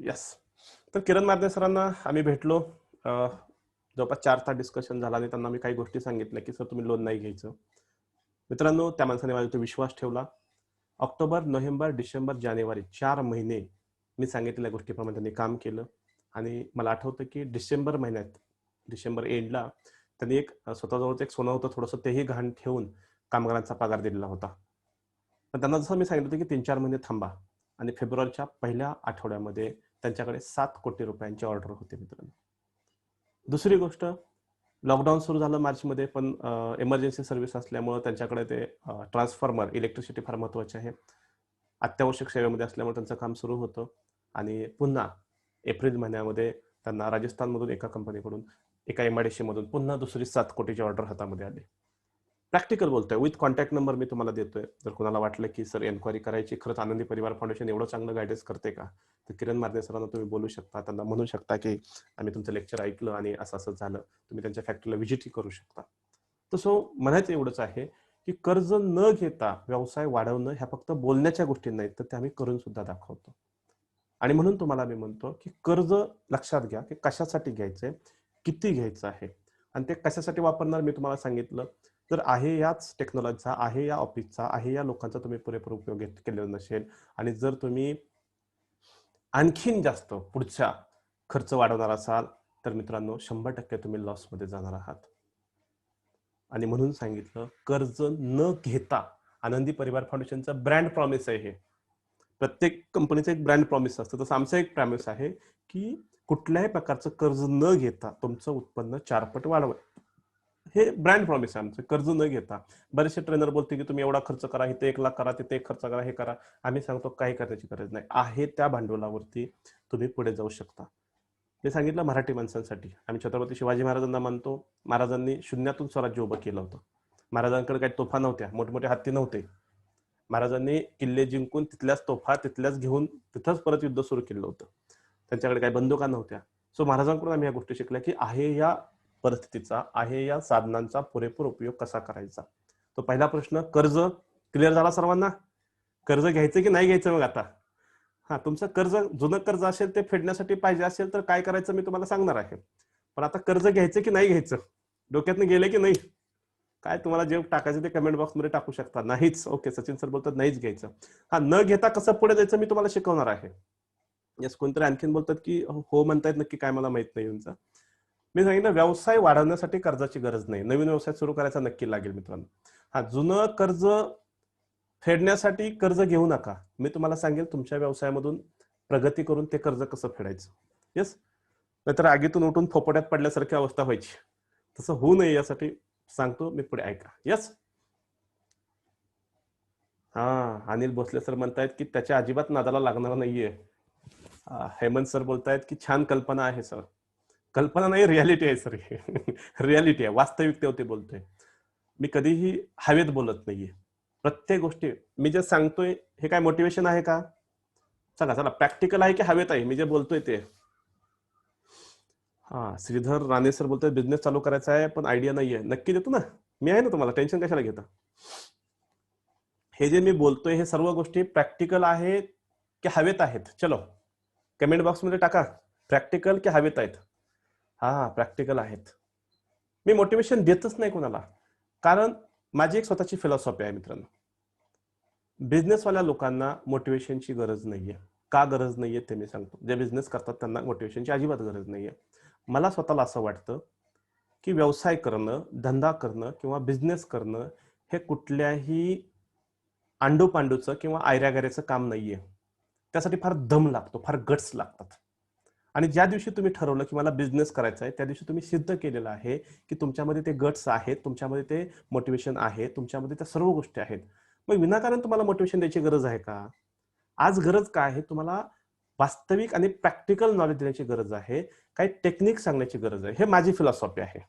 Yes. तर किरण मारणे सरांना आम्ही भेटलो. अ, जवळपास 4 तास डिस्कशन झालं आणि त्यांना मी काही गोष्टी सांगितल्या, की सर तुम्ही लोन नाही घ्यायचं. मित्रांनो, त्या माणसाने माझ्यावरती विश्वास ठेवला. ऑक्टोबर, नोव्हेंबर, डिसेंबर, जानेवारी 4 महिने मी सांगितलेल्या गोष्टीप्रमाणे त्यांनी काम केलं आणि मला आठवतं, की डिसेंबर महिन्यात, डिसेंबर एंडला त्यांनी स्वतःजवळचं एक सोनं होतं थोडंसं तेही गहाण ठेवून कामगारांचा पगार दिलेला होता. पण त्यांना जसं मी सांगितलं होतं, की 3-4 महिने थांबा आणि फेब्रुवारीच्या पहिल्या आठवड्यामध्ये त्यांच्याकडे 7 कोटी रुपयांची ऑर्डर होती मित्रांनो. दुसरी गोष्ट, लॉकडाऊन सुरू झालं मार्चमध्ये, पण इमर्जन्सी सर्व्हिस असल्यामुळं त्यांच्याकडे ते ट्रान्सफॉर्मर, इलेक्ट्रिसिटी फार महत्त्वाची आहे. अत्यावश्यक सेवेमध्ये असल्यामुळे त्यांचं काम सुरू होतं आणि पुन्हा एप्रिल महिन्यामध्ये त्यांना राजस्थानमधून एका कंपनीकडून, एका एम-आय-डी-सी मधून पुन्हा दुसरी 7 कोटीची ऑर्डर हातामध्ये आली. प्रॅक्टिकल बोलतोय, विथ कॉन्टॅक्ट नंबर मी तुम्हाला देतोय. जर कोणाला वाटलं की सर एन्क्वायरी करायची, खरंच आनंदी परिवार फाउंडेशन एवढं चांगलं गाईडन्स करते का, तर किरण मारणे सरांना तुम्ही बोलू शकता. त्यांना म्हणू शकता की आम्ही तुमचं लेक्चर ऐकलं आणि असं असं झालं. तुम्ही त्यांच्या फॅक्टरीला व्हिजिटही करू शकता. तसं म्हणायचं एवढंच आहे की कर्ज न घेता व्यवसाय वाढवणं ह्या फक्त बोलण्याच्या गोष्टी नाहीत, तर त्या आम्ही करून सुद्धा दाखवतो. आणि म्हणून तुम्हाला मी म्हणतो की कर्ज लक्षात घ्या की कशासाठी घ्यायचंय, किती घ्यायचं आहे आणि ते कशासाठी वापरणार मी तुम्हाला सांगितलं. जर आहे याच टेक्नॉलॉजीचा, आहे या ऑफिसचा, आहे या लोकांचा तुम्ही पुरेपूर उपयोग केलेला नसेल आणि जर तुम्ही आणखीन जास्त पुढच्या खर्च वाढवणार असाल, तर मित्रांनो 100% तुम्ही लॉसमध्ये जाणार आहात. आणि म्हणून सांगितलं, कर्ज न घेता आनंदी परिवार फाउंडेशनचा ब्रँड प्रॉमिस आहे हे. प्रत्येक कंपनीचं एक ब्रँड प्रॉमिस असतं. तसं आमचं एक प्रॉमिस आहे, की कुठल्याही प्रकारचं कर्ज न घेता तुमचं उत्पन्न 4 पट वाढवा. हे ब्रँड प्रॉमिस आहे आमचं, कर्ज न घेता. बरेचसे ट्रेनर बोलते, की तुम्ही एवढा खर्च करा, इथे 1 लाख करा, तिथे 1 खर्च करा, हे करा. आम्ही सांगतो काही करण्याची गरज नाही. आहे त्या भांडवलावरती तुम्ही पुढे जाऊ शकता. मी सांगितलं मराठी माणसांसाठी. आम्ही छत्रपती शिवाजी महाराजांना मानतो. महाराजांनी शून्यातून स्वराज्य उभं केलं होतं. महाराजांकडे काही तोफा नव्हत्या, मोठमोठे हत्ती नव्हते. महाराजांनी किल्ले जिंकून तिथल्याच तोफा तिथल्याच घेऊन तिथंच परत युद्ध सुरू केलं होतं. त्यांच्याकडे काही बंदुका नव्हत्या. सो महाराजांकडून आम्ही या गोष्टी शिकल्या, की आहे या परिस्थितीचा, आहे या साधनांचा पुरेपूर उपयोग कसा करायचा. तो पहिला प्रश्न, कर्ज क्लिअर झाला सर्वांना? कर्ज घ्यायचं की नाही घ्यायचं मग आता? हां, तुमचं कर्ज, जुनं कर्ज असेल ते फेडण्यासाठी पाहिजे असेल तर काय करायचं मी तुम्हाला सांगणार आहे. पण आता कर्ज घ्यायचं की नाही घ्यायचं? डोक्यातनं गेलं की नाही? काय तुम्हाला जे टाकायचं ते कमेंट बॉक्समध्ये टाकू शकता. नाहीच, ओके, सचिन सर बोलतात नाहीच घ्यायचं. हां, न घेता कसं पुढे जायचं मी तुम्हाला शिकवणार आहे. येस, कोणतरी आणखीन बोलतात की हो म्हणतायत, नक्की काय मला माहित नाही यांचं. मी सांगितलं व्यवसाय वाढवण्यासाठी कर्जाची गरज नाही. नवीन व्यवसाय सुरू करायचा नक्की लागेल मित्रांनो. हां, जुनं कर्ज फेडण्यासाठी कर्ज घेऊ नका. मी तुम्हाला सांगेल तुमच्या व्यवसायामधून प्रगती करून ते कर्ज कसं फेडायचं. येस, नाहीतर आगीतून उठून फोपाट्यात पडल्यासारखी अवस्था व्हायची. तसं होऊ नये यासाठी सांगतो मी, पुढे ऐका. येस. हां, अनिल भोसले सर म्हणतायत की त्याच्या अजिबात नादाला लागणार नाहीये. हेमंत सर बोलतायत की छान कल्पना आहे सर. कल्पना नाही, रियालिटी आहे सर ही. रियालिटी आहे, वास्तविकतेवरती बोलतोय. मी कधीही हवेत बोलत नाहीये. प्रत्येक गोष्टी मी जे सांगतोय हे काय मोटिवेशन आहे का? चला, चला, प्रॅक्टिकल आहे की हवेत आहे मी जे बोलतोय ते? हां, श्रीधर राणे सर बोलतोय बिझनेस चालू करायचा आहे, पण आयडिया नाहीये. नक्की देतो ना. मी आहे ना तुम्हाला, टेन्शन कशाला घेता? हे जे मी बोलतोय हे सर्व गोष्टी प्रॅक्टिकल आहेत की हवेत आहेत? चलो, कमेंट बॉक्समध्ये टाका. प्रॅक्टिकल की हवेत आहेत? हां, प्रॅक्टिकल आहेत. मी मोटिवेशन देतच नाही कोणाला. कारण माझी एक स्वतःची फिलॉसॉफी आहे मित्रांनो. बिझनेसवाल्या लोकांना मोटिवेशनची गरज नाहीये. का गरज नाहीये ते मी सांगतो. जे बिझनेस करतात त्यांना मोटिवेशनची अजिबात गरज नाहीये. मला स्वतःला असं वाटतं, की व्यवसाय करणं, धंदा करणं किंवा बिझनेस करणं हे कुठल्याही आंडू-पांडूचं किंवा ऐऱ्या-गैऱ्याचं काम नाहीये. त्यासाठी फार दम लागतो, फार गट्स लागतात. आणि ज्या दिवशी तुम्ही ठरवलं, की मला बिझनेस करायचा आहे, त्या दिवशी तुम्ही सिद्ध केलेलं आहे, की तुमच्यामध्ये ते गट्स आहेत, तुमच्यामध्ये ते मोटिवेशन आहे, तुमच्यामध्ये त्या सर्व गोष्टी आहेत. मग विनाकारण तुम्हाला मोटिवेशन द्यायची गरज आहे का? आज गरज काय आहे? तुम्हाला वास्तविक आणि प्रॅक्टिकल नॉलेज देण्याची गरज आहे. काही टेक्निक सांगण्याची गरज आहे. हे माझी फिलॉसॉफी आहे.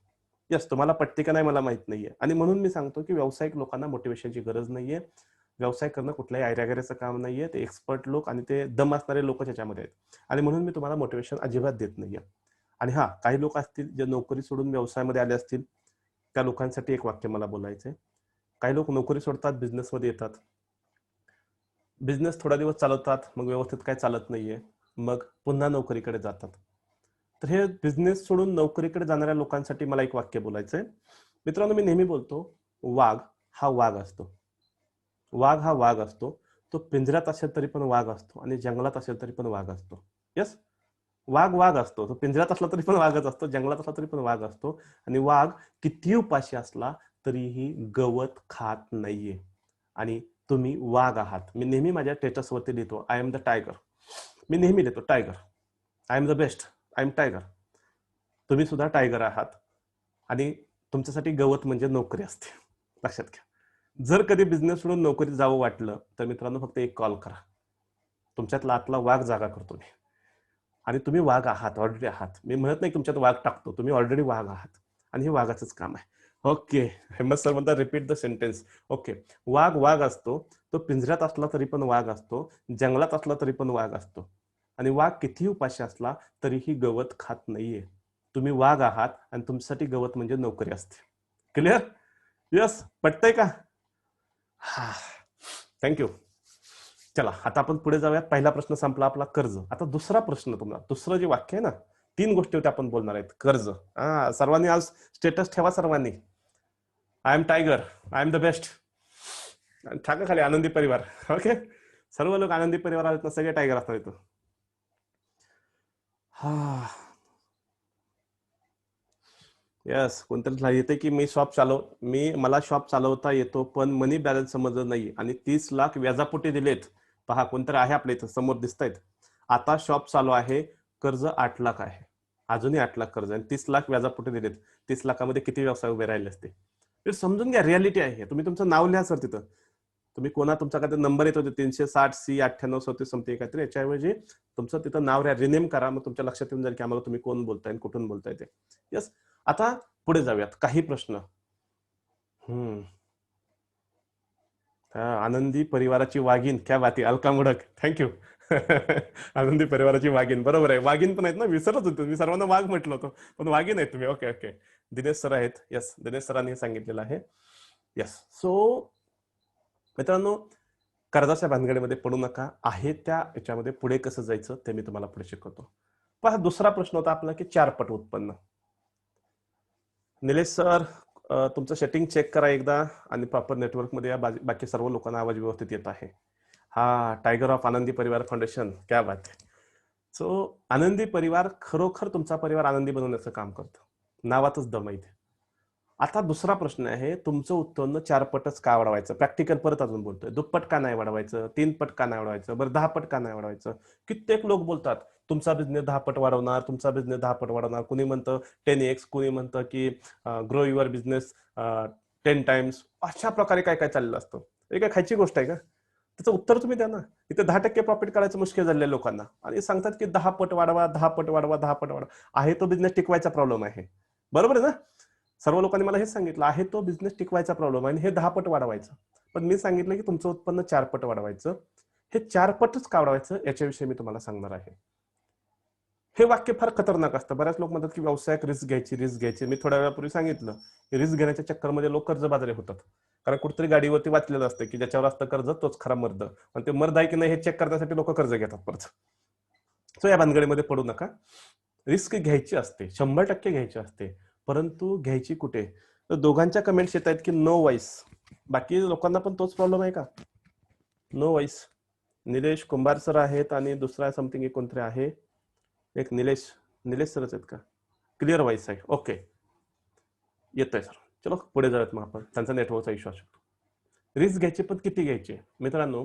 येस, तुम्हाला पटते का नाही मला माहित नाहीये. आणि म्हणून मी सांगतो, की व्यावसायिक लोकांना मोटिवेशनची गरज नाहीये. व्यवसाय करणं कुठल्याही ऐऱ्या-गैऱ्याचं काम नाहीये. ते एक्सपर्ट लोक आणि ते दम असणारे लोकच याच्यामध्ये आहेत. आणि म्हणून मी तुम्हाला मोटिवेशन अजिबात देत नाहीये. आणि हां, काही लोक असतील जे नोकरी सोडून व्यवसायामध्ये आले असतील, त्या लोकांसाठी एक वाक्य मला बोलायचंय. काही लोक नोकरी सोडतात, बिझनेसमध्ये येतात. बिझनेस थोडा दिवस चालवतात, मग व्यवस्थित काही चालत नाहीये. मग पुन्हा नोकरीकडे जातात. तर हे बिझनेस सोडून नोकरीकडे जाणाऱ्या लोकांसाठी मला एक वाक्य बोलायचंय. मित्रांनो, मी नेहमी बोलतो, वाघ हा वाघ असतो. वाघ हा वाघ असतो. तो पिंजऱ्यात असेल तरी पण वाघ असतो आणि जंगलात असेल तरी पण वाघ असतो. येस, वाघ वाघ असतो. तो पिंजऱ्यात असला तरी पण वाघच असतो, जंगलात असला तरी पण वाघ असतो. आणि वाघ कितीही उपाशी असला तरीही गवत खात नाहीये. आणि तुम्ही वाघ आहात. मी नेहमी माझ्या स्टेटसवरती लिहितो, आय एम द टायगर. मी नेहमी लिहितो tiger, I am the best, I am tiger. तुम्ही सुद्धा टायगर आहात आणि तुमच्यासाठी गवत म्हणजे नोकरी असते. लक्षात घ्या. जर कधी बिझनेस सोडून नोकरीत जावं वाटलं तर मित्रांनो फक्त एक कॉल करा. तुमच्यातला आतला वाघ जागा करतो मी. आणि तुम्ही वाघ आहात, ऑलरेडी आहात. मी म्हणत नाही तुमच्यात वाघ टाकतो, तुम्ही ऑलरेडी वाघ आहात आणि हे वाघाचंच काम आहे. ओके, हेमंत सर म्हणतात रिपीट द सेंटेन्स. ओके, वाघ वाघ असतो. तो पिंजऱ्यात असला तरी पण वाघ असतो, जंगलात असला तरी पण वाघ असतो. आणि वाघ कितीही उपाशी असला तरीही गवत खात नाहीये. तुम्ही वाघ आहात आणि तुमच्यासाठी गवत म्हणजे नोकरी असते. क्लिअर? यस, पटतंय का? हा, थँक्यू. चला, आता आपण पुढे जाऊयात. पहिला प्रश्न संपला आपला, कर्ज. आता दुसरा प्रश्न, तुम्हाला दुसरं जे वाक्य आहे ना, 3 गोष्टी होत्या आपण बोलणार आहेत. कर्ज. सर्वांनी आज स्टेटस ठेवा सर्वांनी. I am tiger, I am the best. टाका खाली आनंदी परिवार. ओके, सर्व लोक आनंदी परिवार आहेत ना, सगळे टायगर असतात इथं. हा, यस, कोणतरी येते की मला शॉप चालवता येतो पण मनी बॅलन्स समजलं नाही आणि 30 लाख व्याजापोटी दिलेत. पहा, कोणतरी आहे आपल्या इथं समोर दिसतायत. आता शॉप चालू आहे, कर्ज 8 लाख आहे, अजूनही 8 लाख कर्ज आणि 30 लाख व्याजापोटी दिलेत. 30 लाखामध्ये किती व्यवसाय उभे राहिले असते? ते समजून घ्या, रियालिटी आहे. तुम्ही तुमचं नाव लिहा सर तिथं. तुम्ही तुमचा काहीतरी नंबर येत होते 360C9837 समथिंग काहीतरी, याच्याऐवजी तुमचं तिथं नाव रिनेम करा. मग तुमच्या लक्षात येऊन जाईल की आम्हाला तुम्ही कोण बोलताय, कुठून बोलताय ते. यस, आता पुढे जाऊयात. काही प्रश्न. आनंदी परिवाराची वाघीण, क्या बाती, अलका मुडक, थँक्यू. आनंदी परिवाराची वाघीण, बरोबर आहे. वाघीण पण आहेत ना, विसरत होतो मी, सर्वांना वाघ म्हटलं होतं, पण वाघीण आहेत तुम्ही. ओके ओके, दिनेश सर आहेत. यस, दिनेश सरांनी सांगितलेलं आहे. यस. सो मित्रांनो, कर्जाच्या भानगडीमध्ये पडू नका. आहे त्या याच्यामध्ये पुढे कसं जायचं ते मी तुम्हाला पुढे शिकवतो. पहा, दुसरा प्रश्न होता आपला की 4 पट उत्पन्न. निलेश सर, तुमचं सेटिंग चेक करा एकदा आणि प्रॉपर नेटवर्कमध्ये या. बाकी सर्व लोकांना आवाज व्यवस्थित येत आहे. हा, टायगर ऑफ आनंदी परिवार फाउंडेशन, क्या बात आहे. सो आनंदी परिवार खरोखर तुमचा परिवार आनंदी बनवण्याचं काम करतं. नावातच दम आहे. आता दुसरा प्रश्न आहे, तुमचं उत्पन्न 4 पटच का वाढवायचं? प्रॅक्टिकल परत अजून बोलतोय. दुप्पट का नाही वाढवायचं? 3 पट का नाही वाढवायचं? बरं 10 पट का नाही वाढवायचं? कित्येक लोक बोलतात तुमचा बिझनेस 10 पट वाढवणार, तुमचा बिझनेस 10 पट वाढवणार. कुणी म्हणतं 10x, कुणी म्हणतं की ग्रो युअर बिझनेस 10 टाइम्स. अशा प्रकारे काय काय चाललेलं असतं. हे काय खायची गोष्ट आहे का? त्याचं उत्तर तुम्ही द्या ना. इथे 10% प्रॉफिट करायचं मुश्किल झालेलं आहे लोकांना आणि सांगतात की 10 पट वाढवा, 10 पट वाढवा, 10 पट वाढवा. आहे तो बिझनेस टिकवायचा प्रॉब्लेम आहे. बरोबर आहे ना? सर्व लोकांनी मला हेच सांगितलं आहे, तो बिझनेस टिकवायचा प्रॉब्लेम आहे आणि हे 10 पट वाढवायचं. पण मी सांगितलं की तुमचं उत्पन्न 4 पट वाढवायचं. हे 4 पटच का वाढवायचं याच्याविषयी मी तुम्हाला सांगणार आहे. हे वाक्य फार खतरनाक असतं. बऱ्याच लोक म्हणतात की व्यवसायात रिस्क घ्यायची. मी थोड्या वेळापूर्वी सांगितलं की रिस्क घेण्याच्या चक्करमध्ये लोक कर्जबाजारी होतात. कारण कुठेतरी गाडीवरती वाचलेलं असतं की ज्याच्यावर असतं कर्ज तोच खरा मर्द, आणि ते मर्द आहे की नाही हे चेक करण्यासाठी लोक कर्ज घेतात परत. सो या भानगडीमध्ये पडू नका. रिस्क घ्यायची असते, 100% घ्यायची असते, परंतु घ्यायची कुठे? तर दोघांच्या कमेंट्स येत आहेत की नो वॉइस. बाकी लोकांना पण तोच प्रॉब्लेम आहे का? No voice. Nilesh Kumbhar sir आहेत आणि दुसरा समथिंग एक कोणतरी आहे, एक निलेश सरच आहेत का? क्लिअर वॉइस आहे. ओके, येतोय सर. चलो पुढे जाऊयात. मग आपण त्यांचा नेटवर्कचा इश्यू असतो. रिस्क घ्यायची, पण किती घ्यायची मित्रांनो?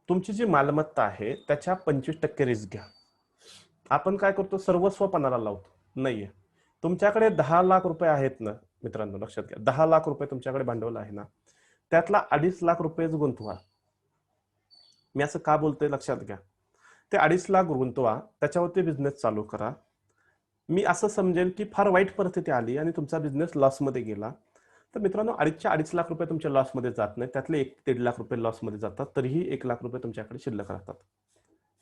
तुमची जी मालमत्ता आहे त्याच्या 25% रिस्क घ्या. आपण काय करतो, सर्वस्व पणाला लावतो. नाहीये. तुमच्याकडे 10 लाख रुपये आहेत ना मित्रांनो, लक्षात घ्या, 10 लाख रुपये तुमच्याकडे भांडवल आहे ना, त्यातला 2.5 लाख रुपयेच गुंतवा. मी असं का बोलतोय लक्षात घ्या. ते 2.5 लाख गुंतवा, त्याच्यावरती बिझनेस चालू करा. मी असं समजेल की फार वाईट परिस्थिती आली आणि तुमचा बिझनेस लॉसमध्ये गेला, तर मित्रांनो 2.5 लाख रुपये तुमच्या लॉसमध्ये जात नाही, त्यातले 1-1.5 लाख रुपये लॉसमध्ये जातात, तरीही 1 लाख रुपये तुमच्याकडे शिल्लक राहतात.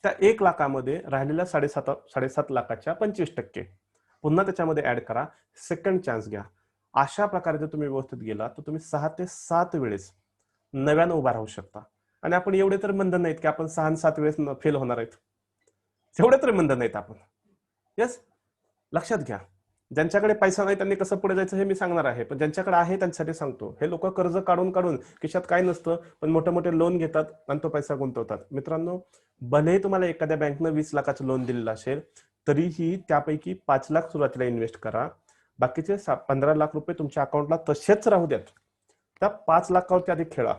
त्या 1 लाखामध्ये राहिलेल्या 7.5 लाखाच्या 25% पुन्हा त्याच्यामध्ये ऍड करा. सेकंड चान्स घ्या. अशा प्रकारे जर तुम्ही व्यवस्थित गेला तर तुम्ही 6 ते 7 वेळेस नव्यानं उभा राहू शकता. आणि आपण एवढे तर मंद नाहीत की आपण 6 आणि 7 वेळेस फेल होणार आहेत. तेवढे श्रीमंत नाहीत आपण. येस, लक्षात घ्या. ज्यांच्याकडे पैसा नाही त्यांनी कसं पुढे जायचं हे मी सांगणार आहे, पण ज्यांच्याकडे आहे त्यांच्यासाठी सांगतो. हे लोक कर्ज काढून काढून खिशात काय नसतं पण मोठे मोठे लोन घेतात आणि तो पैसा गुंतवतात. मित्रांनो, भले तुम्हाला एखाद्या बँकनं 20 लाखाचं लोन दिलेलं असेल तरीही त्यापैकी 5 लाख सुरुवातीला इन्व्हेस्ट करा, बाकीचे 15 लाख रुपये तुमच्या अकाउंटला तसेच राहू द्यात. त्या 5 लाखावरती आधी खेळा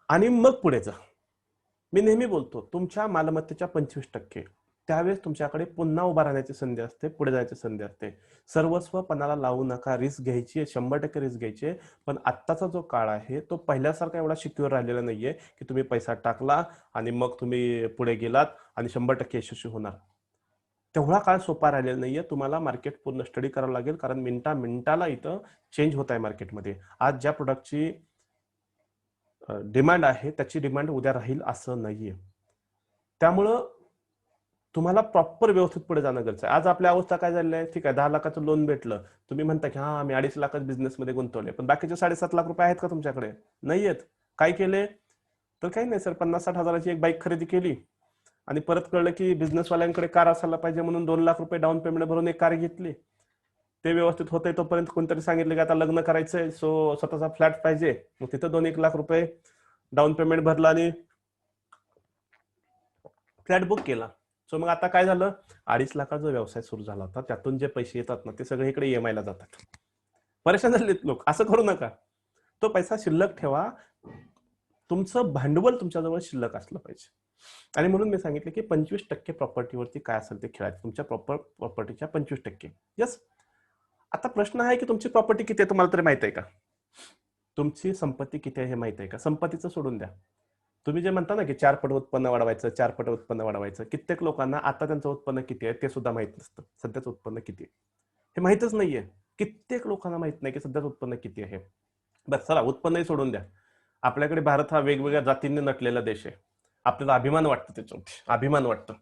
आणि मग पुढे जा. मी नेहमी बोलतो, तुमच्या मालमत्तेच्या 25% त्यावेळेस तुमच्याकडे पुन्हा उभा राहण्याची संधी असते, पुढे जायची संधी असते. सर्वस्व पणाला लावू नका, रिस्क घ्यायची, 100% रिस्क घ्यायची. पण आत्ताचा जो काळ आहे तो पहिल्यासारखा एवढा सिक्युअर राहिलेला नाहीये की तुम्ही पैसा टाकला आणि मग तुम्ही पुढे गेलात आणि 100% यशस्वी होणार. तेवढा काळ सोपा राहिलेला नाहीये. तुम्हाला मार्केट पूर्ण स्टडी करावं लागेल, कारण मिनिटाला इथं चेंज होत आहे मार्केटमध्ये. आज ज्या प्रोडक्टची डिमांड आहे त्याची डिमांड उद्या राहील असं नाहीये. त्यामुळं तुम्हाला प्रॉपर व्यवस्थित पुढे जाणं गरजेचं आहे. आज आपल्या अवस्था काय झाली आहे, ठीक आहे 10 लाखाचं लोन भेटलं, तुम्ही म्हणता की हा मी 2.5 लाखात बिझनेसमध्ये गुंतवले, पण बाकीचे 7.5 लाख रुपये आहेत का तुमच्याकडे? नाहीयेत. काय केले? तर काही नाही सर, 50-60 हजाराची एक बाईक खरेदी केली आणि परत कळलं की बिझनेसवाल्यांकडे कार असायला पाहिजे म्हणून 2 लाख रुपये डाऊन पेमेंट भरून एक कार घेतली. ते व्यवस्थित होतंय तोपर्यंत कोणतरी सांगितलं की आता लग्न करायचंय, सो स्वतःचा फ्लॅट पाहिजे, मग तिथं 2-1 लाख रुपये डाऊन पेमेंट भरला आणि फ्लॅट बुक केला. सो मग आता काय झालं, 2.5 लाखाचा व्यवसाय सुरू झाला होता, त्यातून जे पैसे येतात ना ते सगळे इकडे EMI ला जातात. परेशान झालेत लोक. असं करू नका. तो पैसा शिल्लक ठेवा. तुमचं भांडवल तुमच्याजवळ शिल्लक असलं पाहिजे. आणि म्हणून मी सांगितलं की 25% प्रॉपर्टीवरती काय असेल ते खेळायचं, तुमच्या प्रॉपर्टीच्या 25%. यस. आता प्रश्न आहे की तुमची प्रॉपर्टी किती आहे तुम्हाला तरी माहित आहे का? तुमची संपत्ती किती आहे हे माहित आहे का? संपत्तीचं सोडून द्या. तुम्ही जे म्हणता ना की 4 पट उत्पन्न वाढवायचं, 4 पट उत्पन्न वाढवायचं, कित्येक लोकांना आता त्यांचं उत्पन्न किती आहे ते सुद्धा माहित नसतं. सध्याचं उत्पन्न किती आहे हे माहितच नाहीये. कित्येक लोकांना माहित नाही की सध्याचं उत्पन्न किती आहे. बरं चला, उत्पन्नही सोडून द्या. आपल्याकडे भारत हा वेगवेगळ्या जातींनी नटलेला देश आहे. आपल्याला अभिमान वाटतं त्याच्यावरती, अभिमान वाटतं.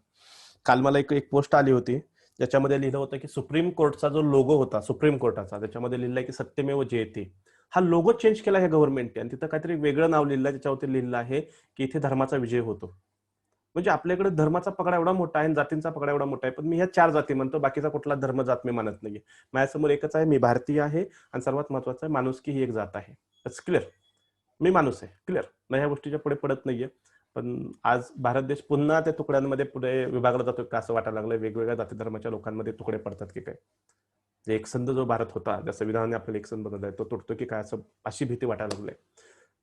काल मला एक पोस्ट आली होती ज्याच्यामध्ये लिहिलं होतं की सुप्रीम कोर्टचा जो लोगो होता सुप्रीम कोर्टाचा, त्याच्यामध्ये लिहिलंय की सत्यमेव जयते. हा लोगो चेंज केला आहे गव्हर्नमेंटने आणि तिथं काहीतरी वेगळं नाव लिहिलं आहे, त्याच्यावरती लिहिलं आहे की इथे धर्माचा विजय होतो. म्हणजे आपल्याकडे धर्माचा पगडा एवढा मोठा आहे, जातींचा पगडा एवढा मोठा आहे, पण मी ह्या 4 जाती म्हणतो, बाकीचा कुठला धर्म जात मी मानत नाहीये. माझ्यासमोर एकच आहे, मी भारतीय आहे आणि सर्वात महत्वाचं आहे माणुसकी ही एक जात आहे. It's clear. मी माणूस आहे, क्लिअर. मी ह्या गोष्टीच्या पुढे पडत नाहीये. पण आज भारत देश पुन्हा त्या तुकड्यांमध्ये पुढे विभागला जातो का असं वाटायला लागलं. वेगवेगळ्या जाती धर्माच्या लोकांमध्ये तुकडे पडतात की काय. एकसंध जो भारत होता, ज्या संविधानाने आपल्याला एकसंध बनवलाय, तो तुटतो की काय असं अशी भीती वाटायला लागली.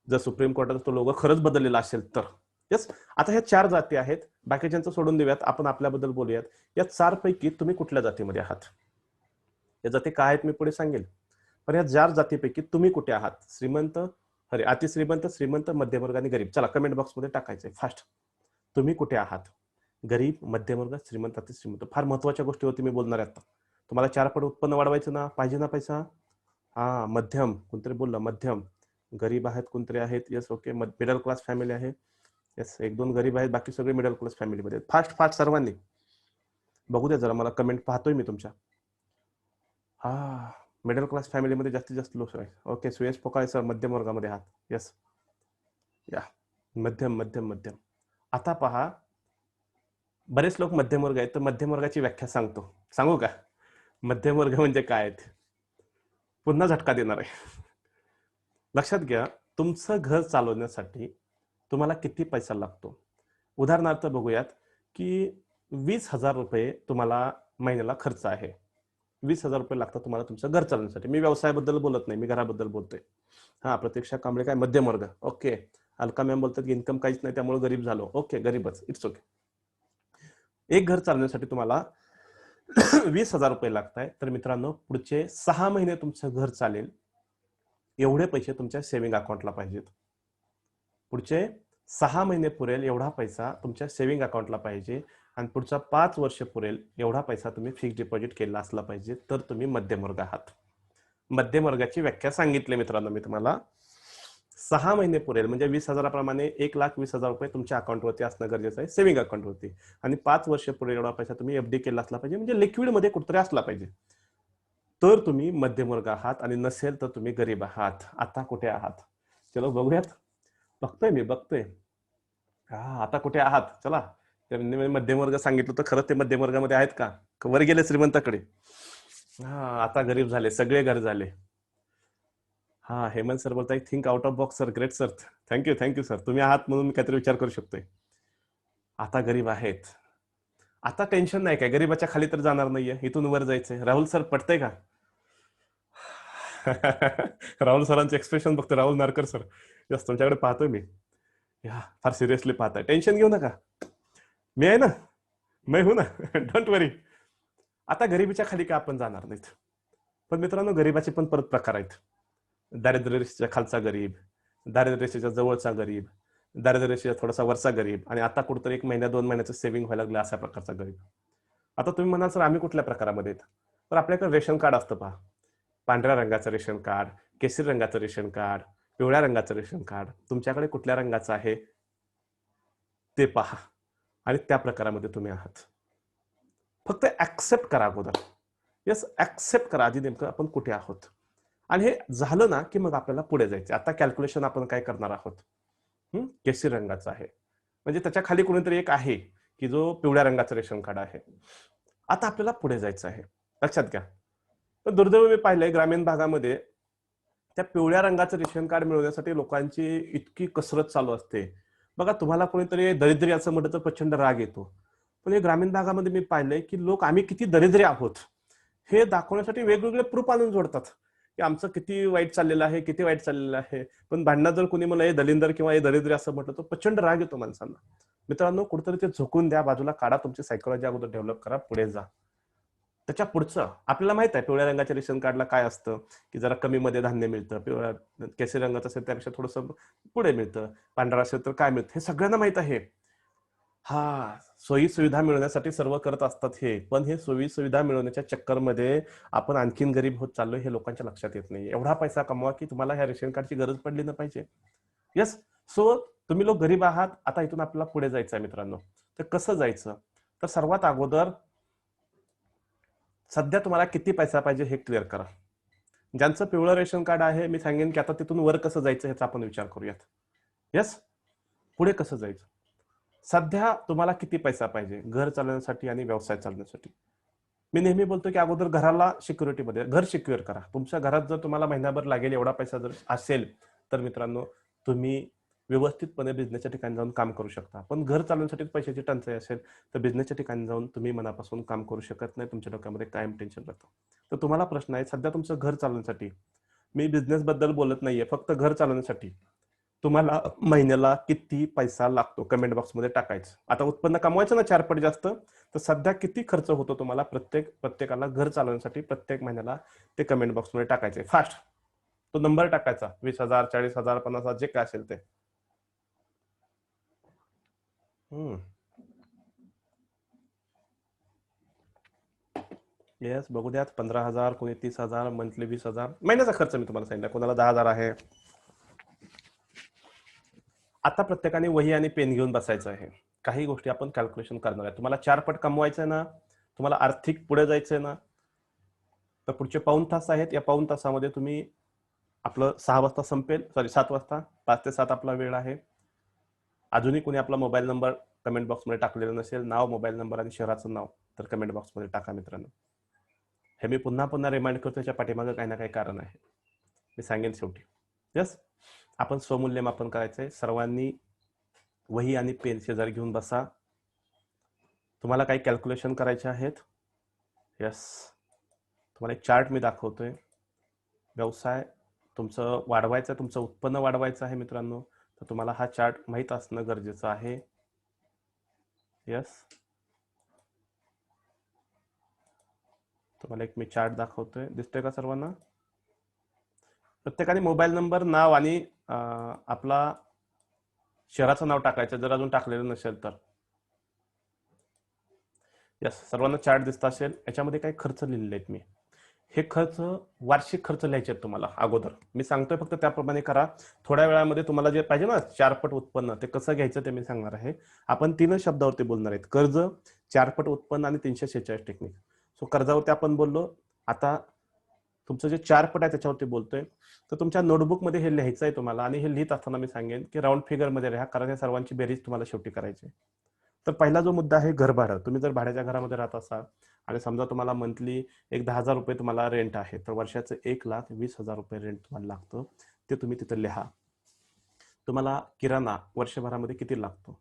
जर सुप्रीम कोर्टाचा तो लोगो खरंच बदललेला असेल तर. यस. आता ह्या 4 जाती आहेत, बाकीच्यांचं सोडून देऊयात, आपण आपल्याबद्दल बोलूयात. या 4 पैकी तुम्ही कुठल्या जातीमध्ये आहात? या जाती काय आहेत मी पुढे सांगेल, पण या 4 जातीपैकी तुम्ही कुठे आहात? श्रीमंत, अरे अतिश्रीमंत, श्रीमंत, मध्यमवर्ग आणि गरीब. चला कमेंट बॉक्समध्ये टाकायचंय फास्ट. तुम्ही कुठे आहात? गरीब, मध्यमवर्ग, श्रीमंत, अतिश्रीमंत. फार महत्वाच्या गोष्टीवरती मी बोलणार आहे आता. तुम्हाला 4 पट उत्पन्न वाढवायचं ना, पाहिजे ना पैसा? हा, मध्यम, कोणतरी बोललं मध्यम. गरीब आहेत कोणतरी आहेत, yes okay. Middle class family आहे, येस. 1-2 गरीब आहेत, बाकी सगळे मिडल क्लास फॅमिलीमध्ये. फास्ट फास्ट सर्वांनी बघू द्या जरा, मला कमेंट पाहतोय मी तुमच्या. हा, मिडल क्लास फॅमिलीमध्ये जास्तीत जास्त लोक आहे. ओके, सुयश पोकाळे सर मध्यम वर्गामध्ये आहात. यस, या मध्यम मध्यम मध्यम. आता पहा, बरेच लोक मध्यम वर्ग आहेत, तर मध्यम वर्गाची व्याख्या सांगू का? मध्यम वर्ग म्हणजे काय? पुन्हा झटका देणार आहे. लक्षात घ्या, तुमचं घर चालवण्यासाठी तुम्हाला किती पैसा लागतो. उदाहरणार्थ बघूयात की 20,000 रुपये तुम्हाला महिन्याला खर्च आहे. 20,000 रुपये लागतात तुम्हाला तुमचं घर चालवण्यासाठी. मी व्यवसायाबद्दल बोलत नाही, मी घराबद्दल बोलतोय. हा, प्रतीक्षा कांबळे काय मध्यम वर्ग, ओके. अलका मॅम बोलतात की इन्कम काहीच नाही त्यामुळे गरीब झालो. ओके, गरीबच, इट्स ओके. एक घर चालवण्यासाठी तुम्हाला 20,000 रुपये लागताय, तर मित्रांनो पुढचे 6 महिने तुमचं घर चालेल एवढे पैसे तुमच्या सेव्हिंग अकाउंटला पाहिजेत. पुढचे 6 महिने पुरेल एवढा पैसा तुमच्या सेव्हिंग अकाउंटला पाहिजे आणि पुढचा 5 वर्ष पुरेल एवढा पैसा तुम्ही फिक्स डिपॉझिट केला असला पाहिजे, तर तुम्ही मध्यम वर्ग आहात. मध्यम वर्गाची व्याख्या सांगितली मित्रांनो मी तुम्हाला. 6 महिने पुरेल म्हणजे 20,000 प्रमाणे 1,20,000 रुपये तुमच्या अकाउंटवरती असणं गरजेचं आहे, सेव्हिंग अकाउंटवरती. आणि 5 वर्ष पुरेल एवढा पैसा तुम्ही FD केला असला पाहिजे, म्हणजे लिक्विड मध्ये कुठतरी असला पाहिजे, तर तुम्ही मध्यम वर्ग आहात. आणि नसेल तर तुम्ही गरीब आहात. आता कुठे आहात? चलो बघूयात. बघतोय मी, बघतोय. हा, आता कुठे आहात? चला त्यांनी मध्यम वर्ग सांगितलं तर खरंच ते मध्यम वर्गामध्ये आहेत का? वर गेले श्रीमंताकडे? हा, आता गरीब झाले, सगळे घर झाले. हा, हेमंत सर बोलताय think out of box sir. Great sir. Thank you sir. तुम्ही आहात म्हणून मी काहीतरी विचार करू शकतोय. आता गरीब आहेत. आता टेन्शन नाही काय, गरीबाच्या खाली तर जाणार नाहीये, इथून वर जायचंय. राहुल सर पटतंय का? राहुल सरांचे एक्सप्रेशन बघतो. राहुल नारकर सर, यस तुमच्याकडे पाहतोय मी. या फार सिरियसली पाहताय. टेन्शन घेऊ नका, मी आहे ना, मी हूं ना. डोंट वरी. आता गरिबीच्या खाली का आपण जाणार नाहीत. पण मित्रांनो, गरिबाचे पण परत प्रकार आहेत. दारिद्र्य रेषेच्या खालचा गरीब, दारिद्र्य रेषेच्या जवळचा गरीब, दारिद्र्य रेषेच्या थोडासा वरचा गरीब, आणि आता कुठेतरी 1 महिन्या 2 महिन्याचं सेव्हिंग व्हायला लागलं अशा प्रकारचा गरीब. आता तुम्ही म्हणाल सर आम्ही कुठल्या प्रकारामध्ये आहेत? तर आपल्याकडे रेशन कार्ड असतं पहा. पांढऱ्या रंगाचं रेशन कार्ड, केशरी रंगाचं रेशन कार्ड, पिवळ्या रंगाचं रेशन कार्ड. तुमच्याकडे कुठल्या रंगाचं आहे ते पहा आणि त्या प्रकारामध्ये तुम्ही आहात. फक्त ऍक्सेप्ट करा अगोदर. यस, ऍक्सेप्ट करा आधी नेमकं आपण कुठे आहोत. आणि हे झालं ना की मग आपल्याला पुढे जायचं. आता कॅल्क्युलेशन आपण काय करणार आहोत. केशरी रंगाचं आहे म्हणजे त्याच्या खाली कोणीतरी एक आहे की जो पिवळ्या रंगाचं रेशन कार्ड आहे. आता आपल्याला पुढे जायचं आहे, लक्षात घ्या. पण दुर्दैव मी पाहिलंय ग्रामीण भागामध्ये त्या पिवळ्या रंगाचं रेशन कार्ड मिळवण्यासाठी लोकांची इतकी कसरत चालू असते. बघा, तुम्हाला कोणीतरी दरिद्री असं म्हटलं तर प्रचंड राग येतो. पण हे ग्रामीण भागामध्ये मी पाहिलंय की लोक आम्ही किती दरिद्री आहोत हे दाखवण्यासाठी वेगवेगळे प्रूफ आणून जोडतात की आमचं किती वाईट चाललेलं आहे, किती वाईट चाललेलं आहे. पण भांडणात जर कोणी मला हे दलिंदर किंवा हे दरिद्री असं म्हटलं तर प्रचंड राग येतो माणसांना. मित्रांनो, कुठेतरी ते झोकून द्या, बाजूला काढा, तुमची सायकोलॉजी अगोदर डेव्हलप करा, पुढे जा. त्याच्या पुढचं आपल्याला माहित आहे पिवळ्या रंगाच्या रेशन कार्डला काय असतं की जरा कमी मध्ये धान्य मिळतं. पिवळ्या केशरी रंगाचं असेल त्यापेक्षा थोडंसं पुढे मिळतं. पांढरा असेल तर काय मिळतं हे सगळ्यांना माहित आहे. हा, सोयी सुविधा मिळवण्यासाठी सर्व करत असतात हे, पण हे सोयी सुविधा मिळवण्याच्या चक्करमध्ये आपण आणखीन गरीब होत चाललोय हे लोकांच्या लक्षात येत नाही. एवढा पैसा कमवा की तुम्हाला ह्या रेशन कार्डची गरज पडली ना पाहिजे. यस, सो तुम्ही लोक गरीब आहात. आता इथून आपल्याला पुढे जायचं आहे मित्रांनो. तर कसं जायचं? तर सर्वात अगोदर सध्या तुम्हाला किती पैसा पाहिजे हे क्लिअर करा. ज्यांचं पिवळं रेशन कार्ड आहे मी सांगेन की आता तिथून वर कसं जायचं ह्याचा आपण विचार करूयात. यस, पुढे कसं जायचं. सध्या तुम्हाला किती पैसा पाहिजे घर चालवण्यासाठी आणि व्यवसाय चालवण्यासाठी. मी नेहमी बोलतो की अगोदर घराला सिक्युरिटीमध्ये घर सिक्युअर करा. तुमच्या घरात जर तुम्हाला महिनाभर लागेल एवढा पैसा जर असेल तर मित्रांनो तुम्ही व्यवस्थितपणे बिझनेसच्या ठिकाणी जाऊन काम करू शकता. पण घर चालवण्यासाठी पैशाची टंचाई असेल तर बिझनेसच्या ठिकाणी जाऊन तुम्ही मनापासून काम करू शकत नाही. तुमच्या डोक्यामध्ये कायम टेन्शन राहतं. तर तुम्हाला प्रश्न आहे, सध्या तुमचं घर चालवण्यासाठी, मी बिझनेस बद्दल बोलत नाहीये, फक्त घर चालवण्यासाठी तुम्हाला महिन्याला किती पैसा लागतो कमेंट बॉक्समध्ये टाकायचं. आता उत्पन्न कमवायचं ना 4 पट जास्त, तर सध्या किती खर्च होतो तुम्हाला प्रत्येकाला घर चालवण्यासाठी प्रत्येक महिन्याला ते कमेंट बॉक्समध्ये टाकायचे. फास्ट तो नंबर टाकायचा. 20,000, 40,000, 50,000 जे काय असेल ते. येस, बघू द्यात. 15,000, कोणी 30,000, मंथली 20,000. महिन्याचा खर्च मी तुम्हाला सांगितलं. कोणाला 10,000 आहे. आता प्रत्येकाने वही आणि पेन घेऊन बसायचं आहे. काही गोष्टी आपण कॅल्क्युलेशन करणार आहे. तुम्हाला 4 पट कमवायचं आहे ना, तुम्हाला आर्थिक पुढे जायचंय ना, तर पुढचे पाऊण तास आहेत. या पाऊण तासामध्ये तुम्ही आपलं 6 वाजता संपेल, सॉरी 7 वाजता, 5 ते 7 आपला वेळ आहे. अजूनही कोणी आपला मोबाईल नंबर कमेंट बॉक्समध्ये टाकलेला नसेल, नाव, मोबाईल नंबर आणि शहराचं नाव, तर कमेंट बॉक्समध्ये टाका मित्रांनो. हे मी पुन्हा पुन्हा रिमाइंड करतो, त्याच्या पाठीमागं काही ना काही कारण आहे. मी सांगेन शेवटी. यस, आपण स्वमूल्यमापन करायचंय. सर्वांनी वही आणि पेन शेजारी घेऊन बसा. तुम्हाला काही कॅल्क्युलेशन करायचे आहेत. यस, तुम्हाला एक चार्ट मी दाखवतोय. व्यवसाय तुमचं वाढवायचं, तुमचं उत्पन्न वाढवायचं आहे मित्रांनो, तर तुम्हाला हा चार्ट माहीत असणं गरजेचं आहे. यस, तुम्हाला एक मी चार्ट दाखवतोय. दिसतोय का सर्वांना? प्रत्येकाने मोबाईल नंबर, नाव आणि आपला शहराचं नाव टाकायचं जर अजून टाकलेलं नसेल तर. यस, सर्वांना चार्ट दिसत असेल. याच्यामध्ये काही खर्च लिहिलेले आहेत मी. हे खर्च वार्षिक खर्च लिहायचे आहेत तुम्हाला अगोदर. मी सांगतोय फक्त त्याप्रमाणे करा. थोड्या वेळामध्ये तुम्हाला जे पाहिजे ना 4 पट उत्पन्न, ते कसं घ्यायचं ते मी सांगणार आहे. आपण 3 शब्दावरती बोलणार आहेत. कर्ज, 4 पट उत्पन्न आणि 346 टेक्निक. सो कर्जावरती आपण बोललो. आता तुमचं जे 4 पट आहे त्याच्यावरती बोलतोय. तर तुमच्या नोटबुकमध्ये हे लिहायचं आहे तुम्हाला. आणि हे लिहित असताना मी सांगेन की राऊंड फिगरमध्ये लिहा, कारण या सर्वांची बेरीज तुम्हाला शेवटी करायची आहे. तर पहिला जो मुद्दा आहे घर भाडं. तुम्ही जर भाड्याच्या घरामध्ये राहत असाल आणि समजा तुम्हाला मंथली एक 10,000 रुपये तुम्हाला रेंट आहे, तर वर्षाचं 1,20,000 रुपये रेंट तुम्हाला लागतं. ते तुम्ही तिथं लिहा. तुम्हाला किराणा वर्षभरामध्ये किती लागतो?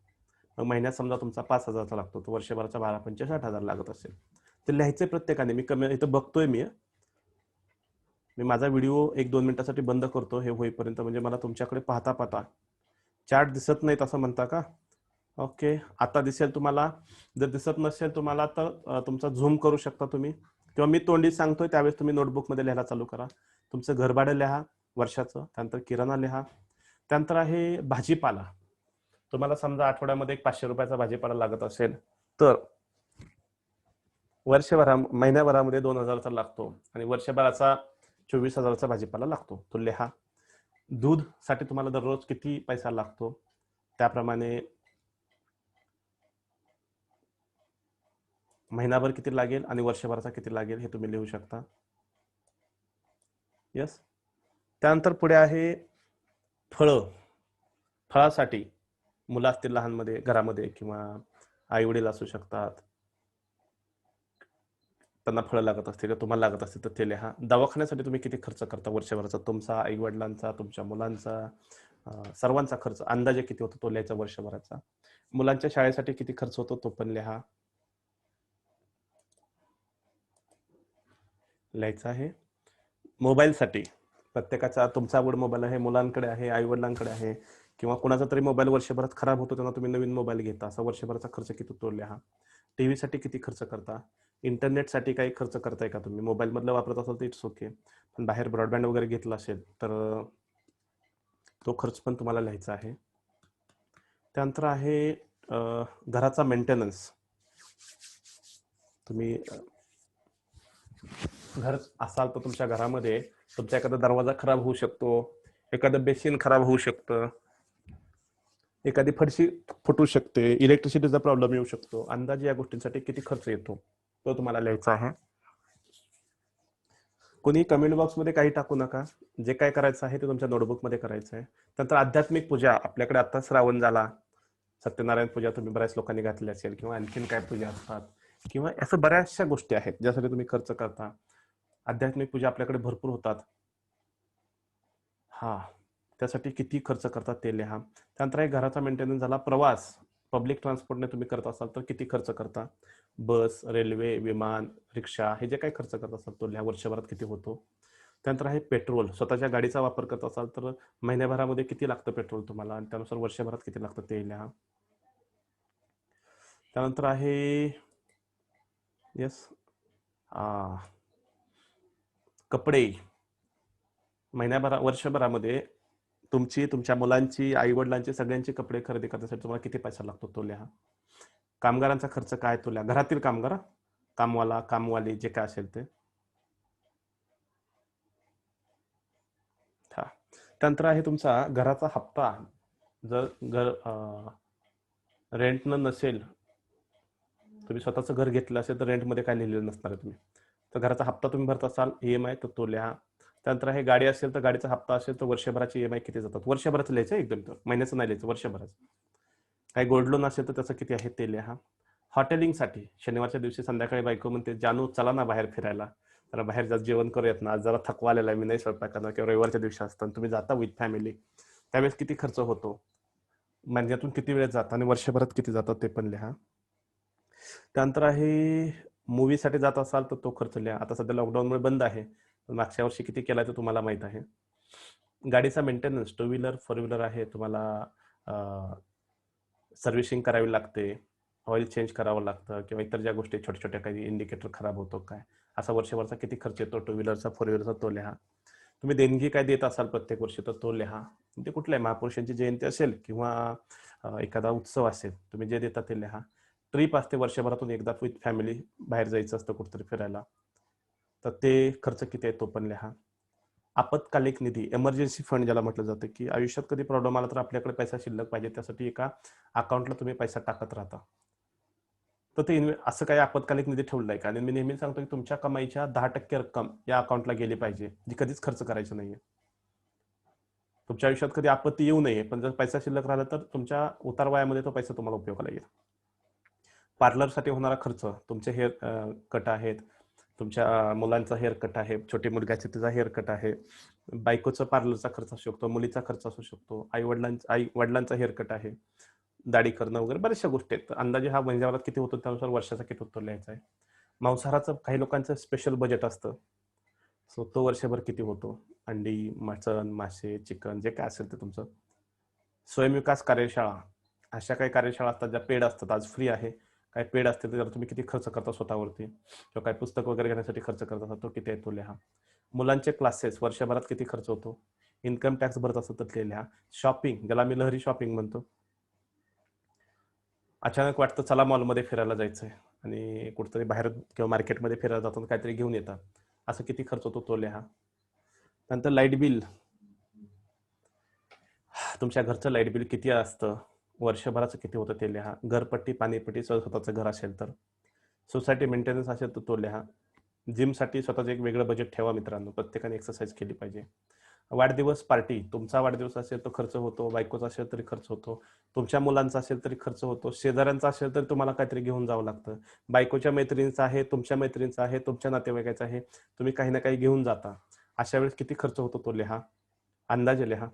मग महिन्यात समजा तुमचा 5,000चा लागतो, तर वर्षभराचा 12,5 60,000 लागत असेल. तर लिहायचे प्रत्येकाने. मी कमी इथं बघतोय मी माझा व्हिडिओ 1-2 मिनिटासाठी बंद करतो हे होईपर्यंत, म्हणजे मला तुमच्याकडे पाहता पाहता चार्ट दिसत नाहीत असं म्हणता का? ओके, आता दिसेल तुम्हाला. जर दिसत नसेल तुम्हाला तर तुमचा झूम करू शकता तुम्ही, किंवा मी तोंडी सांगतोय त्यावेळेस तुम्ही नोटबुकमध्ये लिहायला चालू करा. तुमचं घरभाडं लिहा वर्षाचं, त्यानंतर किराणा लिहा, त्यानंतर आहे भाजीपाला. तुम्हाला समजा आठवड्यामध्ये एक 500 रुपयाचा भाजीपाला लागत असेल, तर महिन्याभरामध्ये 2,000चा लागतो आणि वर्षभराचा 24,000चा भाजीपाला लागतो, तो लिहा. दूध साठी तुम्हाला दररोज किती पैसा लागतो, त्याप्रमाणे महिनाभर किती लागेल आणि वर्षभराचा किती लागेल हे तुम्ही लिहू शकता. यस. त्यानंतर पुढे आहे फळं. फळासाठी मुलं असतील लहानमध्ये घरामध्ये, किंवा आई वडील असू शकतात, त्यांना फळं लागत असतील किंवा तुम्हाला लागत असतील तर ते लिहा. दवाखान्यासाठी तुम्ही किती खर्च करता वर्षभराचा, तुमचा, आई वडिलांचा, तुमच्या मुलांचा, सर्वांचा खर्च अंदाजे किती होतो तो लिहायचा वर्षभराचा. मुलांच्या शाळेसाठी किती खर्च होतो तो पण लिहा, लिहायचा आहे. मोबाईलसाठी प्रत्येकाचा, तुमचा आवड मोबाईल आहे, मुलांकडे आहे, आई वडिलांकडे आहे, किंवा कुणाचा तरी मोबाईल वर्षभरात खराब होतो त्यांना तुम्ही नवीन मोबाईल घेता, असा वर्षभराचा खर्च किती तो लिहा. टीव्ही साठी किती खर्च करता, इंटरनेटसाठी काही खर्च करताय का तुम्ही, मोबाईल मधलं वापरत असाल तर इट्स ओके, पण बाहेर ब्रॉडबँड वगैरे घेतला असेल तर तो खर्च पण तुम्हाला लिहायचा आहे. त्यानंतर आहे घराचा मेंटेनन्स. तुम्ही घर असाल तर तुमच्या घरामध्ये तुमचा एखादा दरवाजा खराब होऊ शकतो, एखादं बेसिन खराब होऊ शकतं, एखादी फरशी फुटू शकते, इलेक्ट्रिसिटीचा प्रॉब्लेम येऊ शकतो. अंदाजे या गोष्टींसाठी किती खर्च येतो तो तुम्हाला लिहायचा आहे. कोणी कमेंट बॉक्समध्ये काही टाकू नका. जे काय करायचं आहे ते तुमच्या नोटबुकमध्ये करायचं आहे. नंतर आध्यात्मिक पूजा. आपल्याकडे आता श्रावण झाला, सत्यनारायण पूजा तुम्ही बऱ्याच लोकांनी घातली असेल, किंवा आणखीन काय पूजा असतात, किंवा असं बऱ्याचशा गोष्टी आहेत ज्यासाठी तुम्ही खर्च करता. आध्यात्मिक पूजा आपल्याकडे भरपूर होतात. हा, त्यासाठी किती खर्च करतात ते लिहा. त्यानंतर एक घराचा मेंटेनन्स झाला. प्रवास, पब्लिक ट्रान्सपोर्टने तुम्ही करत असाल तर किती खर्च करता, बस, रेल्वे, विमान, रिक्षा, हे जे काही खर्च करत असाल तो लिहा, वर्षभरात किती होतो. त्यानंतर आहे पेट्रोल. स्वतःच्या गाडीचा वापर करत असाल तर महिन्याभरामध्ये किती लागतं पेट्रोल तुम्हाला, आणि त्यानुसार वर्षभरात किती लागतं ते लिहा. त्यानंतर आहे यस कपडे. वर्षभरामध्ये तुमची, तुमच्या मुलांची, आई वडिलांची, सगळ्यांचे कपडे खरेदी करण्यासाठी तुम्हाला किती पैसा लागतो तो लिहा. कामगारांचा खर्च काय तो लिहा. घरातील कामगार, कामवाला, कामवाली, जे काय असेल ते. हा. त्यानंतर आहे तुमचा घराचा हप्ता. जर घर रेंटनं नसेल, तुम्ही स्वतःचं घर घेतलं असेल तर रेंटमध्ये काय लिहिलेलं नसणार आहे तुम्ही, तर घराचा हप्ता तुम्ही भरत असाल EMI तर तो लिहा. त्यानंतर आहे गाडी असेल तर गाडीचा हप्ता असेल तर वर्षभराची EMI किती जातात, वर्षभराचं लिहायचं एकदम, तर महिन्याचं नाही लिहायचं, वर्षभराचं. काही गोल्ड लोन असेल तर त्याचं किती आहे ते लिहा. हॉटेलिंगसाठी शनिवारच्या दिवशी संध्याकाळी बायको म्हणते जानू चला ना बाहेर फिरायला, जरा बाहेर जात जेवण करूयात ना, आज जरा थकवा आलेला आहे, मी नाही स्वयंपाक करणार, किंवा रविवारच्या दिवशी असतं तुम्ही जाता विथ फॅमिली, त्यावेळेस किती खर्च होतो, महिन्यातून किती वेळ जाता आणि वर्षभरात किती जातात ते पण लिहा. त्यानंतर आहे मूवीसाठी जात असाल तर तो खर्च लिहा. आता सध्या लॉकडाऊनमुळे बंद आहे, पण मागच्या वर्षी किती केला ते तुम्हाला माहित आहे. गाडीचा maintenance, two wheeler, four wheeler आहे, तुम्हाला सर्व्हिसिंग करावी लागते, ऑइल चेंज करावं लागतं, किंवा इतर ज्या गोष्टी छोट्या छोट्या काही इंडिकेटर खराब होतो काय, असा वर्षभरचा किती खर्च येतो टू व्हीलरचा, फोर व्हीलरचा तो लिहा. तुम्ही देणगी काय देत असाल प्रत्येक वर्षी तर तो लिहा. ते कुठलं आहे, महापुरुषांची जयंती असेल किंवा एखादा उत्सव असेल, तुम्ही जे देता ते लिहा. ट्रिप असते वर्षभरातून एकदा विथ फॅमिली बाहेर जायचं असतं कुठेतरी फिरायला, तर ते खर्च किती आहे तो पण लिहा. आपत्कालिक निधी, एमर्जन्सी फंड ज्याला म्हटलं जातं, की आयुष्यात कधी प्रॉब्लेम आला तर आपल्याकडे पैसा शिल्लक पाहिजे, त्यासाठी एका अकाउंटला तुम्ही पैसा टाकत राहता, तर ते असं काही आपत्कालिक निधी ठेवलाय का. आणि मी नेहमी सांगतो की तुमच्या कमाईच्या 10% रक्कम या अकाउंटला गेली पाहिजे, जी कधीच खर्च करायची नाहीये. तुमच्या आयुष्यात कधी आपत्ती येऊ नये, पण जर पैसा शिल्लक राहिला तर तुमच्या उतार वयामध्ये तो पैसा तुम्हाला उपयोगाला येईल. पार्लरसाठी होणारा खर्च, तुमचे हेअर कट आहेत, तुमच्या मुलांचा हेअर कट आहे, छोटी मुलगाची तिचा हेअर कट आहे, बायकोचा पार्लरचा खर्च असू शकतो, मुलीचा खर्च असू शकतो, आई वडिलांचा हेअर कट आहे, दाढी करणं वगैरे बऱ्याचशा गोष्टी आहेत. अंदाजे हा महिन्याभरात किती होतो त्यानुसार वर्षाचा किती होतो लिहायचा आहे. मांसाहाराचं काही लोकांचं स्पेशल बजेट असतं, सो तो वर्षभर किती होतो. अंडी, मटण, मासे, चिकन जे काय असेल ते तुमचं. स्वयंविकास कार्यशाळा, अशा काही कार्यशाळा असतात ज्या पेड असतात, आज फ्री आहे. काही पेड असते त्याच्यावर तुम्ही किती खर्च करता स्वतःवरती, किंवा काही पुस्तक वगैरे घेण्यासाठी खर्च करत असाल तो किती आहे तो लिहा. मुलांचे क्लासेस वर्षभरात किती खर्च होतो. इन्कम टॅक्स भरत असत तर ते लिहा. शॉपिंग, ज्याला मी लहरी शॉपिंग म्हणतो, अचानक वाटतं चला मॉलमध्ये फिरायला जायचंय आणि कुठेतरी बाहेर किंवा मार्केटमध्ये फिरायला जातात काहीतरी घेऊन येतात, असं किती खर्च होतो तो लिहा. नंतर लाईट बिल, तुमच्या घरचं लाईट बिल किती असतं, वर्षभराचं किती होतं ते लिहा. घरपट्टी, पाणीपट्टी, स्वतःचं घर असेल तर. सोसायटी मेंटेनन्स असेल तर तो लिहा. जिमसाठी स्वतःचं एक वेगळं बजेट ठेवा मित्रांनो, प्रत्येकाने एक्सरसाइज केली पाहिजे. वाढदिवस पार्टी, तुमचा वाढदिवस असेल तर खर्च होतो, बायकोचा असेल तरी खर्च होतो, तुमच्या मुलांचा असेल तरी खर्च होतो, शेजाऱ्यांचा असेल तर तुम्हाला काहीतरी घेऊन जावं लागतं, बायकोच्या मैत्रिणीचा आहे, तुमच्या मैत्रिणीचा आहे, तुमच्या नातेवाईकाचा आहे, तुम्ही काही ना काही घेऊन जाता. अशा वेळेस किती खर्च होतो तो लिहा, अंदाजे लिहा.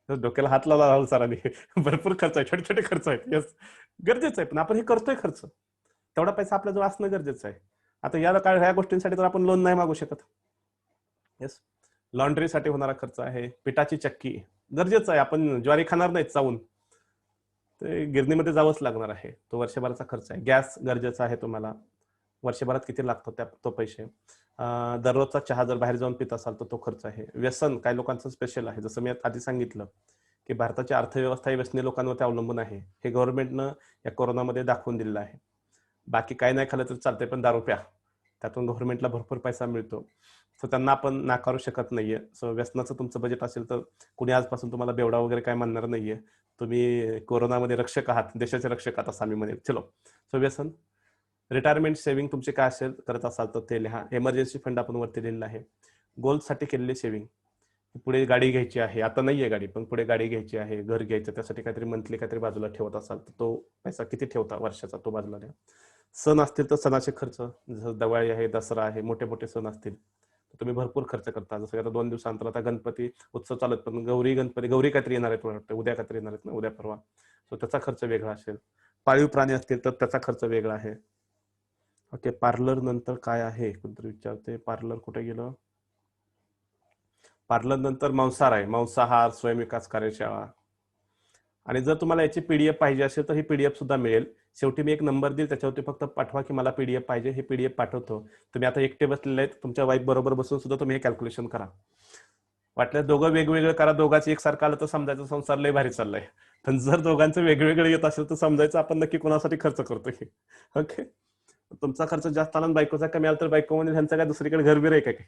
डोक्याला हात लावला राहुल सरांनी. भरपूर खर्च आहे, छोटे छोटे खर्च आहेत. येस, गरजेचं आहे, पण आपण हे करतोय खर्च, तेवढा पैसा आपल्याजवळ असणं गरजेचं आहे. आता या काळ ह्या गोष्टींसाठी तर आपण लोन नाही मागू शकत. येस. लॉन्ड्रीसाठी होणारा खर्च आहे, पिठाची चक्की गरजेचं आहे, आपण ज्वारी खाणार नाहीत चावून, ते गिरणीमध्ये जावंच लागणार आहे, तो वर्षभराचा खर्च आहे. गॅस गरजेचा आहे तुम्हाला, वर्षभरात किती लागतो त्या तो पैसे. दररोजचा चहा जर बाहेर जाऊन पित असाल तर तो खर्च आहे. व्यसन काही लोकांचं स्पेशल आहे, जसं मी आधी सांगितलं की भारताची अर्थव्यवस्था ही व्यसनी लोकांवरती अवलंबून आहे, हे गव्हर्नमेंटनं या कोरोनामध्ये दाखवून दिलेलं आहे. बाकी काही नाही खाल्लं तर चालतंय, पण दारू प्या, त्यातून गव्हर्नमेंटला भरपूर पैसा मिळतो, सो त्यांना आपण नाकारू शकत नाहीये. सो व्यसनाचं तुमचं बजेट असेल तर कुणी आजपासून तुम्हाला बेवडा वगैरे काय म्हणणार नाहीये, तुम्ही कोरोनामध्ये रक्षक आहात, देशाचे रक्षक आहात असं आम्ही म्हणेल. चलो, सो व्यसन. रिटायरमेंट सेव्हिंग तुमची काय असेल करत असाल तर ते लिहा. इमर्जन्सी फंड आपण वरती लिहिलेला आहे. गोल्ससाठी केलेली सेव्हिंग, पुढे गाडी घ्यायची आहे, आता नाहीये गाडी पण पुढे गाडी घ्यायची आहे, घर घ्यायचं, त्यासाठी काहीतरी मंथली काहीतरी बाजूला ठेवत असाल तर तो पैसा किती ठेवता वर्षाचा तो बाजूला द्या. सण असतील तर सणाचे खर्च, जसं दिवाळी आहे, दसरा आहे, मोठे मोठे सण असतील तर तुम्ही भरपूर खर्च करता. जसं आता 2 दिवसानंतर आता गणपती उत्सव चालत, पण गौरी काहीतरी येणार आहेत वाटतं, उद्या काहीतरी येणार आहेत ना, उद्या परवा, सो त्याचा खर्च वेगळा असेल. पाळीव प्राणी असतील तर त्याचा खर्च वेगळा आहे. ओके, पार्लर नंतर काय आहे कोणतरी विचारते, पार्लर कुठे गेलं. पार्लर नंतर मांसाहार आहे, मांसाहार, स्वयंविकास कार्यशाळा. आणि जर तुम्हाला याची पीडीएफ पाहिजे असेल तर ही पीडीएफ सुद्धा मिळेल. शेवटी मी एक नंबर देईल, त्याच्यावरती फक्त पाठवा की मला पीडीएफ पाहिजे, हे पीडीएफ पाठवतो. तुम्ही आता एकटे बसलेले आहेत, तुमच्या वाईफ बरोबर बसून सुद्धा तुम्ही हे कॅल्क्युलेशन करा. वाटल्यास दोघं वेगवेगळं करा, दोघांचं एकसारखं आलं तर समजायचं संसार लय भारी चाललाय. पण जर दोघांचं वेगवेगळं येत असेल तर समजायचं आपण नक्की कोणासाठी खर्च करतोय. ओके, तुमचा खर्च जास्त आला आणि बायकोचा कमी आला तर बायको म्हणजे ह्यांचं काय दुसरीकडे घर बिर आहे काय.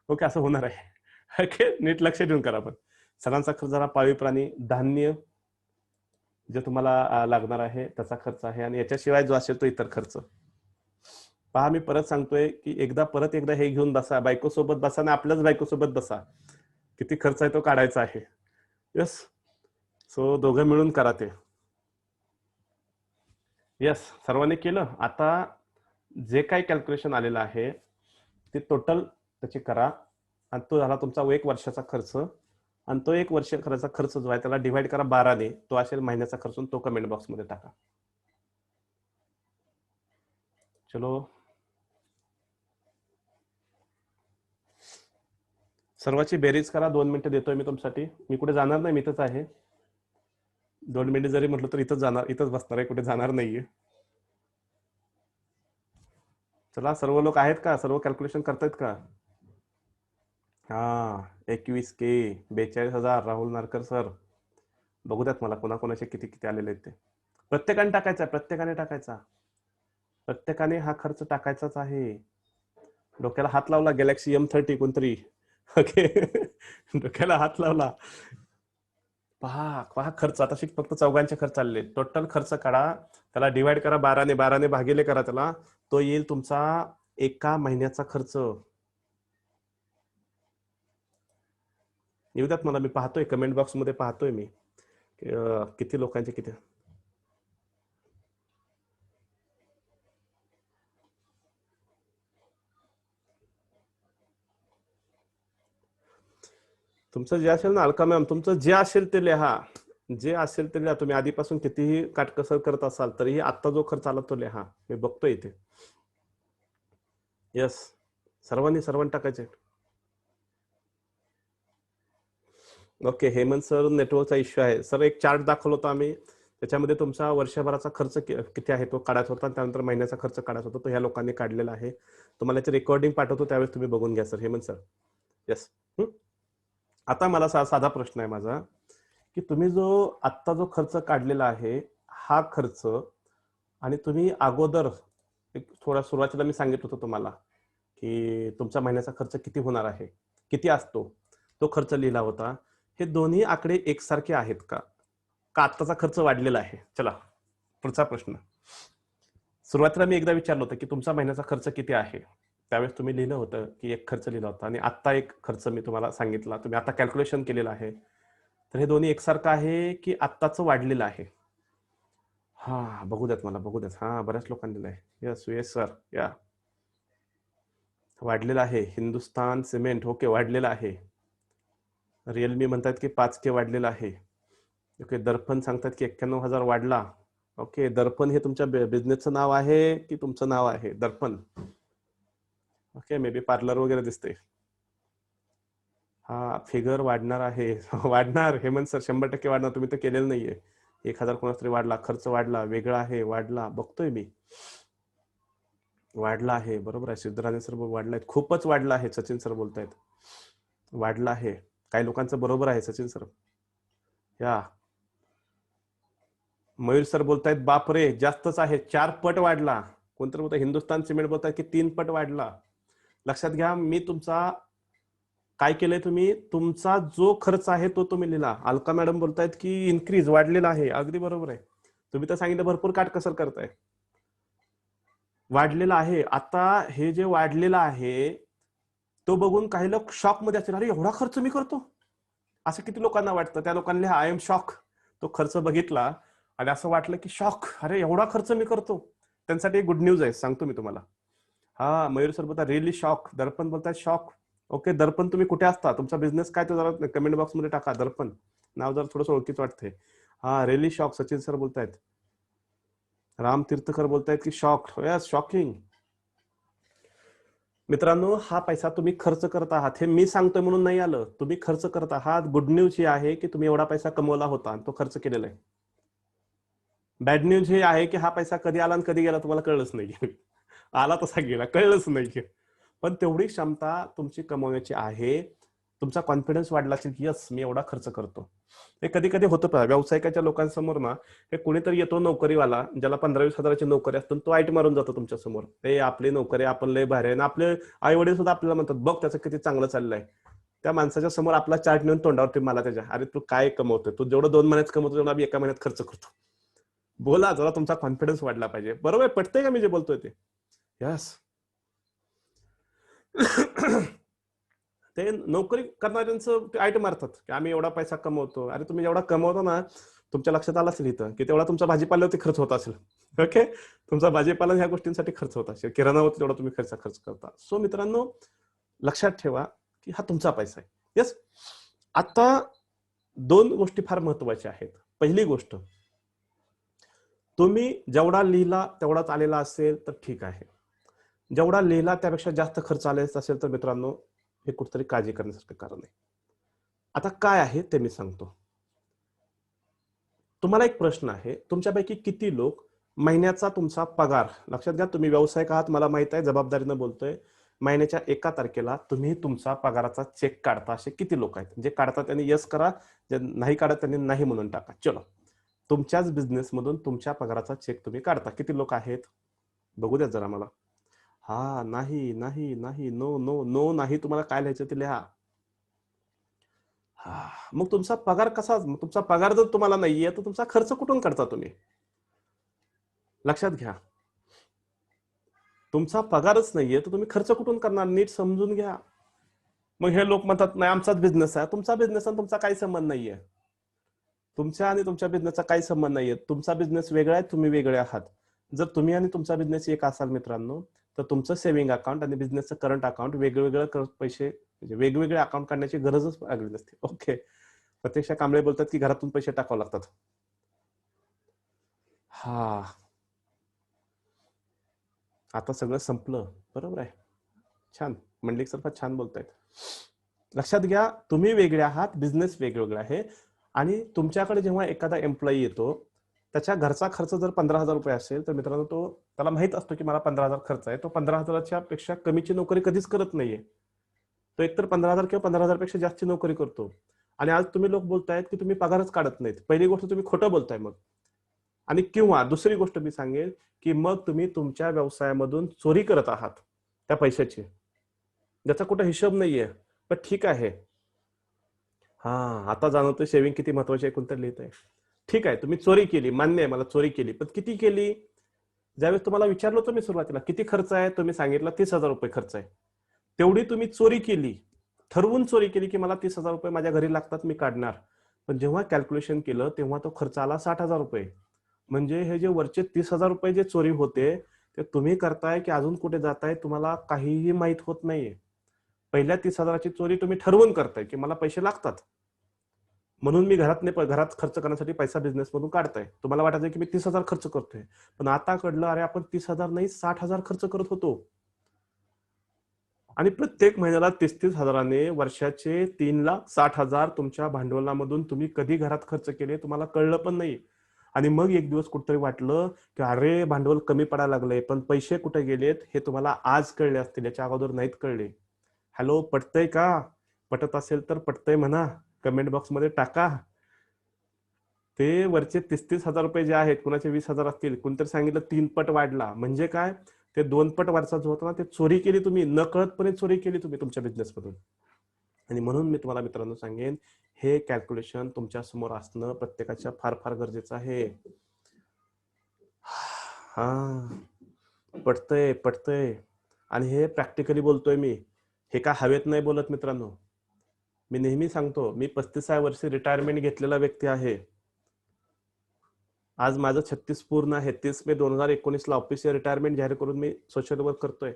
ओके, असं होणार आहे. ओके, नीट लक्ष देऊन करा. पण सणांचा खर्च जरा, पाळीव प्राणी, धान्य जे तुम्हाला लागणार आहे त्याचा खर्च आहे, आणि याच्याशिवाय जो असेल तो इतर खर्च. पहा, मी परत सांगतोय की परत एकदा हे घेऊन बसा, बायको सोबत बसा आणि आपल्याच बायको सोबत बसा, किती खर्च आहे तो काढायचा आहे. यस, सो दोघं मिळून करा ते. यस, सर्वांनी केलं. आता जे काही कॅल्क्युलेशन आलेलं आहे ते टोटल त्याची करा, आणि तो झाला तुमचा 1 वर्षाचा खर्च. आणि तो 1 वर्षाचा खर्च जो आहे त्याला डिवाइड करा 12ने, तो असेल महिन्याचा खर्च, तो कमेंट बॉक्समध्ये टाका. चलो, सर्वाची बेरीज करा. 2 मिनिटं देतोय मी तुमच्यासाठी. मी कुठे जाणार नाही, मी इथंच आहे. 2 मिनिटं जरी म्हटलं तर इथंच जाणार, इथंच बसणार आहे, कुठे जाणार नाहीये. चला, सर्व लोक आहेत का, सर्व कॅल्क्युलेशन करतायत का. हा, 21K, 42,000 राहुल नारकर सर. बघू द्यात मला कोणाकोणाचे किती किती आलेले आहेत ते. प्रत्येकाने टाकायचा, प्रत्येकाने टाकायचा, प्रत्येकाने हा खर्च टाकायचाच आहे. डोक्याला हात लावला, गॅलेक्सी M30 कोणतरी. ओके, डोक्याला हात लावला. पहा पहा खर्च, आता फक्त चौघांचे खर्च आलेले. टोटल खर्च काढा, त्याला डिवाइड करा 12ने, 12ने भागिले करा त्याला, तो येईल तुमचा एका महिन्याचा खर्च. येऊ द्यात मला, मी पाहतोय कमेंट बॉक्स मध्ये, पाहतोय मी किती लोकांचे किती. तुमचं जे असेल ना अलका मॅम, तुमचं जे असेल ते लिहा, जे असेल ते लिहा. तुम्ही आधीपासून कितीही काटकसर करत असाल तरीही आता जो खर्च आला तो लिहा. मी बघतोय इथे. यस, सर्वांनी टाकायचे. ओके, हेमंत सर नेटवर्कचा इश्यू आहे. सर एक चार्ट दाखवला होता आम्ही, त्याच्यामध्ये तुमचा वर्षभराचा खर्च किती आहे तो काढायचा होता, त्यानंतर महिन्याचा खर्च काढायचा होता, तो ह्या लोकांनी काढलेला आहे. तुम्हाला याची रेकॉर्डिंग पाठवतो, त्यावेळेस तुम्ही बघून घ्या सर. Hemant sir, yes. आता मला साधा प्रश्न आहे माझा, की तुम्ही जो आत्ता जो खर्च काढलेला आहे हा खर्च, आणि तुम्ही अगोदर थोडा सुरुवातीला मी सांगितलं होतं तुम्हाला की तुमचा महिन्याचा खर्च किती होणार आहे, किती असतो, तो खर्च लिहिला होता. हे दोन्ही आकडे एकसारखे आहेत का आत्ताचा खर्च वाढलेला आहे? चला पुढचा प्रश्न. सुरुवातीला मी एकदा विचारलं होतं की तुमचा महिन्याचा खर्च किती आहे, त्यावेळेस तुम्ही लिहिलं होतं की एक खर्च लिहिला होता, आणि आता एक खर्च मी तुम्हाला सांगितला, तुम्ही आता कॅल्क्युलेशन केलेलं आहे. तर हे दोन्ही एकसारखं आहे की आत्ताचं वाढलेलं आहे? हा बघू द्यात मला, बघू द्यात. हा बऱ्याच लोकांनी दिलंय. यस यस सर, या वाढलेलं आहे. हिंदुस्तान सिमेंट, ओके वाढलेलं आहे. रिअलमी म्हणतात की 5K वाढलेलं आहे. ओके, दर्पण सांगतात की 91,000 वाढला. ओके, दर्पण हे तुमच्या बिझनेसचं नाव आहे की तुमचं नाव आहे दर्पण? ओके, मे बी पार्लर वगैरे दिसते. हा फिगर वाढणार आहे. वाढणार हेमंत सर, 100% वाढणार. तुम्ही तर केलेलं नाहीये. 1,000 कोणाच तरी वाढला, खर्च वाढला, वेगळा आहे, वाढला, बघतोय मी. वाढला आहे, बरोबर आहे. सिद्धराजे सर वाढलाय, खूपच वाढला आहे. सचिन सर बोलतायत वाढला आहे. काही लोकांचं बरोबर आहे सचिन सर. या मयूर सर बोलतायत बापरे जास्तच आहे, 4 पट वाढला. कोणतरी बोलतात हिंदुस्तान सिमेंट बोलतायत की 3 पट वाढला. लक्षात घ्या, मी तुमचा काय केलंय, तुम्ही तुमचा जो खर्च आहे तो तुम्ही लिहिला. अलका मॅडम बोलतायत की इन्क्रीज वाढलेला आहे. अगदी बरोबर आहे. तुम्ही तर सांगितलं भरपूर काटकसर करताय. वाढलेला आहे. आता हे जे वाढलेलं आहे तो बघून काही लोक शॉक मध्ये असतील, अरे एवढा खर्च मी करतो, असं किती लोकांना वाटतं. त्या लोकांनी आय एम शॉक तो खर्च बघितला आणि असं वाटलं की शॉक, अरे एवढा खर्च मी करतो. त्यांसाठी गुड न्यूज आहे, सांगतो मी तुम्हाला. हा मयूर सर बोलतात रिअली शॉक. दर्पण बोलतात शॉक. ओके, दर्पण तुम्ही कुठे असता, तुमचा बिझनेस काय, तो जरा कमेंट बॉक्स मध्ये टाका. दर्पण नाव जरा थोडंसं ओळखीच वाटतंय. हा रिअली शॉक. सचिन सर बोलतायत. राम तीर्थकर बोलतायत की शॉक. Yes, shocking. मित्रांनो, हा पैसा तुम्ही खर्च करत आहात, हे मी सांगतोय म्हणून नाही आलं, तुम्ही खर्च करत आहात. गुड न्यूज ही आहे की तुम्ही एवढा पैसा कमवला होता आणि तो खर्च केलेला आहे. बॅड न्यूज हे आहे की हा पैसा कधी आला आणि कधी गेला तुम्हाला कळलंच नाही. आला तसा गेला, कळलंच नाही. पण तेवढी क्षमता तुमची कमवण्याची आहे. तुमचा कॉन्फिडन्स वाढला असेल की यस मी एवढा खर्च करतो. हे कधी कधी होतं व्यावसायिकाच्या लोकांसमोर ना, हे कोणीतरी येतो नोकरीवाला, ज्याला 15-20 हजाराची नोकरी असतो, तो आयट मारून जातो तुमच्या समोर. हे आपली नोकरी, आपण लय भारी आहे. आणि आपले आई वडील सुद्धा आपल्याला म्हणतात बघ त्याचं किती चांगलं चाललंय. त्या माणसाच्या समोर आपला चार्ट नेऊन तोंडावरती मला त्याच्या, अरे तू काय कमवतोय, तू जेवढं 2 महिन्यात कमवतो तेवढा आम्ही 1 महिन्यात खर्च करतो. बोला, जरा तुमचा कॉन्फिडन्स वाढला पाहिजे. बरोबर पटतंय का मी जे बोलतोय ते? यस. ते नोकरी करणाऱ्यांचं ते आयट मारतात की आम्ही एवढा पैसा कमवतो. अरे तुम्ही एवढा कमवतो ना, तुमच्या लक्षात आलं असेल इथं की तेवढा तुमचा भाजीपाल्यावरती खर्च होत असेल. ओके, तुमचा भाजीपाला ह्या गोष्टींसाठी खर्च होत असेल, किराणावरती तेवढा तुम्ही खर्च करता. सो मित्रांनो, लक्षात ठेवा की हा तुमचा पैसा आहे. येस. आता 2 गोष्टी फार महत्वाच्या आहेत. पहिली गोष्ट, तुम्ही जेवढा लिहिला तेवढाच आलेला असेल तर ठीक आहे. जेवढा लिहिला त्यापेक्षा जास्त खर्च आलेला असेल तर मित्रांनो, हे कुठेतरी काळजी करण्यासारखं कारण आहे. आता काय आहे ते मी सांगतो. तुम्हाला एक प्रश्न आहे, तुमच्यापैकी किती लोक महिन्याचा तुमचा पगार, लक्षात घ्या तुम्ही व्यावसायिक आहात, मला माहित आहे, जबाबदारीनं बोलतोय, महिन्याच्या 1 तारखेला तुम्ही तुमचा पगाराचा चेक काढता, असे किती लोक आहेत? जे काढतात त्यांनी यस करा, जे नाही काढत त्यांनी नाही म्हणून टाका. चलो, तुमच्याच बिझनेस मधून तुमच्या पगाराचा चेक तुम्ही काढता, किती लोक आहेत? बघू द्या जरा मला. हा नाही नाही नाही, नो नो नो नाही, तुम्हाला काय लिहायचं ते लिहा. मग तुमचा पगार कसा, तुमचा पगार जर तुम्हाला नाहीये तर तुमचा खर्च कुठून करता तुम्ही? लक्षात घ्या, तुमचा पगारच नाहीये तर तुम्ही खर्च कुठून करणार? नीट समजून घ्या. मग हे लोक म्हणतात नाही आमचाच बिझनेस आहे. तुमचा बिझनेस आणि तुमचा काही संबंध नाहीये. तुमच्या आणि तुमच्या बिझनेसचा काही संबंध नाहीये. तुमचा बिझनेस वेगळा आहे, तुम्ही वेगळे आहात. जर तुम्ही आणि तुमचा बिझनेस एक असाल मित्रांनो, तर तुमचं सेव्हिंग अकाउंट आणि बिझनेसचं करंट अकाउंट वेगवेगळं पैसे म्हणजे वेगवेगळे अकाउंट काढण्याची गरजच लागली नसते. ओके. प्रत्यक्ष कांबळे बोलतात की घरातून पैसे टाकावे लागतात. हा, आता सगळं संपलं. बरोबर आहे. छान. मंडलिक सर फार छान बोलतायत. लक्षात घ्या, तुम्ही वेगळे आहात, बिझनेस वेगवेगळा आहे. आणि तुमच्याकडे जेव्हा एखादा एम्प्लॉई येतो, त्याच्या घरचा खर्च जर 15,000 रुपये असेल, तर मित्रांनो त्याला माहित असतो की मला 15,000 खर्च आहे. तो 15,000च्या पेक्षा कमीची नोकरी कधीच करत नाहीये. तो एकतर 15,000 किंवा 15,000 पेक्षा जास्त नोकरी करतो. आणि आज तुम्ही लोक बोलतायत की तुम्ही पगारच काढत नाहीत. पहिली गोष्ट तुम्ही खोटं बोलताय मग. आणि किंवा दुसरी गोष्ट मी सांगेन की मग तुम्ही तुमच्या व्यवसायामधून चोरी करत आहात त्या पैशाची, ज्याचा कुठं हिशोब नाहीये. पण ठीक आहे. हा, आता जाणवतं सेव्हिंग किती महत्वाची आहे. कोणतं लिहित आहे. ठीक आहे, तुम्ही चोरी केली, मान्य आहे मला, चोरी केली. पण किती केली? ज्यावेळेस तुम्हाला विचारलं होतं मी सुरुवातीला किती खर्च आहे, तुम्ही सांगितलं 30,000 रुपये खर्च आहे. तेवढी तुम्ही चोरी केली, ठरवून चोरी केली की मला 30,000 रुपये माझ्या घरी लागतात, मी काढणार. पण जेव्हा कॅल्क्युलेशन केलं तेव्हा तो खर्च आला 60,000 रुपये. म्हणजे हे जे वरचे 30,000 रुपये जे चोरी होते ते तुम्ही करताय की अजून कुठे जाताय तुम्हाला काहीही माहित होत नाहीये. पहिल्या 30,000ची चोरी तुम्ही ठरवून करताय की मला पैसे लागतात, म्हणून मी घरात खर्च करण्यासाठी पैसा बिझनेस मधून काढताय. तुम्हाला वाटायचं की मी 30,000 खर्च करतोय, पण आता कळलं अरे आपण 30,000 नाही 60,000 खर्च करत होतो. आणि प्रत्येक महिन्याला 30-30 हजाराने वर्षाचे 3,60,000 तुमच्या भांडवलामधून तुम्ही कधी घरात खर्च केले तुम्हाला कळलं पण नाही. आणि मग एक दिवस कुठेतरी वाटलं की अरे भांडवल कमी पडायला लागलंय, पण पैसे कुठे गेलेत हे तुम्हाला आज कळले असतील, याच्या अगोदर नाहीत कळले. हॅलो, पटतंय का? पटत असेल तर पटतंय म्हणा, कमेंट बॉक्स मध्ये टाका. ते वरचे 30-30 हजार रुपये जे आहेत, कुणाचे 20,000 असतील, कोणतरी सांगितलं 3 पट वाढला, म्हणजे काय? ते 2 पट वरचा जो होता ना, ते चोरी केली तुम्ही, नकळतपणे चोरी केली तुम्ही तुमच्या बिझनेसमधून. आणि म्हणून मी तुम्हाला मित्रांनो सांगेन, हे कॅल्क्युलेशन तुमच्या समोर असणं प्रत्येकाच्या फार फार गरजेचं आहे. हा, पटतंय पटतंय. आणि हे प्रॅक्टिकली बोलतोय मी, हे का हवेत नाही बोलत मित्रांनो. मी नेहमी सांगतो, मी 35व्या वर्षी रिटायरमेंट घेतलेला व्यक्ती आहे. आज माझं 36 पूर्ण आहे. 30 मे 2019ला ऑफिशियल रिटायरमेंट जाहीर करून मी सोशल वर्क करतोय.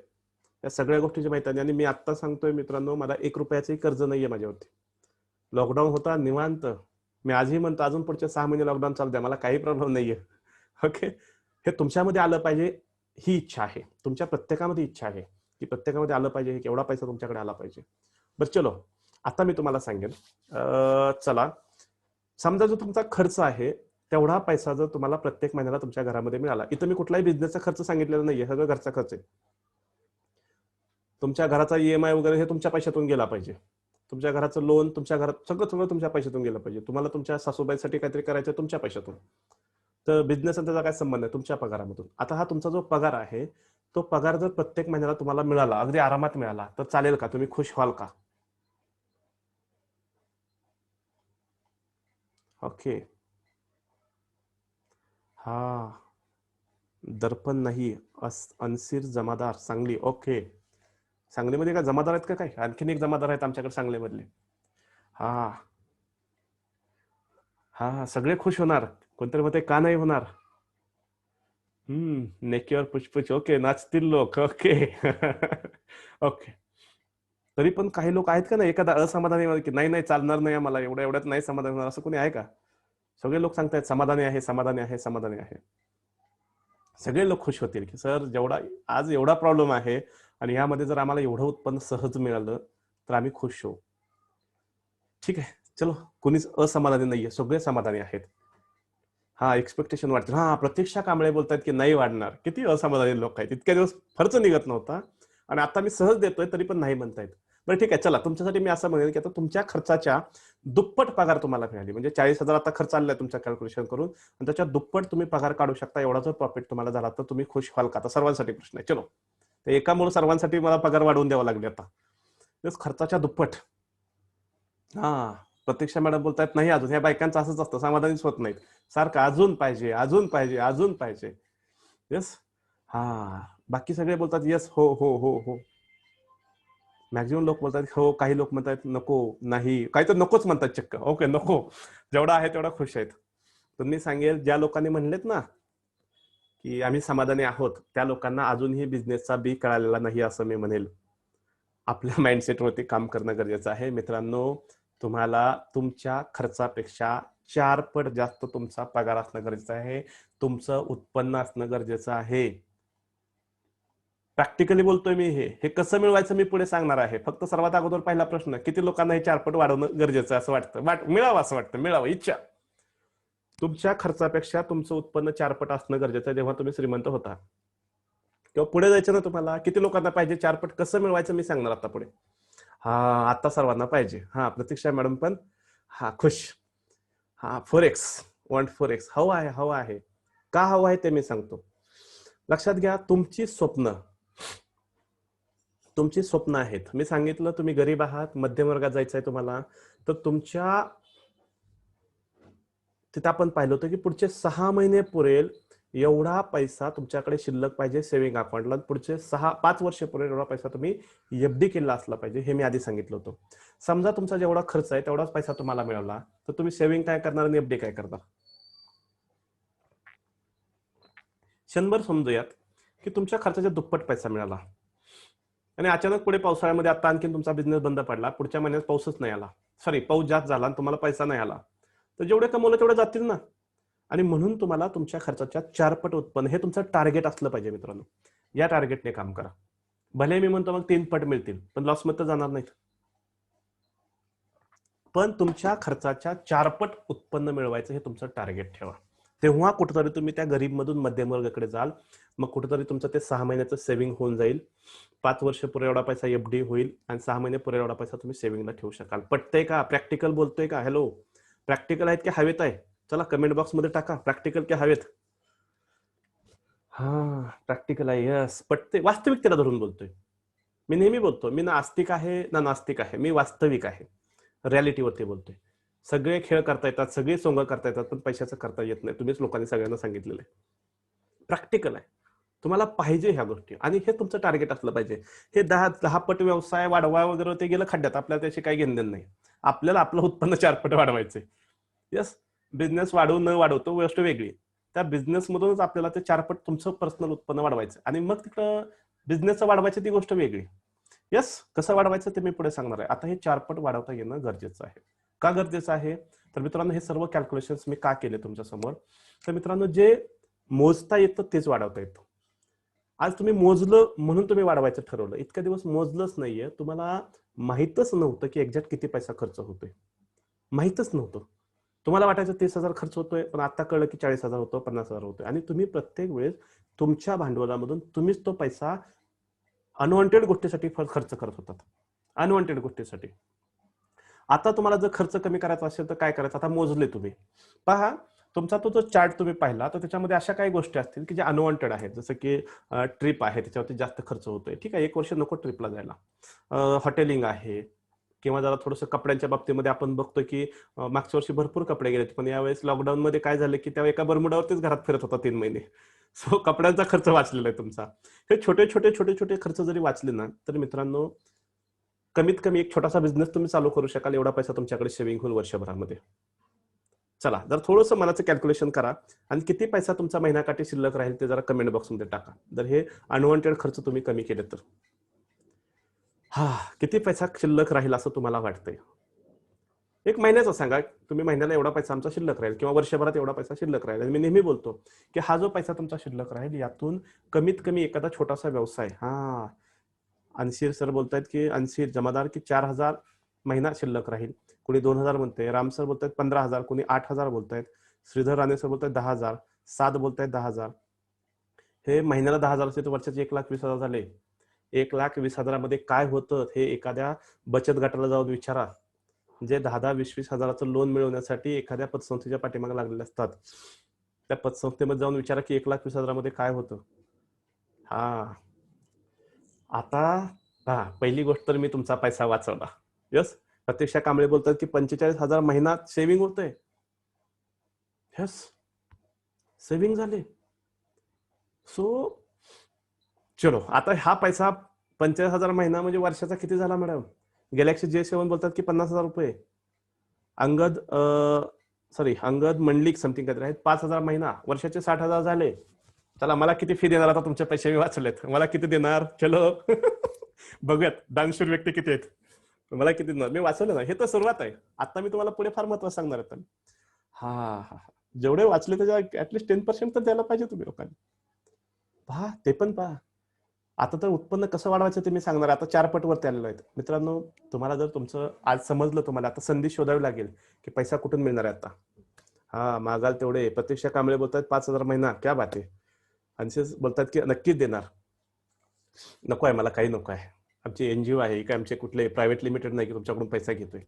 या सगळ्या गोष्टीची माहिती आहे. आणि मी आता सांगतोय मित्रांनो, मला 1 रुपयाचंही कर्ज नाहीये माझ्यावरती. लॉकडाऊन होता निवांत. मी आजही म्हणतो अजून पुढचे 6 महिने लॉकडाऊन चालू द्या, मला काही प्रॉब्लेम नाहीये. ओके. हे तुमच्यामध्ये आलं पाहिजे ही इच्छा आहे. तुमच्या प्रत्येकामध्ये इच्छा आहे की प्रत्येकामध्ये आलं पाहिजे, की एवढा पैसा तुमच्याकडे आला पाहिजे. बरं चलो, आता मी तुम्हाला सांगेन. चला, समजा जो तुमचा खर्च आहे तेवढा पैसा जर तुम्हाला प्रत्येक महिन्याला तुमच्या घरामध्ये मिळाला, इथं मी कुठलाही बिझनेसचा खर्च सांगितलेला नाहीये, सगळं घरचा खर्च आहे. तुमच्या घराचा ईएमआय वगैरे हे तुमच्या पैशातून गेला पाहिजे. तुमच्या घराचं लोन, तुमच्या घरात सगळं सगळं तुमच्या पैशातून गेलं पाहिजे. तुम्हाला तुमच्या सासूबाईसाठी काहीतरी करायचं तुमच्या पैशातून. तर बिझनेस त्याचा काय संबंध आहे? तुमच्या पगारामधून. आता हा तुमचा जो पगार आहे, तो पगार जर प्रत्येक महिन्याला तुम्हाला मिळाला, अगदी आरामात मिळाला, तर चालेल का? तुम्ही खुश व्हाल का? ओके. हा, दर्पण नाही, अनसीर जमादार, सांगली. ओके. सांगलीमध्ये का जमादार आहेत का काय? आणखीन एक जमादार आहेत आमच्याकडे सांगलीमधले. हा हा, सगळे खुश होणार. कोणतरी म्हणते का नाही होणार? नेकीवर पुष्पच. ओके, नाचतील लोक. ओके. ओके. तरी पण काही लोक आहेत का ना, एखादा असमाधानी की नाही नाही चालणार नाही, मला एवढ्या एवढ्यात नाही समाधान होणार, असं कोणी आहे का? सगळे लोक सांगतायत समाधानी आहे, समाधानी आहे, समाधानी आहे. सगळे लोक खुश होतील की सर जेवढा आज एवढा प्रॉब्लेम आहे आणि यामध्ये जर आम्हाला एवढं उत्पन्न सहज मिळालं तर आम्ही खुश होऊ. ठीक आहे, चलो, कोणीच असमाधानी नाहीये, सगळे समाधानी आहेत. हा, एक्सपेक्टेशन वाढतील. हा, प्रतीक्षा कांबळे बोलतात की नाही वाढणार. किती असमाधानी लोक आहेत. इतक्या दिवस खर्च निघत नव्हता आणि आता मी सहज देतोय तरी पण नाही म्हणतायत. बरं ठीक आहे, चला, तुमच्यासाठी मी असं म्हणेन की आता तुमच्या खर्चाच्या दुप्पट पगार तुम्हाला मिळाली, म्हणजे 40,000 आता खर्च आलाय तुमच्या कॅल्क्युलेशन करून, आणि त्याच्या दुप्पट तुम्ही पगार काढू शकता, एवढा जर प्रॉफिट तुम्हाला झाला तर तुम्ही खुश व्हाल का? आता सर्वांसाठी प्रश्न आहे. चलो, ते एकामुळे सर्वांसाठी मला पगार वाढवून द्यावा लागले आता. खर्चाच्या दुप्पट. हा, प्रतीक्षा मॅडम बोलतायत नाही अजून. ह्या बायकांचं असंच असतं, समाधानीच होत नाहीत, सारखं अजून पाहिजे, अजून पाहिजे, अजून पाहिजे. येस. हा, बाकी सगळे बोलतात येस, हो हो हो हो. मॅक्झिमम लोक बोलतात हो, काही लोक म्हणतात नको, नाही, काही तर नकोच म्हणतात चक्क. ओके, नको, जेवढा आहे तेवढा खुश आहेत. तर मी सांगेल ज्या लोकांनी म्हणलेत ना की आम्ही समाधानी आहोत त्या लोकांना अजूनही बिझनेसचा बी कळालेला नाही असं मी म्हणेल. आपल्या माइंडसेटवरती काम करणं गरजेचं आहे. मित्रांनो, तुम्हाला तुमच्या खर्चापेक्षा 4 पट जास्त तुमचा पगार असणं गरजेचं आहे. तुमचं उत्पन्न असणं गरजेचं आहे. प्रॅक्टिकली बोलतोय मी हे कसं मिळवायचं मी पुढे सांगणार आहे. फक्त सर्वात अगोदर पहिला प्रश्न, किती लोकांना हे 4 पट वाढवणं गरजेचं असं वाटतं? मिळावं असं वाटतं, मिळावं इच्छा. तुमच्या खर्चापेक्षा तुमचं उत्पन्न 4 पट असणं गरजेचं आहे, जेव्हा तुम्ही श्रीमंत होता. किंवा पुढे जायचं ना तुम्हाला, किती लोकांना पाहिजे 4 पट कसं मिळवायचं मी सांगणार आता पुढे. हा, आता सर्वांना पाहिजे. हा, प्रतीक्षा मॅडम पण हा खुश. हा, 4x, वॉन्ट 4x. हवं आहे. का हवं आहे ते मी सांगतो. लक्षात घ्या, तुमची स्वप्न आहेत. मी सांगितलं तुम्ही गरीब आहात, मध्यम वर्गात जायचं आहे तुम्हाला, तर तुमच्या तिथं आपण पाहिलं होतं की पुढचे 6 महिने पुरेल एवढा पैसा तुमच्याकडे शिल्लक पाहिजे सेव्हिंग अकाउंटला. पुढचे 5 वर्ष पुरेल एवढा पैसा तुम्ही एफडी केला असला पाहिजे, हे मी आधी सांगितलं होतं. समजा तुमचा जेवढा खर्च आहे तेवढाच पैसा तुम्हाला मिळाला, तर तुम्ही सेव्हिंग काय करणार आणि एफडी काय करणार? 100 समजूयात की तुमच्या खर्चाच्या दुप्पट पैसा मिळाला आणि अचानक पुढे पावसाळ्यामध्ये आता आणखी तुमचा बिझनेस बंद पडला, पुढच्या महिन्यात पाऊसच नाही आला, सॉरी पाऊस जास्त झाला आणि तुम्हाला पैसा नाही आला, तर जेवढे कमवलं तेवढे जातील ना. आणि म्हणून तुम्हाला तुमच्या खर्चाच्या 4 पट उत्पन्न हे तुमचं टार्गेट असलं पाहिजे. मित्रांनो, या टार्गेटने काम करा. भले मी म्हणतो मग 3 पट मिळतील, पण लॉस मध्ये जाणार नाहीत. पण तुमच्या खर्चाच्या 4 पट उत्पन्न मिळवायचं हे तुमचं टार्गेट ठेवा. तेव्हा कुठेतरी तुम्ही त्या गरीब मधून मध्यम वर्गाकडे जाल. मग कुठेतरी तुमचं ते 6 महिन्याचं सेव्हिंग होऊन जाईल. 5 वर्ष पुरे एवढा पैसा एफडी होईल आणि 6 महिने पुरे एवढा पैसा तुम्ही सेव्हिंगला ठेवू शकाल. पटतंय का? प्रॅक्टिकल बोलतोय का? हॅलो, प्रॅक्टिकल आहेत की हवेत आहे? चला कमेंट बॉक्स मध्ये टाका, प्रॅक्टिकल की हवेत? हा, प्रॅक्टिकल आहे. यस, पटते. वास्तविकतेला धरून बोलतोय मी. नेहमी बोलतो मी ना आस्तिक आहे ना नास्तिक आहे, मी वास्तविक आहे, रियालिटीवरती बोलतोय. सगळे खेळ करता येतात, सगळे सोंग करता येतात, पण पैशाचं करता येत नाही. तुम्हीच लोकांनी सगळ्यांना सांगितलेलं आहे. प्रॅक्टिकल आहे, तुम्हाला पाहिजे ह्या गोष्टी आणि हे तुमचं टार्गेट असलं पाहिजे. हे 10 पट व्यवसाय वाढवा वगैरे ते गेलं खड्ड्यात, आपल्याला त्याची काही घेणं नाही. आपल्याला आपलं उत्पन्न 4 पट वाढवायचंय. यस, बिझनेस वाढवू न वाढवतो गोष्ट वेगळी. त्या बिझनेस मधूनच आपल्याला ते 4 पट तुमचं पर्सनल उत्पन्न वाढवायचं आणि मग तिकडं बिझनेसचं वाढवायचं ती गोष्ट वेगळी. यस, कसं वाढवायचं ते मी पुढे सांगणार आहे. आता हे 4 पट वाढवता येणं गरजेचं आहे. का गरजेचं आहे? तर मित्रांनो, हे सर्व कॅल्क्युलेशन्स मी का केले तुमच्या समोर? तर मित्रांनो, जे मोजता येतं तेच वाढवता येतं. आज तुम्ही मोजलं म्हणून तुम्ही वाढवायचं ठरवलं, इतक्या दिवस मोजलंच नाहीये, तुम्हाला माहितच नव्हतं की एक्झॅक्ट किती पैसा खर्च होतोय, माहितच नव्हतं. तुम्हाला वाटायचं 30,000 खर्च होतोय, पण आता कळलं की 40,000 होतो, 50,000 होतोय. आणि तुम्ही प्रत्येक वेळेस तुमच्या भांडवलामधून तुम्हीच तो पैसा अनवॉन्टेड गोष्टीसाठी खर्च करत होतात, अनवॉन्टेड गोष्टीसाठी. आता तुम्हाला जर खर्च कमी करायचा असेल तर काय करायचं? आता मोजले तुम्ही, पहा तुमचा तो जो चार्ट तुम्ही पाहिला, तर त्याच्यामध्ये अशा काही गोष्टी असतील की ज्या अनवॉन्टेड आहेत, जसं की ट्रिप आहे, त्याच्यावरती जास्त खर्च होतोय. ठीक आहे, 1 वर्ष नको ट्रिपला जायला. हॉटेलिंग आहे, किंवा जरा थोडंसं कपड्यांच्या बाबतीमध्ये आपण बघतो की मागच्या वर्षी भरपूर कपडे गेलेत, पण यावेळेस लॉकडाऊन मध्ये काय झालं की त्या एका बरमुडावरतीच घरात फिरत होता 3 महिने. सो कपड्यांचा खर्च वाचलेला आहे तुमचा. हे छोटे छोटे खर्च जरी वाचले ना, तर मित्रांनो कमीत कमी एक छोटासा बिझनेस तुम्ही चालू करू शकाल, एवढा पैसा तुमच्याकडे सेव्हिंग होईल वर्षभरामध्ये. चला, जर थोडंसं मनाचं कॅल्क्युलेशन करा आणि किती पैसा तुमचा महिन्याकाठी शिल्लक राहील ते जरा कमेंट बॉक्समध्ये टाका. जर हे अनवॉन्टेड खर्च तुम्ही कमी केले तर. हा, किती पैसा शिल्लक राहील असं तुम्हाला वाटतंय? एक महिन्याचा सांगा, तुम्ही महिन्याला एवढा पैसा आमचा शिल्लक राहील किंवा वर्षभरात एवढा पैसा शिल्लक राहील. आणि मी नेहमी बोलतो की हा जो पैसा तुमचा शिल्लक राहील, यातून कमीत कमी एखादा छोटासा व्यवसाय, हा, अनशीर सर बोलतायत की अनशीर जमादार की 4,000 महिना शिल्लक राहील. कोणी 2,000 म्हणते, राम सर बोलतायत 15,000, कोणी 8,000 बोलतायत, श्रीधर राणे सर बोलतायत 10,000, 7 बोलतायत 10,000. हे महिन्याला 10,000 असते तर वर्षाचे 1,20,000 झाले. 1,20,000 मध्ये काय होतं हे एखाद्या बचत गटाला जाऊन विचारा, जे 10,10, 20,20 हजाराचं लोन मिळवण्यासाठी एखाद्या पतसंस्थेच्या पाठीमागे लागलेले असतात. त्या पतसंस्थेमध्ये जाऊन विचारा की 1,20,000 मध्ये काय होतं. हा, आता हा, पहिली गोष्ट तर मी तुमचा पैसा वाचवला. यस, प्रतीक्षा कांबळे बोलतात की 45,000 महिना सेव्हिंग होतंय. यस, सेव्हिंग झाले. सो चलो, आता हा पैसा 45,000 महिना म्हणजे वर्षाचा किती झाला मॅडम? गॅलेक्सी J7 बोलतात की 50,000 रुपये. अंगद मंडलिक समथिंग काहीतरी आहेत, 5,000 महिना, वर्षाचे 60,000 झाले. चला, मला किती फी देणार आता? तुमचे पैसे मी वाचलेत, मला किती देणार? चलो बघूयात दानशूर व्यक्ती किती आहेत, मला किती देणार? मी वाचवलं ना, हे तर सुरुवात आहे. आता मी तुम्हाला पुढे फार महत्व सांगणार आहे. हा हा, जेवढे वाचले त्याच्या ऍटलीस्ट 10% तर द्यायला पाहिजे तुम्ही लोकांनी. पहा, ते पण पहा. आता तर उत्पन्न कसं वाढवायचं ते मी सांगणार. आता 4 पट वरती आलेलो आहे. मित्रांनो, तुम्हाला जर तुमचं आज समजलं, तुम्हाला आता संधी शोधावी लागेल की पैसा कुठून मिळणार आहे आता. हा, मागाल तेवढे. प्रतीक्षा कांबळे बोलतात 5,000 महिना, क्या बात आहे. अन्सेस बोलतात की नक्कीच देणार. नको आहे, मला काही नको आहे. आमची एनजीओ आहे, काय आमचे कुठले प्रायव्हेट लिमिटेड नाही की तुमच्याकडून पैसा घेतोय.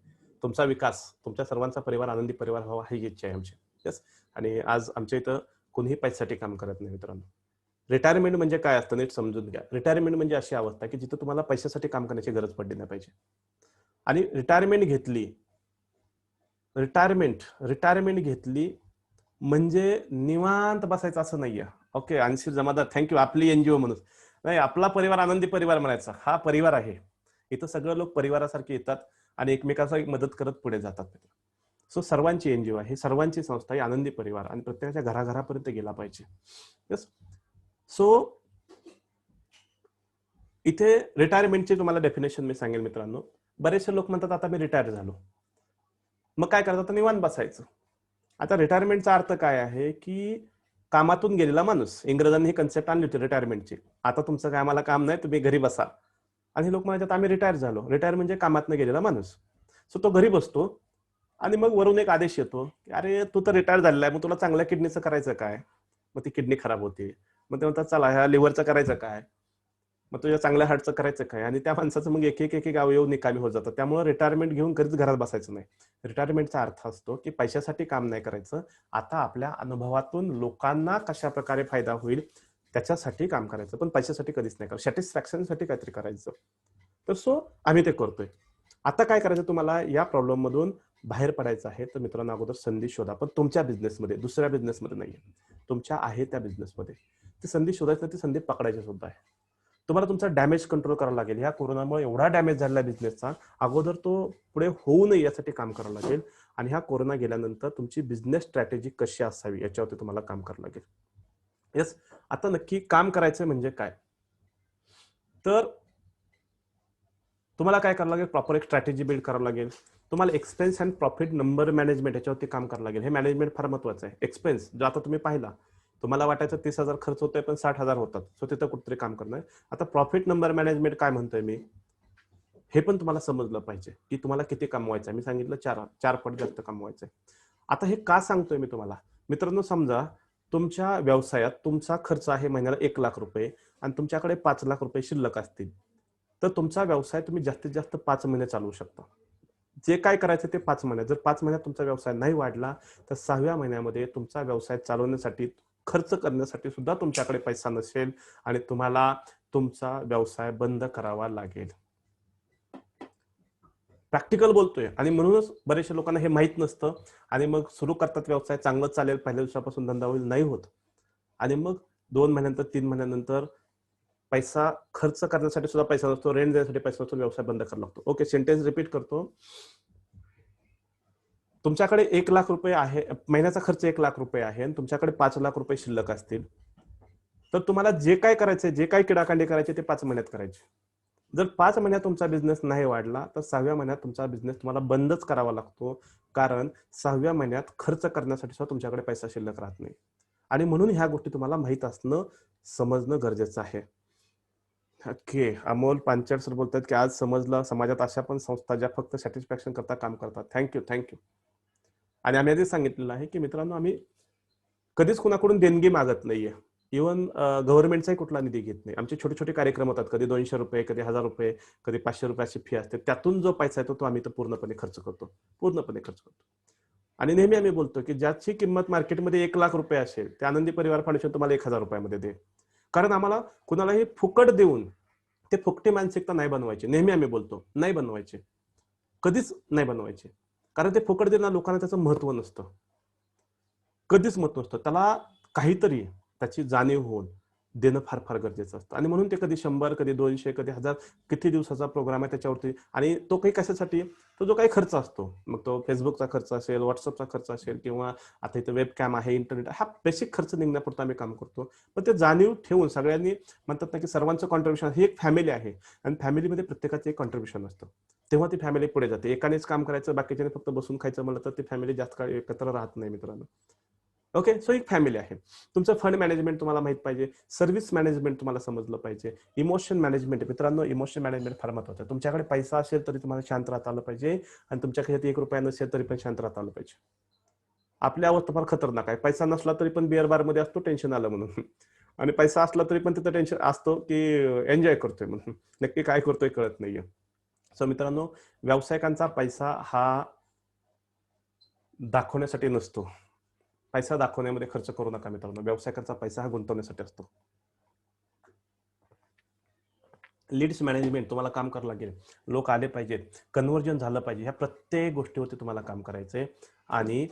तुमचा विकास, तुमच्या सर्वांचा परिवार आनंदी परिवार व्हावा ही इच्छा आहे आमची. यस. आणि आज आमच्या इथं कोणीही पैशासाठी काम करत नाही मित्रांनो. रिटायरमेंट म्हणजे काय असतं नीट समजून घ्या. रिटायरमेंट म्हणजे अशी अवस्था की जिथे तुम्हाला पैशासाठी काम करण्याची गरज पडली नाही पाहिजे. आणि रिटायरमेंट घेतली म्हणजे निवांत बसायचं असं नाहीये. ओके, अन्शीर जमादार थँक्यू. आपली एनजीओ म्हणून नाही, आपला परिवार आनंदी परिवार म्हणायचा. हा परिवार आहे. इथं सगळं लोक परिवारासारखे येतात आणि एकमेकांचा मदत करत पुढे जातात. सो सर्वांची एनजीओ आहे, सर्वांची संस्था आहे, आनंदी परिवार, आणि प्रत्येकाच्या घराघरापर्यंत गेला पाहिजे. यस. सो इथे रिटायरमेंटची तुम्हाला डेफिनेशन मी सांगेल मित्रांनो. बरेचसे लोक म्हणतात आता मी रिटायर झालो, मग काय करतात? निवांत बसायचं. आता रिटायरमेंटचा अर्थ काय आहे की कामातून गेलेला माणूस. इंग्रजांनी ही कन्सेप्ट आणली होती रिटायरमेंटची. आता तुमचं काय, आम्हाला काम नाही, तुम्ही घरी बसा. आणि लोक म्हणतात आम्ही रिटायर झालो. रिटायर म्हणजे कामातून गेलेला माणूस. सो तो घरी बसतो आणि मग वरून एक आदेश येतो की अरे तू तर रिटायर झालेला आहे, मग तुला चांगल्या किडनीचं करायचं काय? मग ती किडनी खराब होते. मग ते म्हणतात चला ह्या लिव्हरचं करायचं काय? मग तुझ्या चांगल्या हार्टचं करायचं काय? आणि त्या माणसाचं मग एक एक अवयव निकामी होत जातं. त्यामुळे रिटायरमेंट घेऊन कधीच घरात बसायचं नाही. रिटायरमेंटचा अर्थ असतो की पैशासाठी काम नाही करायचं, आता आपल्या अनुभवातून लोकांना कशा प्रकारे फायदा होईल त्याच्यासाठी काम करायचं, पण पैशासाठी कधीच नाही करायचं. सॅटिस्फॅक्शनसाठी काहीतरी करायचं. तर सो आम्ही ते करतोय. आता काय करायचं तुम्हाला? या प्रॉब्लेम मधून बाहेर पडायचं आहे तर मित्रांनो, अगोदर संधी शोधा, पण तुमच्या बिझनेसमध्ये, दुसऱ्या बिझनेसमध्ये नाहीये, तुमच्या आहे त्या बिझनेसमध्ये. ती संधी शोधायची, ती संधी पकडायची सुद्धा आहे. तुम्हाला तुमचा डॅमेज कंट्रोल करावा लागेल. ह्या कोरोनामुळे एवढा डॅमेज झाला बिझनेसचा, अगोदर तो पुढे होऊ नये यासाठी काम करावं लागेल. आणि ह्या कोरोना गेल्यानंतर तुमची बिझनेस स्ट्रॅटेजी कशी असावी याच्यावरती तुम्हाला काम करावं लागेल. येस. आता नक्की काम करायचं म्हणजे काय? तर तुम्हाला काय करावं लागेल? प्रॉपर एक स्ट्रॅटेजी बिल्ड करावं लागेल. तुम्हाला expense and profit number management याच्यावरती काम करावं लागेल. हे मॅनेजमेंट फार महत्वाचं आहे. एक्सपेन्स जो आता तुम्ही पाहिला, तुम्हाला वाटायचं 30,000 खर्च होतोय पण 60,000 होतात, सो तिथं कुठेतरी काम करणार. आता प्रॉफिट नंबर मॅनेजमेंट काय म्हणतोय मी, हे पण तुम्हाला समजलं पाहिजे की तुम्हाला किती कमवायचं आहे. मी सांगितलं 4 पट जास्त कमवायचं आहे. आता हे का सांगतोय मी तुम्हाला? मित्रांनो, समजा तुमच्या व्यवसायात तुमचा खर्च आहे महिन्याला 1,00,000 रुपये आणि तुमच्याकडे 5,00,000 रुपये शिल्लक असतील, तर तुमचा व्यवसाय तुम्ही जास्तीत जास्त 5 महिने चालवू शकता. जे काय करायचं ते 5 महिन्यात. जर 5 महिन्यात तुमचा व्यवसाय नाही वाढला तर 6व्या महिन्यामध्ये तुमचा व्यवसाय चालवण्यासाठी, खर्च करण्यासाठी सुद्धा तुमच्याकडे पैसा नसेल आणि तुम्हाला तुमचा व्यवसाय बंद करावा लागेल. प्रॅक्टिकल बोलतोय. आणि म्हणूनच बरेचशा लोकांना हे माहित नसतं आणि मग सुरू करतात व्यवसाय, चांगलं चालेल, पहिल्या दिवसापासून धंदा होईल, नाही होत. आणि मग 2 महिन्यानंतर, 3 महिन्यानंतर पैसा खर्च करण्यासाठी सुद्धा पैसा नसतो, रेंट देण्यासाठी पैसा नसतो, व्यवसाय बंद करावा लागतो. ओके, सेंटेन्स रिपीट करतो. तुमच्याकडे 1,00,000 रुपये आहे, महिन्याचा खर्च 1,00,000 रुपये आहे आणि तुमच्याकडे 5,00,000 रुपये शिल्लक असतील, तर तुम्हाला जे काय करायचंय, जे काय किडाकांडी करायचे ते 5 महिन्यात करायचे. जर 5 महिन्यात तुमचा बिझनेस नाही वाढला तर 6व्या महिन्यात तुमचा बिझनेस तुम्हाला बंदच करावा लागतो, कारण 6व्या महिन्यात खर्च करण्यासाठी सुद्धा तुमच्याकडे पैसा शिल्लक राहत नाही. आणि म्हणून ह्या गोष्टी तुम्हाला माहित असणं, समजणं गरजेचं आहे. ओके, अमोल पांचाळ सर बोलतात की आज समजलं, समाजात अशा पण संस्था ज्या फक्त सॅटिस्फॅक्शन करता काम करतात. थँक्यू. आणि आम्ही आधीच सांगितलेलं आहे की मित्रांनो, आम्ही कधीच कुणाकडून देणगी मागत नाहीये. इव्हन गव्हर्नमेंटचाही कुठला निधी घेत नाही. आमचे छोटे छोटे कार्यक्रम होतात, कधी 200 रुपये, कधी 1000 रुपये, कधी 500 रुपयाची फी असते. त्यातून जो पैसा येतो तो आम्ही तर पूर्णपणे खर्च करतो. आणि नेहमी आम्ही बोलतो की ज्याची किंमत मार्केटमध्ये 1,00,000 रुपये असेल, ते आनंदी परिवार फाउंडेशन तुम्हाला 1,000 रुपयामध्ये दे. कारण आम्हाला कुणालाही फुकट देऊन ते फुकटी मानसिकता नाही बनवायची. नेहमी आम्ही बोलतो, नाही बनवायचे, कधीच नाही बनवायचे. कारण ते फुकट देणं लोकांना त्याचं महत्व नसतं, कधीच महत्व नसतं. त्याला काहीतरी त्याची जाणीव होऊन देणं फार फार गरजेचं असतं. आणि म्हणून ते कधी 100, कधी 200, कधी 1000, किती दिवसाचा प्रोग्राम आहे त्याच्यावरती. आणि तो काही कशासाठी, तो जो काही खर्च असतो, मग तो फेसबुकचा खर्च असेल, व्हॉट्सअपचा खर्च असेल, किंवा आता इथं वेबकॅम आहे, इंटरनेट, हा बेसिक खर्च निघण्यापुरता आम्ही काम करतो. पण ते जाणीव ठेवून सगळ्यांनी म्हणतात ना, की सर्वांचं कॉन्ट्रीब्युशन, ही एक फॅमिली आहे आणि फॅमिलीमध्ये प्रत्येकाचं एक कॉन्ट्रीब्युशन असतं. तेव्हा ती फॅमिली पुढे जाते. एकानेच काम करायचं, बाकीच्याने फक्त बसून खायचं म्हणलं तर ती फॅमिली जास्त काळ एकत्र राहत नाही मित्रांनो. ओके, सो एक फॅमिली आहे. तुमचं फंड मॅनेजमेंट तुम्हाला माहित पाहिजे, सर्व्हिस मॅनेजमेंट तुम्हाला समजलं पाहिजे, इमोशन मॅनेजमेंट. मित्रांनो, इमोशन मॅनेजमेंट फार महत्वाचं आहे. तुमच्याकडे पैसा असेल तरी तुम्हाला शांत राहता आलं पाहिजे, आणि तुमच्याकडे 1 रुपया नसेल तरी पण शांत राहता आलं पाहिजे. आपली अवस्था फार खतरनाक आहे. पैसा नसला तरी पण बिअर बार मध्ये असतो टेन्शन आलं म्हणून, आणि पैसा असला तरी पण तिथं टेन्शन असतो की एन्जॉय करतोय म्हणून. नक्की काय करतोय कळत नाहीये. सो मित्रांनो, व्यावसायिकांचा पैसा हा दाखवण्यासाठी नसतो. पैसा दाखवण्यामध्ये खर्च करू नका मित्रांनो. व्यावसायिकांचा पैसा हा गुंतवण्यासाठी असतो. लीड्स मॅनेजमेंट तुम्हाला काम करावं लागेल. लोक आले पाहिजेत, कन्व्हर्जन झालं पाहिजे. ह्या प्रत्येक गोष्टीवरती तुम्हाला काम करायचंय. आणि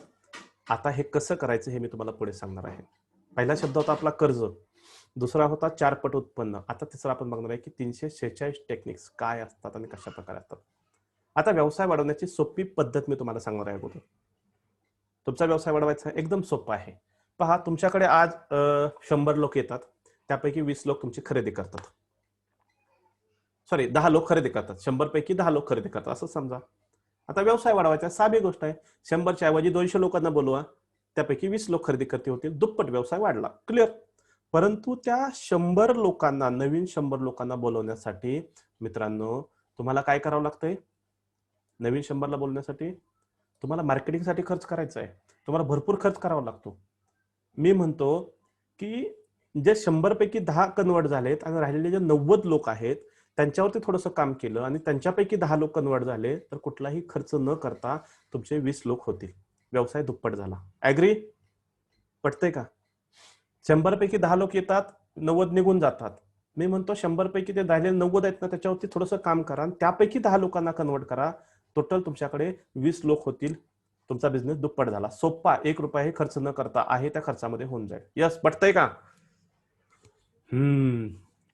आता हे कसं करायचं हे मी तुम्हाला पुढे सांगणार आहे. पहिला शब्द होता आपला कर्ज, दुसरा होता 4 पट उत्पन्न. आता तिसरा आपण बघणार आहे की 346 टेक्निक्स काय असतात आणि कशा प्रकारे असतात. आता व्यवसाय वाढवण्याची सोपी पद्धत मी तुम्हाला सांगणार आहे अगोदर. तुमचा व्यवसाय वाढवायचा एकदम सोपा आहे. पहा, तुमच्याकडे आज 100 लोक येतात, त्यापैकी 20 लोक तुमची खरेदी करतात. सॉरी, 10 लोक खरेदी करतात, 100 पैकी 10 लोक खरेदी करतात असं समजा. आता व्यवसाय वाढवायचा, साधी गोष्ट आहे. 100च्या ऐवजी 200 लोकांना बोलवा, त्यापैकी 20 लोक खरेदी करते होतील, दुप्पट व्यवसाय वाढला. क्लिअर. परंतु त्या 100 लोकांना, नवीन 100 लोकांना बोलवण्यासाठी मित्रांनो तुम्हाला काय करावं लागतंय? नवीन 100 ला बोलण्यासाठी तुम्हाला मार्केटिंगसाठी खर्च करायचा आहे. तुम्हाला भरपूर खर्च करावा लागतो. मी म्हणतो की जे 100 पैकी 10 कन्वर्ट झालेत आणि राहिलेले जे 90 लोक आहेत त्यांच्यावरती थोडंसं काम केलं आणि त्यांच्यापैकी 10 लोक कन्वर्ट झाले, तर कुठलाही खर्च न करता तुमचे 20 लोक होतील. व्यवसाय दुप्पट झाला. ऍग्री? पटतंय का? 100 पैकी 10 लोक येतात, 90 निघून जातात. मी म्हणतो 100 पैकी ते राहिलेले 90 आहेत ना, त्याच्यावरती थोडंसं काम करा आणि त्यापैकी 10 लोकांना कन्वर्ट करा. टोटल तुमच्याकडे 20 लोक होतील. तुमचा बिझनेस दुप्पट झाला. सोप्पा, 1 रुपयाही खर्च न करता आहे त्या खर्चामध्ये होऊन जाईल. यस, पटतंय का?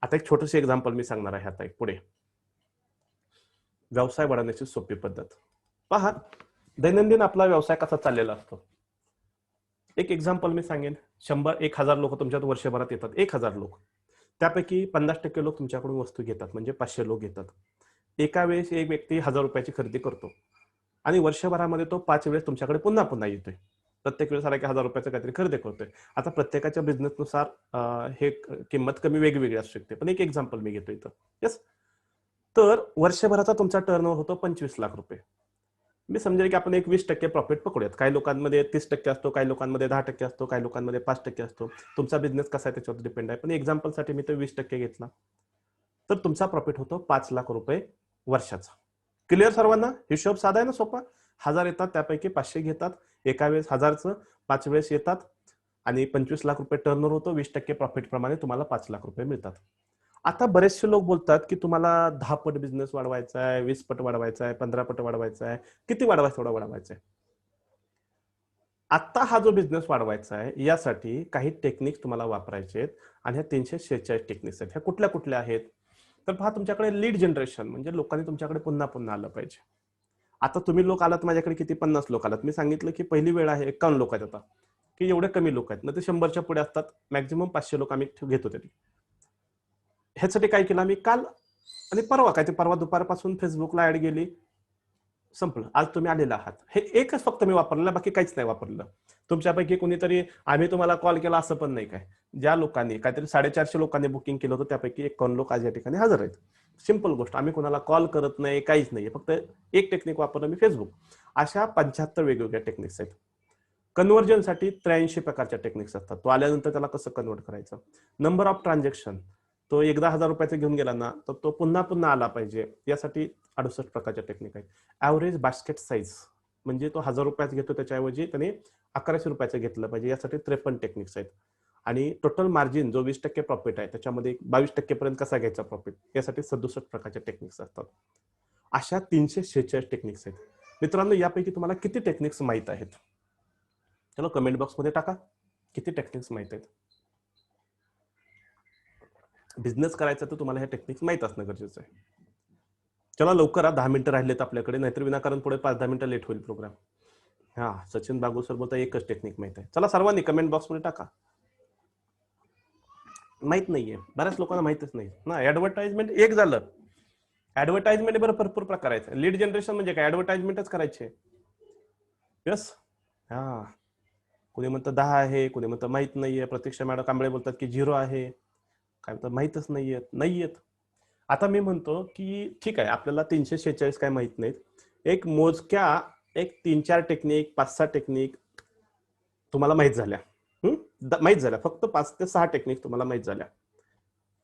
आता एक छोटंसं एक्झाम्पल मी सांगणार आहे आता एक पुढे. व्यवसाय वाढवण्याची सोपी पद्धत. पहा, दैनंदिन आपला व्यवसाय कसा चाललेला असतो. एक एक्झाम्पल मी सांगेन. 100-1000 लोक तुमच्यात वर्षभरात येतात. 1000 लोक, त्यापैकी 50% लोक तुमच्याकडून वस्तू घेतात, म्हणजे 500 लोक घेतात. एका वेळेस एक व्यक्ती 1000 रुपयाची खरेदी करतो आणि वर्षभरामध्ये तो 5 वेळेस तुमच्याकडे पुन्हा पुन्हा येतोय. प्रत्येक वेळेस आला की 1000 रुपयाचं काहीतरी खरेदी करतोय. आता प्रत्येकाच्या बिझनेसनुसार हे किंमत कमी वेगवेगळी असू शकते, पण एक एक्झाम्पल मी घेतो इथं. यस. तर वर्षभराचा तुमचा टर्नओव्हर होतो 25 लाख रुपये. मी समजेल की आपण एक 20% प्रॉफिट पकडूयात. काही लोकांमध्ये 30% असतो, काही लोकांमध्ये 10% असतो, काही लोकांमध्ये 5% असतो. तुमचा बिझनेस कसा आहे त्याच्यावर डिपेंड आहे. पण एक्झाम्पलसाठी मी तो 20% घेतला, तर तुमचा प्रॉफिट होतो 5 लाख रुपये वर्षाचा. क्लिअर सर्वांना? हिशोब साधा आहे ना, सोपा. 1000 येतात, त्यापैकी 500 घेतात. एका वेळेस 1000चं 5 वेळेस येतात आणि 25 लाख रुपये टर्नओव्हर होतो. 20% प्रॉफिट प्रमाणे तुम्हाला 5 लाख रुपये मिळतात. आता बरेचसे लोक बोलतात की तुम्हाला 10 पट बिझनेस वाढवायचा आहे, 20 पट वाढवायचा आहे, 15 पट वाढवायचा आहे. किती वाढवायचा तेवढा वाढवायचा आहे. आता हा जो बिझनेस वाढवायचा आहे यासाठी काही टेक्निक्स तुम्हाला वापरायचे आहेत आणि ह्या 346 टेक्निक्स आहेत. ह्या कुठल्या कुठल्या आहेत? तर पहा, तुमच्याकडे लीड जनरेशन, म्हणजे लोकांनी तुमच्याकडे पुन्हा पुन्हा आलं पाहिजे. आता तुम्ही लोक आलात माझ्याकडे, किती 50 लोक आलात. मी सांगितलं की पहिली वेळ आहे 51 लोक आहेत आता, की एवढे कमी लोक आहेत. मग ते 100च्या पुढे असतात. मॅक्झिमम 500 लोक आम्ही घेतो तरी. ह्यासाठी काय केलं आम्ही, काल आणि परवा, काय ते परवा दुपारपासून फेसबुकला ऍड गेली, संपलं. आज तुम्ही आलेला आहात. हे एकच फक्त मी वापरलेलं, बाकी काहीच नाही वापरलं. तुमच्यापैकी कोणीतरी आम्ही तुम्हाला कॉल केला असं पण नाही. काय ज्या लोकांनी काहीतरी 450 लोकांनी बुकिंग केलं होतं त्यापैकी 51 लोक आज या ठिकाणी हजर आहेत. सिंपल गोष्ट. आम्ही कोणाला कॉल करत नाही, काहीच नाही. फक्त एक टेक्निक वापरलं मी, फेसबुक. अशा 75 वेगवेगळ्या टेक्निक्स आहेत. कन्व्हर्जनसाठी 83 प्रकारच्या टेक्निक्स असतात. तो आल्यानंतर त्याला कसं कन्व्हर्ट करायचं. नंबर ऑफ ट्रान्झॅक्शन, तो एकदा 1000 रुपयाचा घेऊन गेला ना, तर तो पुन्हा पुन्हा आला पाहिजे, यासाठी 68 प्रकारच्या टेक्निक आहेत. ऍव्हरेज बास्केट साईज, म्हणजे तो 1000 रुपयाचा घेतो त्याच्याऐवजी त्याने 1100 रुपयाचं घेतलं पाहिजे, यासाठी 53 टेक्निक्स आहेत. आणि टोटल मार्जिन जो 20% प्रॉफिट आहे त्याच्यामध्ये 22% पर्यंत कसा घ्यायचा प्रॉफिट, यासाठी 67 प्रकारच्या टेक्निक्स असतात. अशा 346 टेक्निक्स आहेत. मित्रांनो, यापैकी तुम्हाला किती टेक्निक्स माहित आहेत? चलो कमेंट बॉक्स मध्ये टाका, किती टेक्निक्स माहित आहेत. बिझनेस करायचा तर तुम्हाला हे टेक्निक्स माहित असणं गरजेचं आहे. चला लवकर 10 मिनिटं राहिलेत आपल्याकडे, नाहीतर विनाकारण पुढे 5-10 मिनिटं लेट होईल प्रोग्राम. हा, सचिन बागू सर बोलता एकच टेक्निक माहित आहे. चला सर्वांनी कमेंट बॉक्समध्ये टाका. माहित नाहीये, बऱ्याच लोकांना माहितच नाही ना. ऍडव्हर्टाइजमेंट एक झालं. ऍडव्हर्टाइजमेंट बरं भरपूर प्रकार आहेत. लीड जनरेशन म्हणजे काय, ऍडव्हर्टाइजमेंटच करायचे. यस. हा, कोणी म्हणतं 10 आहे, कोणी म्हणतं माहित नाहीये. प्रतीक्षा मॅडम कांबळे बोलतात की 0 आहे, काय म्हणतात माहितच नाहीयेत. आता मी म्हणतो की ठीक आहे, आपल्याला 346 काय माहित नाहीत. एक मोजक्या 3-4 टेक्निक, 5-6 टेक्निक तुम्हाला माहित झाल्या. माहित झाल्या, फक्त 5 ते 6 टेक्निक तुम्हाला माहित झाल्या.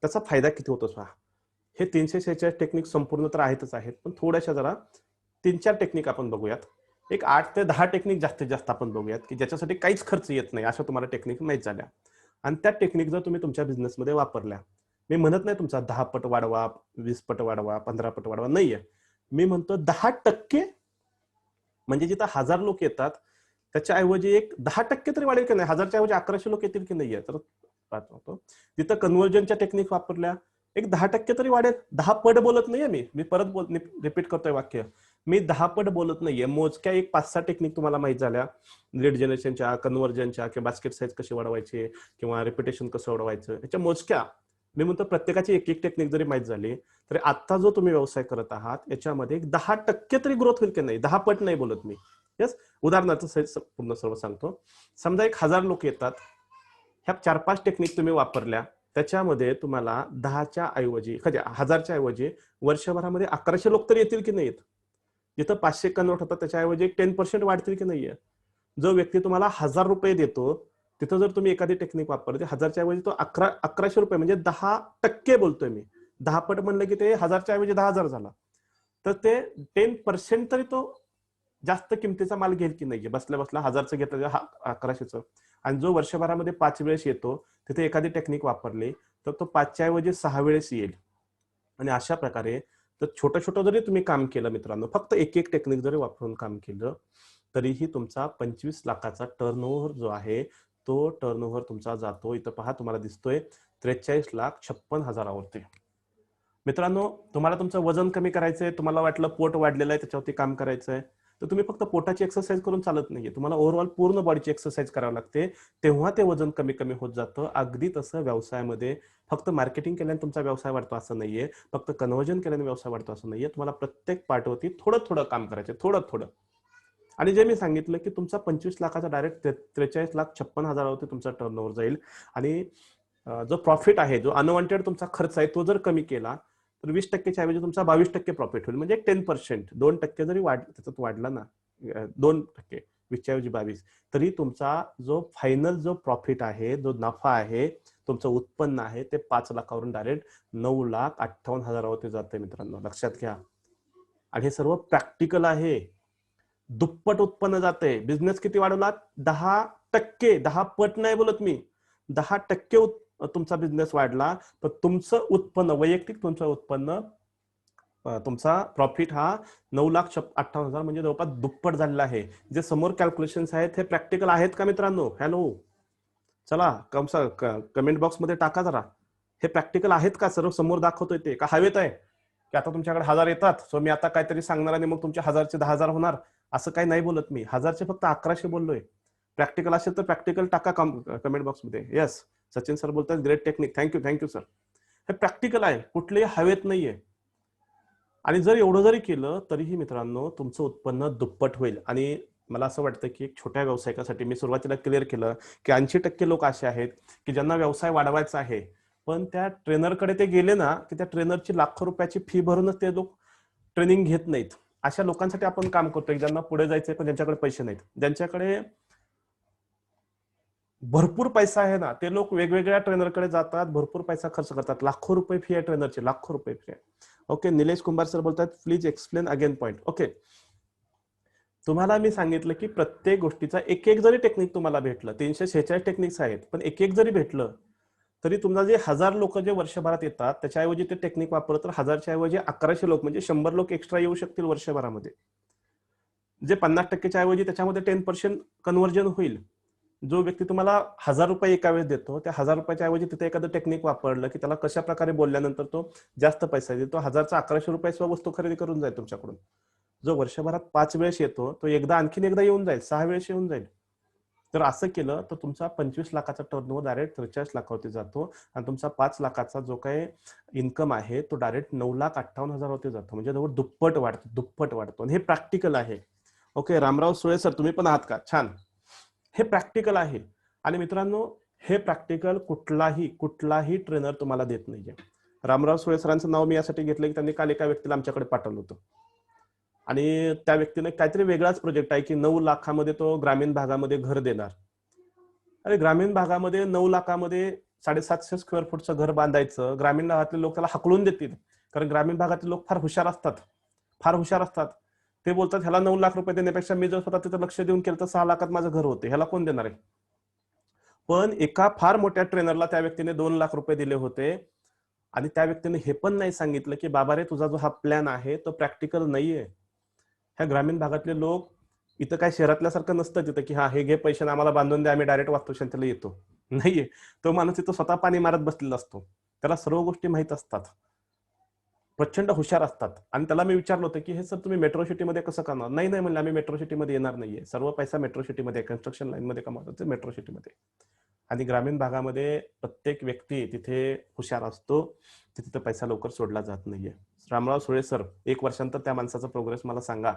त्याचा फायदा किती होतो पहा. हे 346 टेक्निक संपूर्ण तर आहेतच आहेत, पण थोड्याशा जरा 3-4 टेक्निक आपण बघूयात. एक 8 ते 10 टेक्निक जास्तीत जास्त आपण बघूयात, की ज्याच्यासाठी काहीच खर्च येत नाही, अशा तुम्हाला टेक्निक माहित झाल्या. आणि त्या टेक्निक जर तुम्ही तुमच्या बिझनेसमध्ये वापरल्या, मी म्हणत नाही तुमचा 10 पट वाढवा, 20 पट वाढवा, 15 पट वाढवा, नाहीये. मी म्हणतो 10%, म्हणजे जिथं 1000 लोक येतात त्याच्याऐवजी एक 10% तरी वाढेल की नाही. 1000च्या ऐवजी 1100 लोक येतील की नाहीये. तर पाहतो तिथं कन्व्हर्जनच्या टेक्निक वापरल्या, एक 10% तरी वाढेल. 10 पट बोलत नाहीये मी परत रिपीट करतोय वाक्य. मी 10 पट बोलत नाहीये. मोजक्या एक 5-6 टेक्निक तुम्हाला माहित झाल्या, लीड जनरेशनच्या, कन्व्हर्जनच्या, किंवा बास्केट साईज कशी वाढवायची, किंवा रिपिटेशन कसं वाढवायचं, याच्या मोजक्या. मी म्हणतो प्रत्येकाची एक टेक्निक जरी माहित झाली तरी आता जो तुम्ही व्यवसाय करत आहात याच्यामध्ये एक 10% तरी ग्रोथ होईल की नाही. 10 पट नाही बोलत मी. यस, उदाहरणार्थ पूर्ण सर्व सांगतो. समजा 1000 लोक येतात, ह्या 4-5 टेक्निक तुम्ही वापरल्या, त्याच्यामध्ये तुम्हाला 10च्या ऐवजी 1000च्या ऐवजी वर्षभरामध्ये 1100 लोक तर येतील की नाहीत. जिथं 500 कन्वर्ट होतात त्याच्याऐवजी 10% वाढतील की नाहीये. जो व्यक्ती तुम्हाला 1000 रुपये देतो, तिथं जर तुम्ही एखादी टेक्निक वापरली, 1000च्या ऐवजी तो 1100 रुपये, म्हणजे 10% बोलतोय मी. 10 पट म्हणलं की ते 1000च्या ऐवजी 10,000 झाला. तर ते 10% तरी तो जास्त किमतीचा माल घेईल की नाहीये. बसल्या बसल्या 1000चं घेतलं 1100चं. आणि जो वर्षभरामध्ये 5 वेळेस येतो, तिथे एखादी टेक्निक वापरली तर तो 5च्या ऐवजी 6 वेळेस येईल. आणि अशा प्रकारे तर छोटं छोटं जरी तुम्ही काम केलं मित्रांनो, फक्त एक टेक्निक जरी वापरून काम केलं, तरीही तुमचा 25 लाखाचा टर्नओव्हर जो आहे, तो टर्नओव्हर तुमचा जातो. इथं पहा, तुम्हाला दिसतोय 43,56,000 मित्रांनो, तुम्हाला तुमचं वजन कमी करायचंय, तुम्हाला वाटलं पोट वाढलेलं आहे त्याच्यावरती काम करायचंय, तर तुम्ही फक्त पोटाची एक्सरसाइज करून चालत नाहीये. तुम्हाला ओव्हरऑल पूर्ण बॉडीची एक्सरसाइज करावी लागते, तेव्हा ते वजन कमी कमी होत जातं. अगदी तसं व्यवसायामध्ये फक्त मार्केटिंग केल्याने तुमचा व्यवसाय वाढतो असं नाहीये, फक्त कन्व्हर्जन केल्याने व्यवसाय वाढतो असं नाहीये. तुम्हाला प्रत्येक पार्टवरती थोडं थोडं काम करायचं, थोडं थोडं. आणि जे मी सांगितलं की तुमचा 25 लाखाचा डायरेक्ट 43,56,000वरती तुमचा टर्नओव्हर जाईल. आणि जो प्रॉफिट आहे, जो अनवॉन्टेड तुमचा खर्च आहे, तो जर कमी केला तर 20%च्या ऐवजी तुमचा 22% प्रॉफिट होईल. म्हणजे 10%, 2% जरी त्याच्यात वाढला ना, 2%, 20च्या ऐवजी 22, तरी तुमचा जो फायनल जो प्रॉफिट आहे, जो नफा आहे, तुमचं उत्पन्न आहे, ते 5 लाखावरून डायरेक्ट 9,58,000वरती जाते मित्रांनो, लक्षात घ्या. आणि हे सर्व प्रॅक्टिकल आहे. दुप्पट उत्पन्न जाते. बिझनेस किती वाढवला? 10%. 10 पट नाही बोलत मी. 10% तुमचा बिझनेस वाढला तर तुमचं उत्पन्न, वैयक्तिक तुमचं उत्पन्न, तुमचा प्रॉफिट हा 9,58,000 म्हणजे जवळपास दुप्पट झालेला आहे. जे समोर कॅल्क्युलेशन्स आहेत हे प्रॅक्टिकल आहेत का मित्रांनो? हॅलो, चला कमेंट बॉक्समध्ये टाका जरा. हे प्रॅक्टिकल आहेत का? सर्व समोर दाखवतोय ते का हवेत आहे की आता तुमच्याकडे 1000 येतात, सो मी आता काहीतरी सांगणार आणि मग तुमच्या 1000चे 10,000 होणार, असं काही नाही बोलत मी. 1000चे फक्त 1100 बोललोय. प्रॅक्टिकल असेल तर प्रॅक्टिकल टाका कमेंट बॉक्समध्ये. येस, सचिन सर बोलतात ग्रेट टेक्निक. Thank you sir. हे प्रॅक्टिकल आहे, कुठलेही हवेत नाहीये. आणि जर एवढं जरी केलं तरीही मित्रांनो तुमचं उत्पन्न दुप्पट होईल. आणि मला असं वाटतं की एक छोट्या व्यावसायिकासाठी, मी सुरुवातीला क्लिअर केलं की 80% लोक असे आहेत की ज्यांना व्यवसाय वाढवायचा आहे, पण त्या ट्रेनरकडे ते गेले ना की त्या ट्रेनरची लाखो रुपयाची फी भरूनच ते लोक ट्रेनिंग घेत नाहीत. अशा लोकांसाठी आपण काम करतोय, ज्यांना पुढे जायचंय पण ज्यांच्याकडे पैसे नाहीत. ज्यांच्याकडे भरपूर पैसा आहे ना, ते लोक वेगवेगळ्या ट्रेनरकडे जातात, भरपूर पैसा खर्च करतात. लाखो रुपये फी आहे ट्रेनरची, लाखो रुपये फी आहे. ओके, निलेश कुंभार सर बोलतात please explain again point. Okay, तुम्हाला मी सांगितलं की प्रत्येक गोष्टीचा एक जरी टेक्निक तुम्हाला भेटलं, 346 टेक्निक्स आहेत, पण एक जरी भेटलं तरी तुम्हाला जे 1000 लोक जे वर्षभरात येतात त्याच्याऐवजी ते टेक्निक वापरलं तर 1000च्या ऐवजी 1100 लोक, म्हणजे 100 लोक एक्स्ट्रा येऊ शकतील वर्षभरामध्ये. जे 50%च्या ऐवजी त्याच्यामध्ये 10% कन्व्हर्जन होईल. जो व्यक्ती तुम्हाला 1000 रुपये एका वेळेस देतो, त्या 1000 रुपयाच्या ऐवजी तिथे एखादं टेक्निक वापरलं की त्याला कशा प्रकारे बोलल्यानंतर तो जास्त पैसा देतो, 1000चा 1100 रुपये वस्तू खरेदी करून जाईल तुमच्याकडून. जो वर्षभरात 5 वेळेस येतो तो एकदा आणखीन एकदा येऊन जाईल, 6 वेळेस येऊन जाईल. तर असं केलं तर तुमचा 25 लाखाचा टर्नओव्हर डायरेक्ट 43 लाखावरती जातो आणि तुमचा 5 लाखाचा जो काही इन्कम आहे तो डायरेक्ट 9,58,000 वरती जातो. म्हणजे जवळ दुप्पट वाढतो आणि हे प्रॅक्टिकल आहे. ओके, रामराव सुळे सर तुम्ही पण आहात का? छान. हे प्रॅक्टिकल आहे आणि मित्रांनो हे प्रॅक्टिकल कुठलाही ट्रेनर तुम्हाला देत नाहीये. रामराव सुळे सरांचं नाव मी यासाठी घेतलं की त्यांनी काल एका व्यक्तीला आमच्याकडे पाठवलं होतं आणि त्या व्यक्तीने काहीतरी वेगळाच प्रोजेक्ट आहे की 9 लाखामध्ये तो ग्रामीण भागामध्ये घर देणार. अरे ग्रामीण भागामध्ये 9 लाखामध्ये 750 स्क्वेअर फूटचं घर बांधायचं, ग्रामीण भागातले लोक त्याला हकलून देतील. कारण ग्रामीण भागातले लोक फार हुशार असतात. ते बोलतात ह्याला 9 लाख रुपये देण्यापेक्षा मी जर स्वतः तिथं लक्ष देऊन केलं तर 6 लाखात माझं घर होते, ह्याला कोण देणार आहे? पण एका फार मोठ्या ट्रेनरला त्या व्यक्तीने 2 लाख रुपये दिले होते आणि त्या व्यक्तीने हे पण नाही सांगितलं की बाबा रे तुझा जो हा प्लॅन आहे तो प्रॅक्टिकल नाहीये. ह्या ग्रामीण भागातले लोक इथं काय शहरातल्यासारखं नसतं तिथं की हा हे घे पैसे आम्हाला बांधून द्या, आम्ही डायरेक्ट वास्तुशांतीला येतो. नाहीये. तो माणूस तिथं स्वतः पाणी मारत बसलेला असतो. त्याला सर्व गोष्टी माहित असतात. प्रचंड हुशार असतात आणि त्याला मी विचारलं होतं की हे सर तुम्ही मेट्रो सिटीमध्ये कसं करणार? नाही म्हणलं आम्ही मेट्रो सिटीमध्ये येणार नाहीये. सर्व पैसा मेट्रो सिटीमध्ये कन्स्ट्रक्शन लाईनमध्ये कमावतात मेट्रो सिटीमध्ये. आणि ग्रामीण भागामध्ये प्रत्येक व्यक्ती तिथे हुशार असतो, तिथे पैसा लवकर सोडला जात नाहीये. रामराव सुळे सर 1 वर्षानंतर त्या माणसाचा प्रोग्रेस मला सांगा.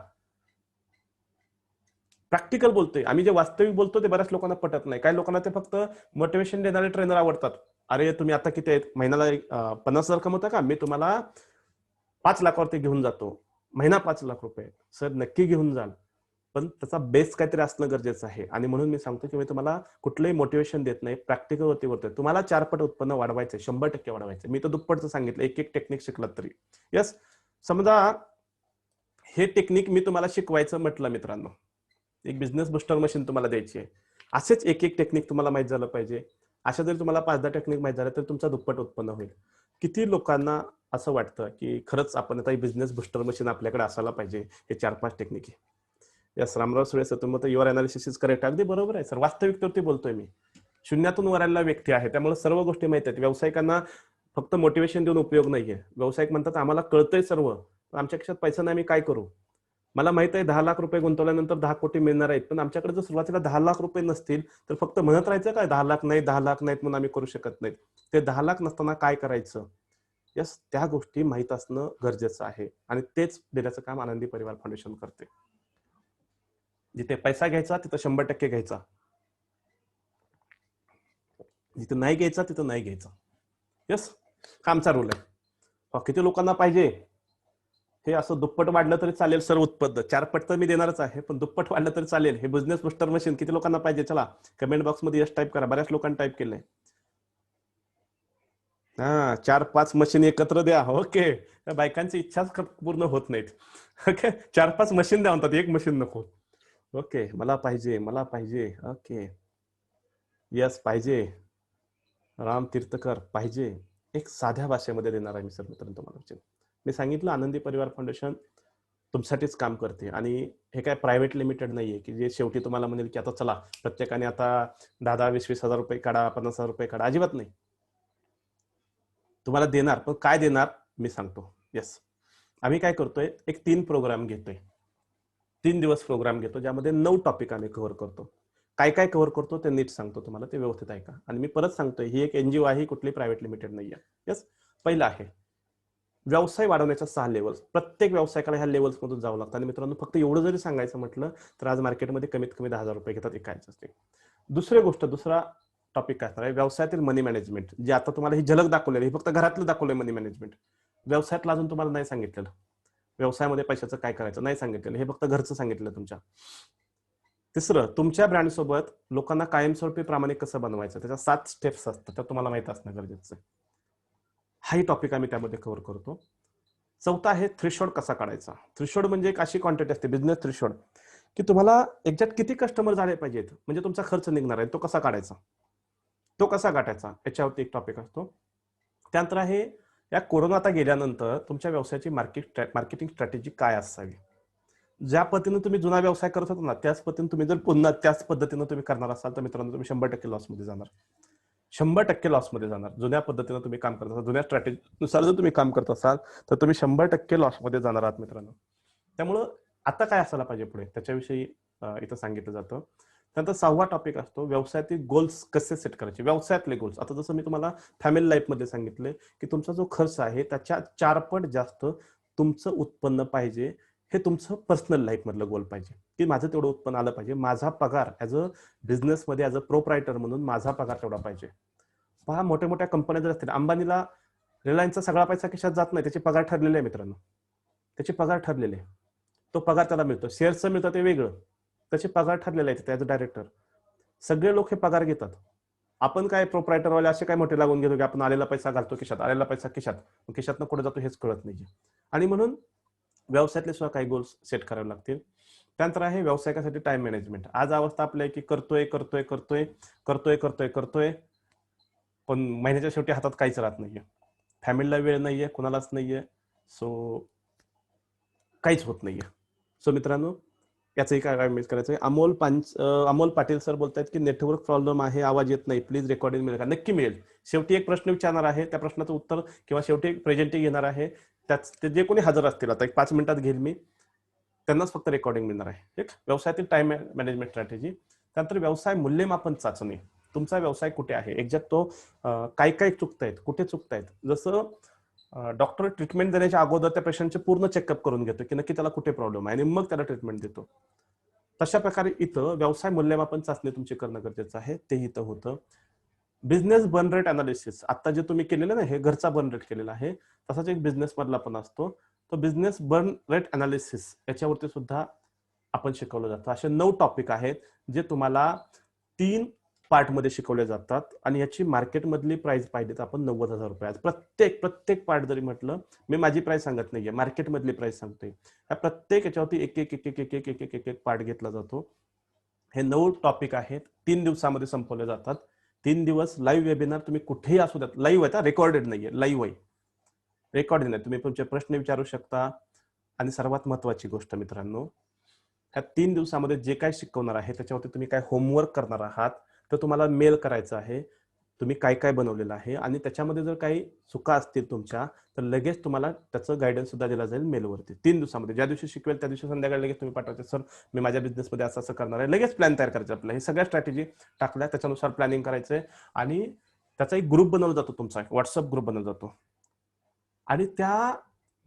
प्रॅक्टिकल बोलतोय. आम्ही जे वास्तविक बोलतो ते बऱ्याच लोकांना पटत नाही. काही लोकांना ते फक्त मोटिवेशन देणारे ट्रेनर आवडतात. अरे तुम्ही आता किती आहेत महिन्याला 50,000 कमवता का? मी तुम्हाला 5 लाखावरती घेऊन जातो. महिना 5 लाख रुपये. सर नक्की घेऊन जाल. पण त्याचा बेस काहीतरी असणं गरजेचं आहे आणि म्हणून मी सांगतो की मी तुम्हाला कुठलंही मोटिवेशन देत नाही, प्रॅक्टिकल वरती बोलतोय. तुम्हाला 4 पट उत्पन्न वाढवायचं, 100% वाढवायचं. मी तर दुप्पटचं सांगितलं, एक टेक्निक शिकलात तरी. यस, समजा हे टेक्निक मी तुम्हाला शिकवायचं म्हटलं मित्रांनो, एक बिझनेस बुस्टर मशीन तुम्हाला द्यायची आहे. असेच एक टेक्निक तुम्हाला माहित झालं पाहिजे. अशा जर तुम्हाला 5-10 टेक्निक माहित झालं तर तुमचा दुप्पट उत्पन्न होईल. किती लोकांना असं वाटतं की खरंच आपण आता बिझनेस बुस्टर मशीन आपल्याकडे असायला पाहिजे, हे 4-5 टेक्निक आहे. यस, रामराव सुळे सर तुम्ही तर युअर अनालिसिस इज करेक्ट. अगदी बरोबर आहे सर, वास्तविकतेवरती बोलतोय मी. शून्यातून वर आलेला व्यक्ती आहे, त्यामुळे सर्व गोष्टी माहित आहेत. व्यावसायिकांना फक्त मोटिवेशन देऊन उपयोग नाहीये. व्यावसायिक म्हणतात आम्हाला कळतंय सर्व, आमच्या खिशात पैसा नाही, आम्ही काय करू? मला माहित आहे 10 लाख रुपये गुंतवल्यानंतर 10 कोटी मिळणार आहेत, पण आमच्याकडे जर सुरुवातीला 10 लाख रुपये नसतील तर फक्त म्हणत राहायचं काय 10 लाख नाही 10 लाख नाहीत म्हणून आम्ही करू शकत नाहीत. ते 10 लाख नसताना काय करायचं? यस, त्या गोष्टी माहित असणं गरजेचं आहे आणि तेच देण्याचं काम आनंदी परिवार फाउंडेशन करते. जिथे पैसा घ्यायचा तिथं 100% घ्यायचा, जिथे नाही घ्यायचा तिथं नाही घ्यायचा. यस, कामचा रूल आहे. किती लोकांना पाहिजे? हे असं दुप्पट वाढलं तरी चालेल सर उत्पन्न. 4 पट तर मी देणारच आहे, पण दुप्पट वाढलं तरी चालेल. हे बिझनेस बुस्टर मशीन किती लोकांना पाहिजे? चला कमेंट बॉक्स मध्ये यस टाईप करा. बऱ्याच लोकांनी टाईप केलंय. हा, 4-5 मशीन एकत्र द्या. ओके, बायकांची इच्छाच पूर्ण होत नाहीत. ओके, 4-5 मशीन द्या म्हणतात, एक मशीन नको. ओके, मला पाहिजे. ओके, यस पाहिजे. राम तीर्थकर पाहिजे. एक साध्या भाषेमध्ये देणार आहे मी सर मित्रांनो तुम्हाला. मी सांगितलं आनंदी परिवार फाउंडेशन तुमच्यासाठीच काम करते आणि हे काय प्रायव्हेट लिमिटेड नाहीये की जे शेवटी तुम्हाला म्हणेल की आता चला प्रत्येकाने आता 10-10, 20-20 हजार रुपये काढा, 50,000 रुपये काढा. अजिबात नाही. तुम्हाला देणार, पण काय देणार मी सांगतो. यस, आम्ही काय करतोय, एक 3 प्रोग्राम घेतोय. 3 दिवस प्रोग्राम घेतो ज्यामध्ये 9 टॉपिक आम्ही कव्हर करतो. काय काय कव्हर करतो ते नीट सांगतो तुम्हाला, ते व्यवस्थित ऐका. आणि मी परत सांगतोय ही एक एनजीओ आहे, कुठली प्रायव्हेट लिमिटेड नाहीये. यस, पहिला आहे व्यवसाय वाढवण्याच्या 6 लेवल्स. प्रत्येक व्यवसायाला ह्या लेवल्स मधून जावं लागतं. आणि मित्रांनो फक्त एवढं जरी सांगायचं म्हटलं तर आज मार्केटमध्ये कमीत कमी 10,000 रुपये घेतात एकायचं असते. दुसरा टॉपिक काय आहे, व्यवसायातील मनी मॅनेजमेंट. जे आता तुम्हाला ही झलक दाखवलेली, हे फक्त घरातलं दाखवलंय मनी मॅनेजमेंट. व्यवसायातलं अजून तुम्हाला नाही सांगितलेलं. व्यवसायामध्ये पैशाचं काय करायचं नाही सांगितलेलं, हे फक्त घरचं सांगितलं तुमच्या. तिसरं, तुमच्या ब्रँड सोबत लोकांना कायमस्वरूपी प्रामाणिक कसं बनवायचं, त्याच्या 7 स्टेप्स असतात, त्या तुम्हाला माहित असणं गरजेचं आहे. हाही टॉपिक आम्ही त्यामध्ये कव्हर करतो. चौथा आहे थ्रेशोल्ड कसा काढायचा. थ्रेशोल्ड म्हणजे एक अशी क्वांटिटी असते, बिझनेस थ्रेशोल्ड, की तुम्हाला एक्झॅक्ट किती कस्टमर झाले पाहिजेत म्हणजे तुमचा खर्च निघणार आहे, तो कसा काढायचा, तो कसा गाठायचा, याच्यावरती एक टॉपिक असतो. त्यानंतर आहे या कोरोना आता गेल्यानंतर तुमच्या व्यवसायाची मार्केटिंग स्ट्रॅटेजी काय असावी. ज्या पद्धतीने तुम्ही जुना व्यवसाय करत होता ना त्याच पद्धतीने तुम्ही जर पुन्हा त्याच पद्धतीने तुम्ही करणार असाल तर मित्रांनो तुम्ही 100% लॉसमध्ये जाणार. 100% लॉसमध्ये जाणार. जुन्या पद्धतीने तुम्ही काम करत असाल, जुन्या स्ट्रॅटेजीनुसार जर तुम्ही काम करत असाल तर तुम्ही 100% लॉसमध्ये जाणार आहात मित्रांनो. त्यामुळं आता काय असायला पाहिजे पुढे त्याच्याविषयी इथं सांगितलं जातं. त्यानंतर 6वा टॉपिक असतो व्यवसायातील गोल्स कसे सेट करायचे. व्यवसायातले गोल्स. आता जसं मी तुम्हाला फॅमिली लाईफमध्ये सांगितले की तुमचा जो खर्च आहे त्याच्या 4 पट जास्त तुमचं उत्पन्न पाहिजे. हे तुमचं पर्सनल लाईफ मधलं गोल पाहिजे की माझं तेवढं उत्पन्न आलं पाहिजे. माझा पगार ऍज अ बिझनेसमध्ये ऍज अ प्रोप्रायटर म्हणून माझा पगार तेवढा पाहिजे. पहा मोठ्या मोठ्या कंपन्या जर असतील, अंबानीला रिलायन्सचा सगळा पैसा खिशात जात नाही, त्याचे पगार ठरलेले आहे मित्रांनो. त्याचे पगार ठरलेले. तो पगार त्याला मिळतो. शेअर्सचं मिळतं ते वेगळं. त्याचे पगार ठरलेले आहेत ऍज अ डायरेक्टर. सगळे लोक हे पगार घेतात. आपण काय प्रोप्रायटरवाले असे काय मोठे लागून गेलो की आपण आलेला पैसा घालतो खिशात, आलेला पैसा खिशात, खिशातनं कुठे जातो हेच कळत नाही. आणि म्हणून व्यवसायातले सुद्धा काही गोल्स सेट करावे लागतील. त्यानंतर आहे व्यावसायिकासाठी टाइम मॅनेजमेंट. आज अवस्था आपल्या की करतोय करतोय करतोय करतोय करतोय करतोय पण महिन्याच्या शेवटी हातात काहीच राहत नाहीये. फॅमिलीला वेळ नाहीये, कुणालाच नाहीये. सो काहीच होत नाहीये. सो मित्रांनो याचंही काय मिस करायचं. अमोल पाटील सर बोलतायत की नेटवर्क प्रॉब्लेम आहे, आवाज येत नाही, प्लीज रेकॉर्डिंग मिळेल का. नक्की मिळेल. शेवटी एक प्रश्न विचारणार आहे, त्या प्रश्नाचं उत्तर किंवा शेवटी एक प्रेझेंटिंग घेणार आहे. ते जे कोणी हजर असतील आता एक 5 मिनिटात घेईल मी, त्यांनाच फक्त रेकॉर्डिंग मिळणार आहे. ठीक. व्यवसायातील टाइम मॅनेजमेंट स्ट्रॅटेजी. त्यानंतर व्यवसाय मूल्यमापन चाचणी. तुमचा व्यवसाय कुठे आहे, एक्झॅक्ट तो काय काय चुकतायत, कुठे चुकतायत. जसं डॉक्टर ट्रीटमेंट देण्याच्या अगोदर त्या पेशंटचे पूर्ण चेकअप करून घेतो की नक्की त्याला कुठे प्रॉब्लेम आहे आणि मग त्याला ट्रीटमेंट देतो. तशा प्रकारे इथं व्यवसाय मूल्यमापन चाचणी तुमची करणं गरजेचं आहे. ते इथं होतं. Business burn rate analysis. आता जे तुम्ही केलेलं ना हे घरचा बर्न रेट केलेला आहे, तसाच एक बिझनेस मधला पण असतो. तो बिझनेस बर्न रेट अनालिसिस याच्यावरती सुद्धा आपण शिकवलं जातं. असे 9 टॉपिक आहेत जे तुम्हाला 3 पार्ट मध्ये शिकवले जातात आणि याची मार्केटमधली प्राइस पाहिजे तर आपण 90,000 रुपये. प्रत्येक पार्ट जरी म्हटलं, मी माझी प्राइस सांगत नाहीये, मार्केटमधली प्राइस सांगतोय. या प्रत्येक याच्यावरती एक एक एक एक एक एक एक एक एक पार्ट घेतला जातो. हे 9 टॉपिक आहेत, 3 दिवसामध्ये संपवले जातात. 3 दिवस लाईव्ह वेबिनार तुम्ही कुठेही असू द्यात. लाईव्ह आहे, रेकॉर्डेड नाहीये, लाईव्ह आहे. रेकॉर्डिंग आहे. तुम्ही तुमचे प्रश्न विचारू शकता. आणि सर्वात महत्वाची गोष्ट मित्रांनो, ह्या 3 दिवसामध्ये जे काय शिकवणार आहे त्याच्यावरती तुम्ही काय होमवर्क करणार आहात तर तुम्हाला मेल करायचं आहे. तुम्ही काय काय बनवलेलं आहे आणि त्याच्यामध्ये जर काही चुका असतील तुमच्या तर लगेच तुम्हाला त्याचं गायडन्स सुद्धा दिला जाईल मेलवरती. 3 दिवसामध्ये ज्या दिवशी शिकवेल त्या दिवशी संध्याकाळी लगेच तुम्ही पाठवायचं, सर मी माझ्या बिझनेसमध्ये असं असं करणार आहे. लगेच प्लॅन तयार करायचा आपला. हे सगळ्या स्ट्रॅटेजी टाकल्या त्याच्यानुसार प्लॅनिंग करायचंय आणि त्याचा एक ग्रुप बनवला जातो, तुमचा व्हॉट्सअप ग्रुप बनवला जातो आणि त्या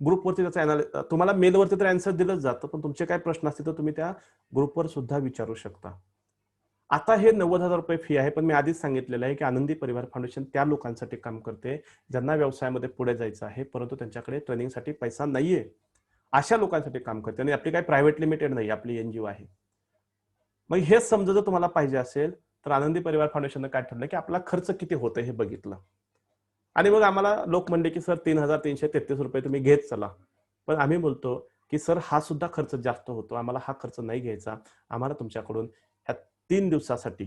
ग्रुपवरती त्याचा तुम्हाला मेलवरती तर आन्सर दिलंच जातं, पण तुमचे काय प्रश्न असतील तर तुम्ही त्या ग्रुपवर सुद्धा विचारू शकता. आता हे 90,000 रुपये फी आहे, पण मी आधीच सांगितलेलं आहे की आनंदी परिवार फाउंडेशन त्या लोकांसाठी काम करते ज्यांना व्यवसायामध्ये पुढे जायचं आहे परंतु त्यांच्याकडे ट्रेनिंगसाठी पैसा नाहीये. अशा लोकांसाठी काम करते आणि आपली काही प्रायव्हेट लिमिटेड नाही, आपली एनजीओ आहे. मग हेच समजा जर तुम्हाला पाहिजे असेल तर आनंदी परिवार फाउंडेशननं काय ठरलं की आपला खर्च किती होतं हे बघितलं आणि मग आम्हाला लोक म्हणले की सर 3,333 रुपये तुम्ही घेत चला. पण आम्ही बोलतो की सर हा सुद्धा खर्च जास्त होतो, आम्हाला हा खर्च नाही घ्यायचा. आम्हाला तुमच्याकडून ह्या 3 दिवसासाठी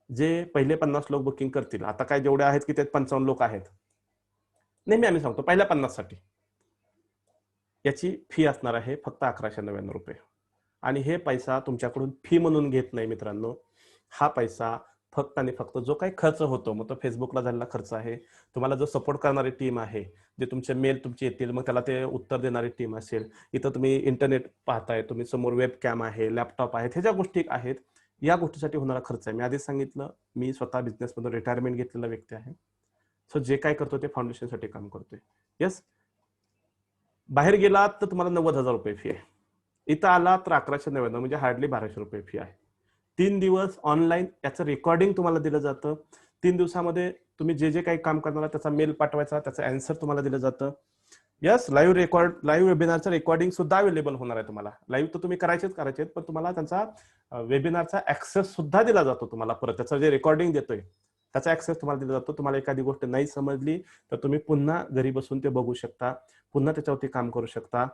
जे पहिले 50 लोक बुकिंग करतील, आता काय जेवढे आहेत की ते 55 लोक आहेत, नेहमी आम्ही सांगतो पहिल्या 50 साठी याची फी असणार आहे फक्त 1199 रुपये. आणि हे पैसा तुमच्याकडून फी म्हणून घेत नाही मित्रांनो. हा पैसा फक्त आणि फक्त जो काही खर्च होतो, मग तो फेसबुकला झालेला खर्च आहे, तुम्हाला जो सपोर्ट करणारी टीम आहे, जे तुमचे मेल तुमचे येतील मग त्याला ते उत्तर देणारी टीम असेल, इथं तुम्ही इंटरनेट पाहताय, तुम्ही समोर वेब कॅम आहे, लॅपटॉप आहेत, हे ज्या गोष्टी आहेत या गोष्टीसाठी होणारा खर्च आहे. मी आधीच सांगितलं मी स्वतः बिझनेसमधून रिटायरमेंट घेतलेला व्यक्ती आहे. सो जे काय करतो ते फाउंडेशनसाठी काम करतोय. येस, बाहेर गेलात तर तुम्हाला 90,000 रुपये फी आहे. इथं आला तर 1199 म्हणजे हार्डली 1200 रुपये फी आहे. 3 दिवस ऑनलाईन याचं रेकॉर्डिंग तुम्हाला दिलं जातं. 3 दिवसामध्ये तुम्ही जे जे काही काम करणार त्याचा मेल पाठवायचा, त्याचं आन्सर तुम्हाला दिलं जातं. यस, लाईव्ह वेबिनारचं रेकॉर्डिंग सुद्धा अवेलेबल होणार आहे तुम्हाला. लाईव्ह तर तुम्ही करायचे पण तुम्हाला त्यांचा वेबिनारचा ऍक्सेस सुद्धा दिला जातो तुम्हाला. परत त्याचं जे रेकॉर्डिंग देतोय त्याचा ऍक्सेस तुम्हाला दिला जातो. तुम्हाला एखादी गोष्ट नाही समजली तर तुम्ही पुन्हा घरी बसून ते बघू शकता, पुन्हा त्याच्यावरती काम करू शकता.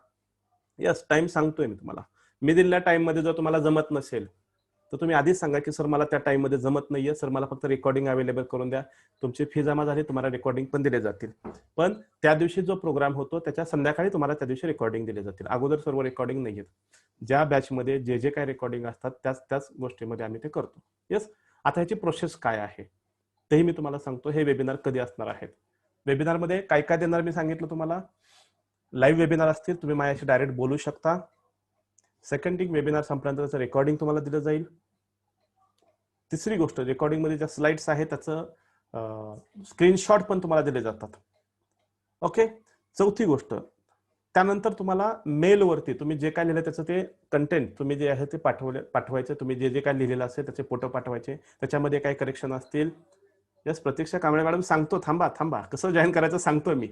यस, टाइम सांगतोय मी तुम्हाला. मी दिलेल्या टाइम मध्ये जर तुम्हाला जमत नसेल तर तुम्ही आधीच सांगा की सर मला त्या टाइममध्ये जमत नाहीये, सर मला फक्त रेकॉर्डिंग अवेलेबल करून द्या, तुमची फी जमा झाली, तुम्हाला रेकॉर्डिंग पण दिले जातील. पण त्या दिवशी जो प्रोग्राम होतो त्याच्या संध्याकाळी तुम्हाला त्या दिवशी रेकॉर्डिंग दिले जातील. अगोदर सर्व रेकॉर्डिंग नाही आहेत. ज्या बॅचमध्ये जे जे काही रेकॉर्डिंग असतात त्याच गोष्टीमध्ये आम्ही ते करतो. येस. आता ह्याची प्रोसेस काय आहे तेही मी तुम्हाला सांगतो. हे वेबिनार कधी असणार आहेत. वेबिनारमध्ये काय काय देणार मी सांगितलं तुम्हाला. लाईव्ह वेबिनार असतील, तुम्ही माझ्याशी डायरेक्ट बोलू शकता. सेकंड थिंग, वेबिनार संपल्यानंतर रेकॉर्डिंग तुम्हाला दिलं जाईल. तिसरी गोष्ट, रेकॉर्डिंग मध्ये ज्या स्लाइड्स आहेत त्याचं स्क्रीनशॉट पण तुम्हाला दिले जातात. ओके. चौथी गोष्ट, त्यानंतर तुम्हाला मेलवरती तुम्ही जे काय लिहिलं त्याचं ते कंटेंट तुम्ही जे आहे ते पाठवायचं. तुम्ही जे जे काय लिहिलेलं असेल त्याचे फोटो पाठवायचे. त्याच्यामध्ये काही करेक्शन असतील. यस, प्रतीक्षा कांबळे मॅडम सांगतो, थांबा कसं जॉईन करायचं सांगतो मी.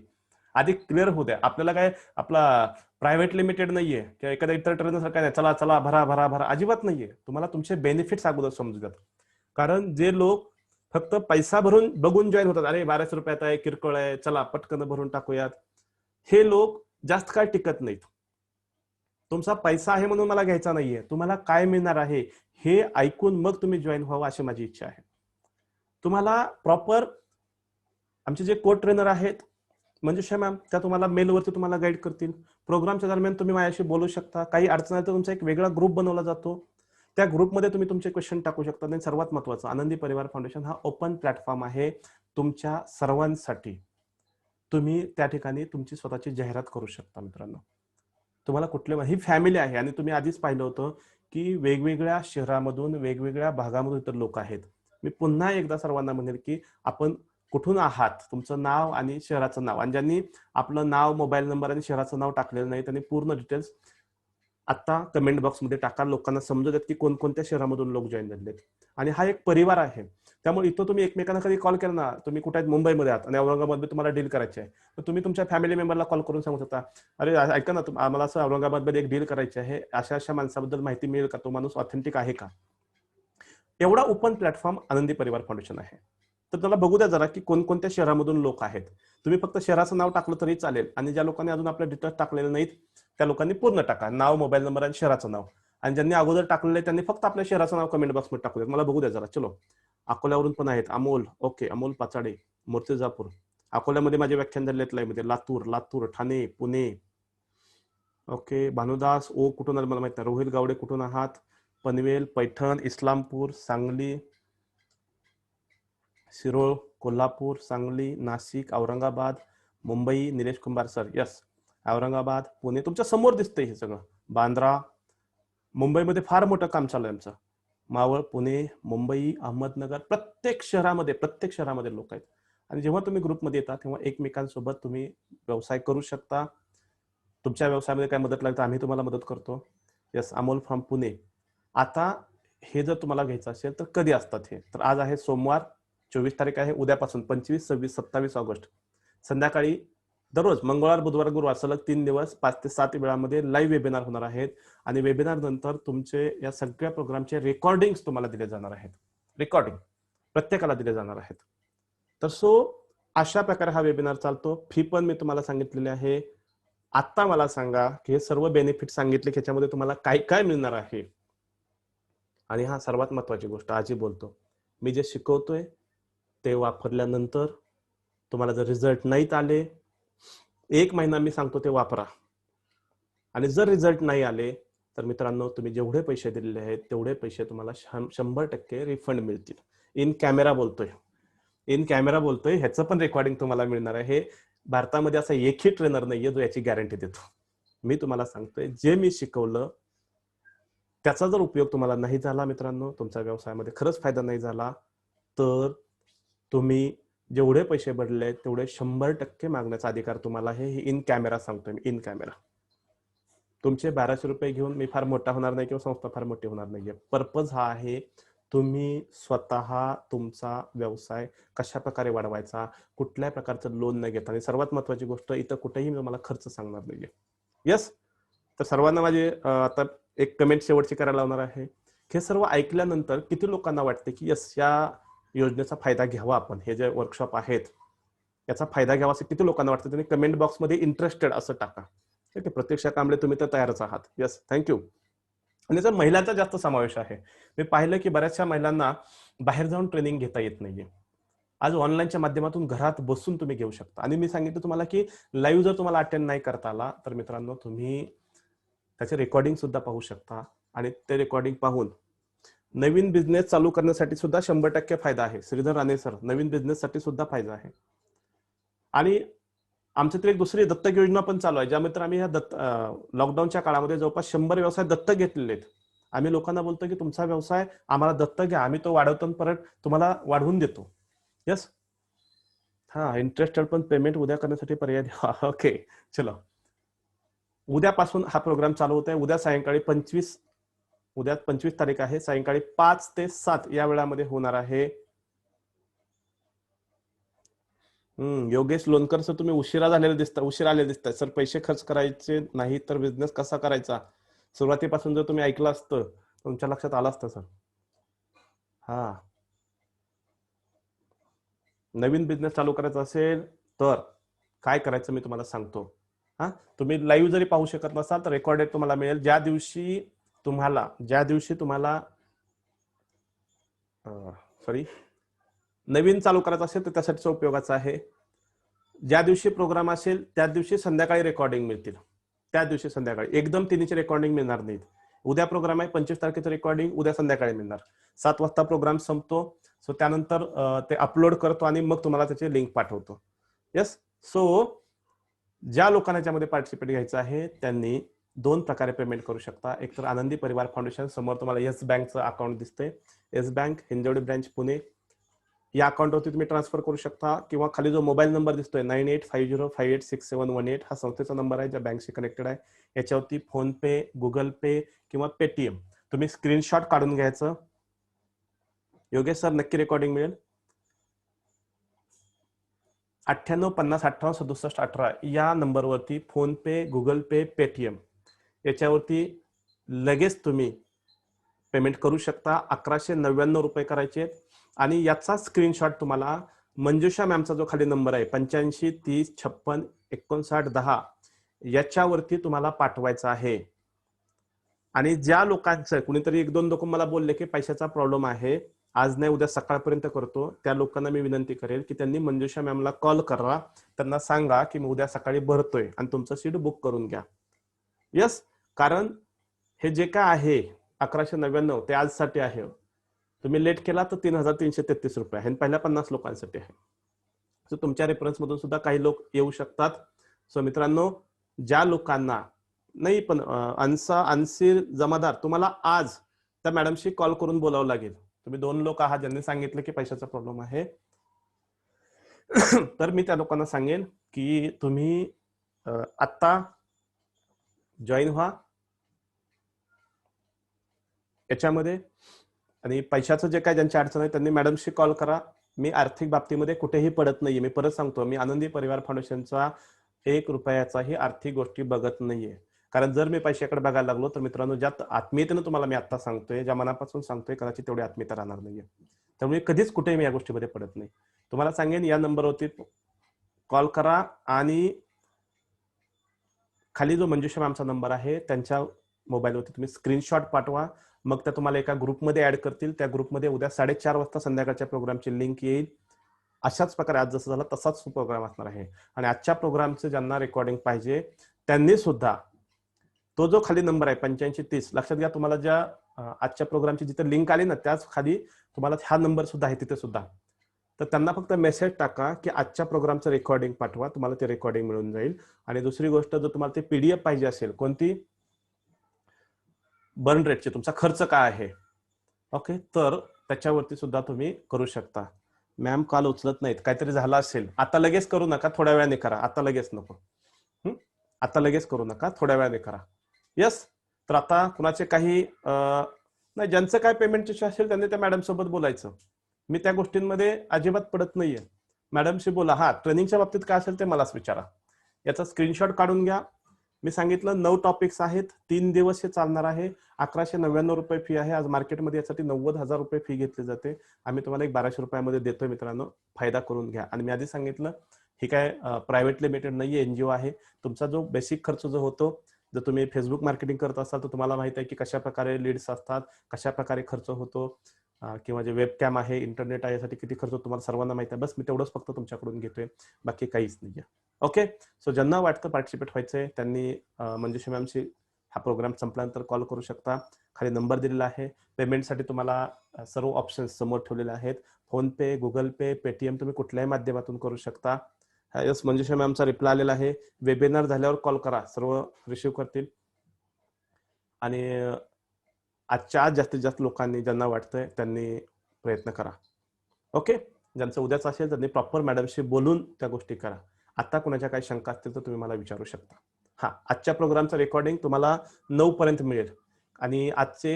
आधी क्लिअर होऊ द्या. आपल्याला काय आपला प्रायव्हेट लिमिटेड नाहीये किंवा एखाद्या इतर ट्रेनर काय नाही, चला चला भरा अजिबात नाहीये. तुम्हाला तुमचे बेनिफिट्स अगोदर समजू द्यात. कारण जे लोक फक्त पैसा भरून बघून जॉईन होतात, अरे 1200 रुपयात आहे, किरकोळ आहे, चला पटकन भरून टाकूयात, हे लोक जास्त काळ टिकत नाहीत. तुमचा पैसा आहे म्हणून मला घ्यायचा नाहीये, तुम्हाला काय मिळणार आहे हे ऐकून मग तुम्ही जॉईन व्हावं अशी माझी इच्छा आहे. तुम्हाला प्रॉपर आमचे जे को ट्रेनर आहेत मंजुषा मॅम, त्या तुम्हाला मेलवरती तुम्हाला गाईड करतील. प्रोग्रामच्या दरम्यान तुम्ही माझ्याशी बोलू शकता. काही अडचण आहे तर तुमचा एक वेगळा ग्रुप बनवला जातो. त्या ग्रुपमध्ये तुम्ही तुमचे क्वेश्चन टाकू शकता. आणि सर्वात महत्त्वाचं, आनंदी परिवार फाउंडेशन हा ओपन प्लॅटफॉर्म आहे तुमच्या सर्वांसाठी. तुम्ही त्या ठिकाणी तुमची स्वतःची जाहिरात करू शकता. मित्रांनो, तुम्हाला कुठले ही फॅमिली आहे आणि तुम्ही आधीच पाहिलं होतं की वेगवेगळ्या शहरामधून वेगवेगळ्या भागामधून इतर लोक आहेत. मी पुन्हा एकदा सर्वांना म्हणेल की आपण कुठून आहात, तुमचं नाव आणि शहराचं नाव, आणि ज्यांनी आपलं नाव, मोबाईल नंबर आणि शहराचं नाव टाकलेलं नाही त्यांनी पूर्ण डिटेल्स आता कमेंट बॉक्समध्ये टाका. लोकांना समजू देत की कोणकोणत्या शहरामधून लोक जॉईन झालेत. आणि हा एक परिवार आहे. त्यामुळे इथं तुम्ही एकमेकांना कधी कॉल केला ना, तुम्ही कुठे मुंबईमध्ये आहात आणि औरंगाबादमध्ये तुम्हाला डील करायचे आहे, तर तुम्ही तुमच्या फॅमिली मेंबरला कॉल करून सांगू शकता, अरे ऐका ना, आम्हाला असं औरंगाबादमध्ये एक डील करायची आहे, अशा अशा माणसाबद्दल माहिती मिळेल का, तो माणूस ऑथेंटिक आहे का. एवढा ओपन प्लॅटफॉर्म आनंदी परिवार फाउंडेशन आहे. तर त्याला बघू द्या जरा की कोणकोणत्या शहरामधून लोक आहेत. तुम्ही फक्त शहराचं नाव टाकलं तरी चालेल, आणि ज्या लोकांनी अजून आपले डिटेल्स टाकलेले नाहीत त्या लोकांनी पूर्ण टाका, नाव, मोबाईल नंबर आणि शहराचं नाव. आणि ज्यांनी अगोदर टाकलेलं आहे त्यांनी फक्त आपल्या शहराचं नाव कमेंट बॉक्समध्ये टाकू द्या. मला बघू द्या जरा. चलो, अकोल्यावरून पण आहेत. अमोल, ओके, अमोल पाचाडे, मूर्तिजापूर. अकोल्यामध्ये माझे व्याख्यान झाले आहेत. लातूर, ठाणे, पुणे. ओके, भानुदास ओ कुठून आले मला माहित नाही. रोहित गावडे कुठून आहात. पनवेल, पैठण, इस्लामपूर, सांगली, शिरोळ, कोल्हापूर, सांगली, नाशिक, औरंगाबाद, मुंबई. Nilesh Kumbhar sir, yes, Aurangabad, Pune. तुमच्या समोर दिसतंय हे सगळं. बांद्रा, मुंबईमध्ये फार मोठं काम चालू आहे आमचं. मावळ, पुणे, मुंबई, अहमदनगर, प्रत्येक शहरामध्ये लोक आहेत. आणि जेव्हा तुम्ही ग्रुपमध्ये येता तेव्हा एकमेकांसोबत तुम्ही व्यवसाय करू शकता. तुमच्या व्यवसायामध्ये काय मदत लागते आम्ही तुम्हाला मदत करतो. Yes, Amol from Pune. आता हे जर तुम्हाला घ्यायचं असेल तर कधी असतात हे, तर आज आहे सोमवार, 24 तारीख आहे. उद्यापासून 25, 26, 27 ऑगस्ट संध्याकाळी दररोज मंगळवार, बुधवार, गुरुवार सलग 3 दिवस 5 ते 7 वेळामध्ये लाईव्ह वेबिनार होणार आहेत. आणि वेबिनार नंतर तुमचे या सगळ्या प्रोग्रामचे रेकॉर्डिंग तुम्हाला दिले जाणार आहेत. रेकॉर्डिंग प्रत्येकाला दिले जाणार आहेत. तर अशा प्रकारे हा वेबिनार चालतो. फी पण मी तुम्हाला सांगितलेली आहे. आता मला सांगा की हे सर्व बेनिफिट सांगितले, ह्याच्यामध्ये तुम्हाला काय काय मिळणार आहे. आणि हा सर्वात महत्वाची गोष्ट आजही बोलतो, मी जे शिकवतोय ते वापरल्यानंतर तुम्हाला जर रिझल्ट नाहीत आले, 1 महिना मी सांगतो ते वापरा. आणि जर रिझल्ट नाही आले तर मित्रांनो, तुम्ही जेवढे पैसे दिलेले आहेत तेवढे पैसे तुम्हाला 100% रिफंड मिळतील. इन कॅमेरा बोलतोय, ह्याचं पण रेकॉर्डिंग तुम्हाला मिळणार आहे. भारतामध्ये असा एकही ट्रेनर नाहीये जो याची गॅरंटी देतो. मी तुम्हाला सांगतोय, जे मी शिकवलं त्याचा जर उपयोग तुम्हाला नाही झाला मित्रांनो, तुमच्या व्यवसायामध्ये खरंच फायदा नाही झाला, तर तुम्ही जेवढे पैसे भरले तेवढे 100% मागण्याचा अधिकार तुम्हाला आहे. हे इन कॅमेरा सांगतोय मी, इन कॅमेरा. तुमचे 1200 रुपये घेऊन मी फार मोठा होणार नाही किंवा संस्था फार मोठी होणार नाहीये. पर्पज हा आहे, तुम्ही स्वतः तुमचा व्यवसाय कशा प्रकारे वाढवायचा, कुठल्या प्रकारचं लोन न घेता. आणि सर्वात महत्वाची गोष्ट, इथं कुठेही मी तुम्हाला खर्च सांगणार नाहीये. यस. तर सर्वांना माझे आता एक कमेंट शेवटची करायला लावणार आहे. हे सर्व ऐकल्यानंतर किती लोकांना वाटते की यस, या योजनेचा फायदा घ्यावा आपण, हे जे वर्कशॉप आहेत याचा फायदा घ्यावा असं किती लोकांना वाटतं, त्यांनी कमेंट बॉक्समध्ये इंटरेस्टेड असं टाका. ठीक आहे. प्रतीक्षा कांबळे, तुम्ही तर तयारच आहात. Yes, thank you. आणि जर महिलांचा जास्त समावेश आहे. मी पाहिलं की बऱ्याचशा महिलांना बाहेर जाऊन ट्रेनिंग घेता येत नाहीये. आज ऑनलाईनच्या माध्यमातून घरात बसून तुम्ही घेऊ शकता. आणि मी सांगितलं तुम्हाला की लाईव्ह जर तुम्हाला अटेंड नाही करता आला, तर मित्रांनो तुम्ही त्याचे रेकॉर्डिंग सुद्धा पाहू शकता. आणि ते रेकॉर्डिंग पाहून नवीन बिझनेस चालू करण्यासाठी सुद्धा 100% फायदा आहे. श्रीधर राणे सर, नवीन बिझनेससाठी सुद्धा फायदा आहे. आणि आमच्या एक दुसरी दत्तक योजना पण चालू आहे, ज्यामध्ये आम्ही ह्या लॉकडाऊनच्या काळामध्ये जवळपास 100 व्यवसाय दत्तक घेतलेले आहेत. आम्ही लोकांना बोलतो की तुमचा व्यवसाय आम्हाला दत्तक घ्या, आम्ही तो वाढवतो परत तुम्हाला वाढवून देतो. यस. हा, इंटरेस्टेड पण पेमेंट उद्या करण्यासाठी पर्याय द्या. ओके, चलो. उद्यापासून हा प्रोग्राम चालू होत आहे. उद्या सायंकाळी 25 तारीख आहे, सायंकाळी 5 ते 7 या वेळामध्ये होणार आहे. योगेश लोणकर सर, तुम्ही उशिरा आलेले दिसतात सर. पैसे खर्च करायचे नाही तर बिझनेस कसा करायचा, सुरुवातीपासून जर तुम्ही ऐकलं असतं तुमच्या लक्षात आलं असतं सर. हा, नवीन बिझनेस चालू करायचा असेल तर काय करायचं मी तुम्हाला सांगतो. हा, तुम्ही लाईव्ह जरी पाहू शकत नसाल तर रेकॉर्डेड तुम्हाला मिळेल. ज्या दिवशी तुम्हाला सॉरी, नवीन चालू करायचं असेल तर त्यासाठीचा उपयोगाचा आहे. ज्या दिवशी प्रोग्राम असेल त्या दिवशी संध्याकाळी रेकॉर्डिंग मिळतील. त्या दिवशी संध्याकाळी एकदम तिन्हीची रेकॉर्डिंग मिळणार नाहीत. उद्या प्रोग्राम आहे, 25 तारखेचं रेकॉर्डिंग उद्या संध्याकाळी मिळणार. 7 वाजता प्रोग्राम संपतो. सो त्यानंतर ते अपलोड करतो आणि मग तुम्हाला त्याची लिंक पाठवतो. यस. सो ज्या लोकांना याच्यामध्ये पार्टिसिपेट घ्यायचं आहे त्यांनी 2 प्रकारे पेमेंट करू शकता. एक तर आनंदी परिवार फाउंडेशन, समोर तुम्हाला येस बँकचं अकाउंट दिसतंय. Yes bank Hinjawadi branch Pune, या अकाउंटवरती तुम्ही ट्रान्सफर करू शकता. किंवा खाली जो मोबाईल नंबर दिसतोय 9850586718 हा संस्थेचा नंबर आहे, ज्या बँकशी कनेक्टेड आहे. याच्यावरती फोन पे, गुगल पे किंवा पेटीएम तुम्ही स्क्रीनशॉट काढून घ्यायचं. योगेश सर, नक्की रेकॉर्डिंग मिळेल. 9850586718 या नंबरवरती फोन पे, गुगल पे, पेटीएम याच्यावरती लगेच तुम्ही पेमेंट करू शकता. 1199 रुपये करायचे. आणि याचा स्क्रीनशॉट तुम्हाला मंजुषा मॅमचा जो खाली नंबर आहे 8530565910 याच्यावरती तुम्हाला पाठवायचा आहे. आणि ज्या लोकांचं, कुणीतरी 1-2 लोक मला बोलले की पैशाचा प्रॉब्लेम आहे, आज नाही उद्या सकाळपर्यंत करतो, त्या लोकांना मी विनंती करेल की त्यांनी मंजुषा मॅमला कॉल करा. त्यांना सांगा की मी उद्या सकाळी भरतोय आणि तुमचं सीट बुक करून घ्या. यस. कारण हे जे काय आहे 1199 ते आजसाठी आहे. तुम्ही लेट केला तर 3333 रुपये आहे. पहिल्या 50 लोकांसाठी आहे. सो तुमच्या रेफरन्स मधून सुद्धा काही लोक येऊ शकतात. सो मित्रांनो, ज्या लोकांना नाही पण अन्सीर जमादार, तुम्हाला आज त्या मॅडमशी कॉल करून बोलावं लागेल. तुम्ही 2 लोक आहात ज्यांनी सांगितलं की पैशाचा प्रॉब्लेम आहे. तर मी त्या लोकांना सांगेन की तुम्ही आता जॉईन व्हा याच्यामध्ये. आणि पैशाचं जे काय ज्यांची अडचण आहे त्यांनी मॅडमशी कॉल करा. मी आर्थिक बाबतीमध्ये कुठेही पडत नाहीये. मी परत सांगतो, मी आनंदी परिवार फाउंडेशनचा 1 रुपयाचाही आर्थिक गोष्टी बघत नाहीये. कारण जर मी पैशाकडे बघायला लागलो तर मित्रांनो, ज्या आत्मीयतेनं तुम्हाला मी आता सांगतोय, ज्या मनापासून सांगतोय, कदाचित तेवढी आत्मीयता राहणार नाहीये. त्यामुळे कधीच कुठेही मी या गोष्टीमध्ये पडत नाही. तुम्हाला सांगेन, या नंबरवरती कॉल करा आणि खाली जो मंजुषा मॅमचा नंबर आहे त्यांच्या मोबाईलवरती तुम्ही स्क्रीनशॉट पाठवा. मग त्या तुम्हाला एका ग्रुपमध्ये ऍड करतील. त्या ग्रुपमध्ये उद्या 4:30 वाजता संध्याकाळच्या प्रोग्रामची लिंक येईल. अशाच प्रकारे आज जसं झालं तसाच प्रोग्राम असणार आहे. आणि आजच्या प्रोग्रामचं ज्यांना रेकॉर्डिंग पाहिजे त्यांनी सुद्धा तो जो खाली नंबर आहे 8530, लक्षात घ्या, तुम्हाला ज्या आजच्या प्रोग्रामची जिथे लिंक आली ना त्याच खाली तुम्हाला हा नंबर सुद्धा आहे तिथे सुद्धा. तर त्यांना फक्त मेसेज टाका की आजच्या प्रोग्रामचं रेकॉर्डिंग पाठवा, तुम्हाला ते रेकॉर्डिंग मिळून जाईल. आणि दुसरी गोष्ट, जर तुम्हाला ते पीडीएफ पाहिजे असेल, कोणती, बर्न रेटचे, तुमचा खर्च काय आहे, ओके, तर त्याच्यावरती सुद्धा तुम्ही करू शकता. मॅम कॉल उचलत नाहीत, काहीतरी झालं असेल. आता लगेच करू नका, थोड्या वेळाने करा. आता लगेच नको. आता लगेच करू नका, थोड्या वेळाने करा. यस. तर आता कुणाचे काही नाही, ज्यांचं काय पेमेंटचे असेल त्यांनी त्या मॅडम सोबत बोलायचं. मी त्या गोष्टींमध्ये अजिबात पडत नाहीये. मॅडमशी बोला. हा, ट्रेनिंगच्या बाबतीत काय असेल ते मलाच विचारा. याचा स्क्रीनशॉट काढून घ्या. मी सांगितलं 9 टॉपिक्स आहेत, 3 दिवस हे चालणार आहे. 1199 रुपये फी आहे. आज मार्केटमध्ये यासाठी 90,000 रुपये फी घेतली जाते. आम्ही तुम्हाला एक 1200 रुपयामध्ये देतोय मित्रांनो, फायदा करून घ्या. आणि मी आधी सांगितलं, ही काय प्रायव्हेट लिमिटेड नाहीये, एनजीओ आहे. तुमचा जो बेसिक खर्च जो होतो जर तुम्ही फेसबुक मार्केटिंग करत असाल तर तुम्हाला माहित आहे की कशा प्रकारे लीड्स असतात, कशा प्रकारे खर्च होतो, किंवा जे वेबकॅम आहे, इंटरनेट आहे, यासाठी किती खर्च तुम्हाला सर्वांना माहिती आहे. बस मी तेवढंच फक्त तुमच्याकडून घेतोय, बाकी काहीच नाहीये. ओके, सो ज्यांना वाटतं पार्टिसिपेट व्हायचंय त्यांनी मंजुषा मॅमशी हा प्रोग्राम संपल्यानंतर कॉल करू शकता. खाली नंबर दिलेला आहे. पेमेंटसाठी तुम्हाला सर्व ऑप्शन्स समोर ठेवलेले आहेत. फोन पे, गुगल पे, पेटीएम तुम्ही कुठल्याही माध्यमातून करू शकता. यस, मंजुषा मॅमचा रिप्लाय आलेला आहे. वेबिनार झाल्यावर कॉल करा, सर्व रिसिव्ह करतील. आणि आजच्या आज जास्तीत जास्त लोकांनी ज्यांना वाटतंय त्यांनी प्रयत्न करा. ओके, ज्यांचं उद्याच असेल त्यांनी प्रॉपर मॅडमशी बोलून त्या गोष्टी करा. आता कोणाच्या काही शंका असतील तर तुम्ही मला विचारू शकता. हा, आजच्या प्रोग्रामचं रेकॉर्डिंग तुम्हाला 9 पर्यंत मिळेल आणि आजचे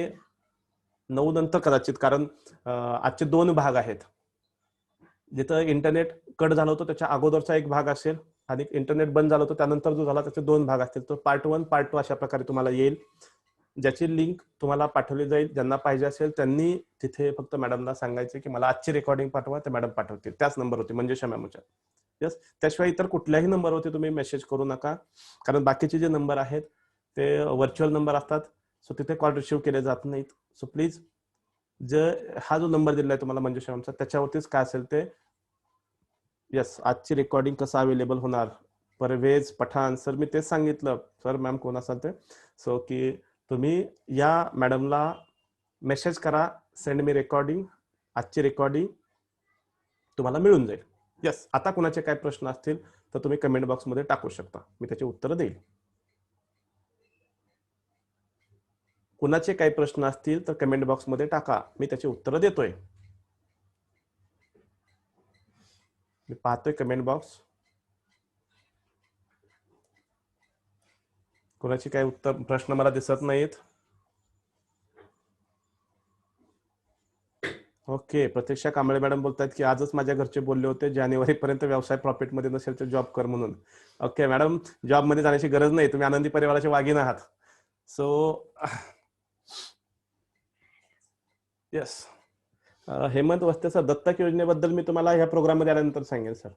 9 नंतर कदाचित, कारण आजचे 2 भाग आहेत. जिथं इंटरनेट कट झालं होतं त्याच्या अगोदरचा एक भाग असेल आणि इंटरनेट बंद झालं होतं त्यानंतर जो झाला त्याचे 2 भाग असतील. तो पार्ट 1 पार्ट 2 अशा प्रकारे तुम्हाला येईल, ज्याची लिंक तुम्हाला पाठवली जाईल. ज्यांना पाहिजे असेल त्यांनी तिथे फक्त मॅडमला सांगायचे की मला आजची रेकॉर्डिंग पाठवा, ते मॅडम पाठवतील. त्याच नंबरवरती, मंजुषा मॅमच्या. यस, त्याशिवाय इतर कुठल्याही नंबरवरती तुम्ही मेसेज करू नका, कारण बाकीचे जे नंबर आहेत ते व्हर्च्युअल नंबर असतात, सो तिथे कॉल रिसिव्ह केले जात नाहीत. सो प्लीज हा जो नंबर दिलाय तुम्हाला मंजुषा मॅमचा, त्याच्यावरतीच काय असेल ते. यस, आजची रेकॉर्डिंग कसं अवेलेबल होणार, परवेज पठाण सर, मी तेच सांगितलं सर, मॅम कोण असाल ते. सो की तुम्ही या मॅडमला मेसेज करा, सेंड मी रेकॉर्डिंग, आजची रेकॉर्डिंग तुम्हाला मिळून जाईल. यस, आता कुणाचे काय प्रश्न असतील तर तुम्ही कमेंट बॉक्समध्ये टाकू शकता, मी त्याची उत्तरं देईल. कुणाचे काही प्रश्न असतील तर कमेंट बॉक्समध्ये टाका, मी त्याची उत्तरं देतोय. मी पाहतोय कमेंट बॉक्स, कुणाचे काही उत्तर प्रश्न मला दिसत नाहीत. ओके, प्रतीक्षा कांबळे मॅडम बोलतात की आजच माझ्या घरचे बोलले होते जानेवारीपर्यंत व्यवसाय प्रॉफिटमध्ये नसेल तर जॉब कर म्हणून. ओके मॅडम, जॉबमध्ये जाण्याची गरज नाही, तुम्ही आनंदी परिवाराचे वाघीण आहात. सो यस, हेमंत वस्ते सर, दत्तक योजनेबद्दल मी तुम्हाला ह्या प्रोग्राममध्ये आल्यानंतर सांगेन सर,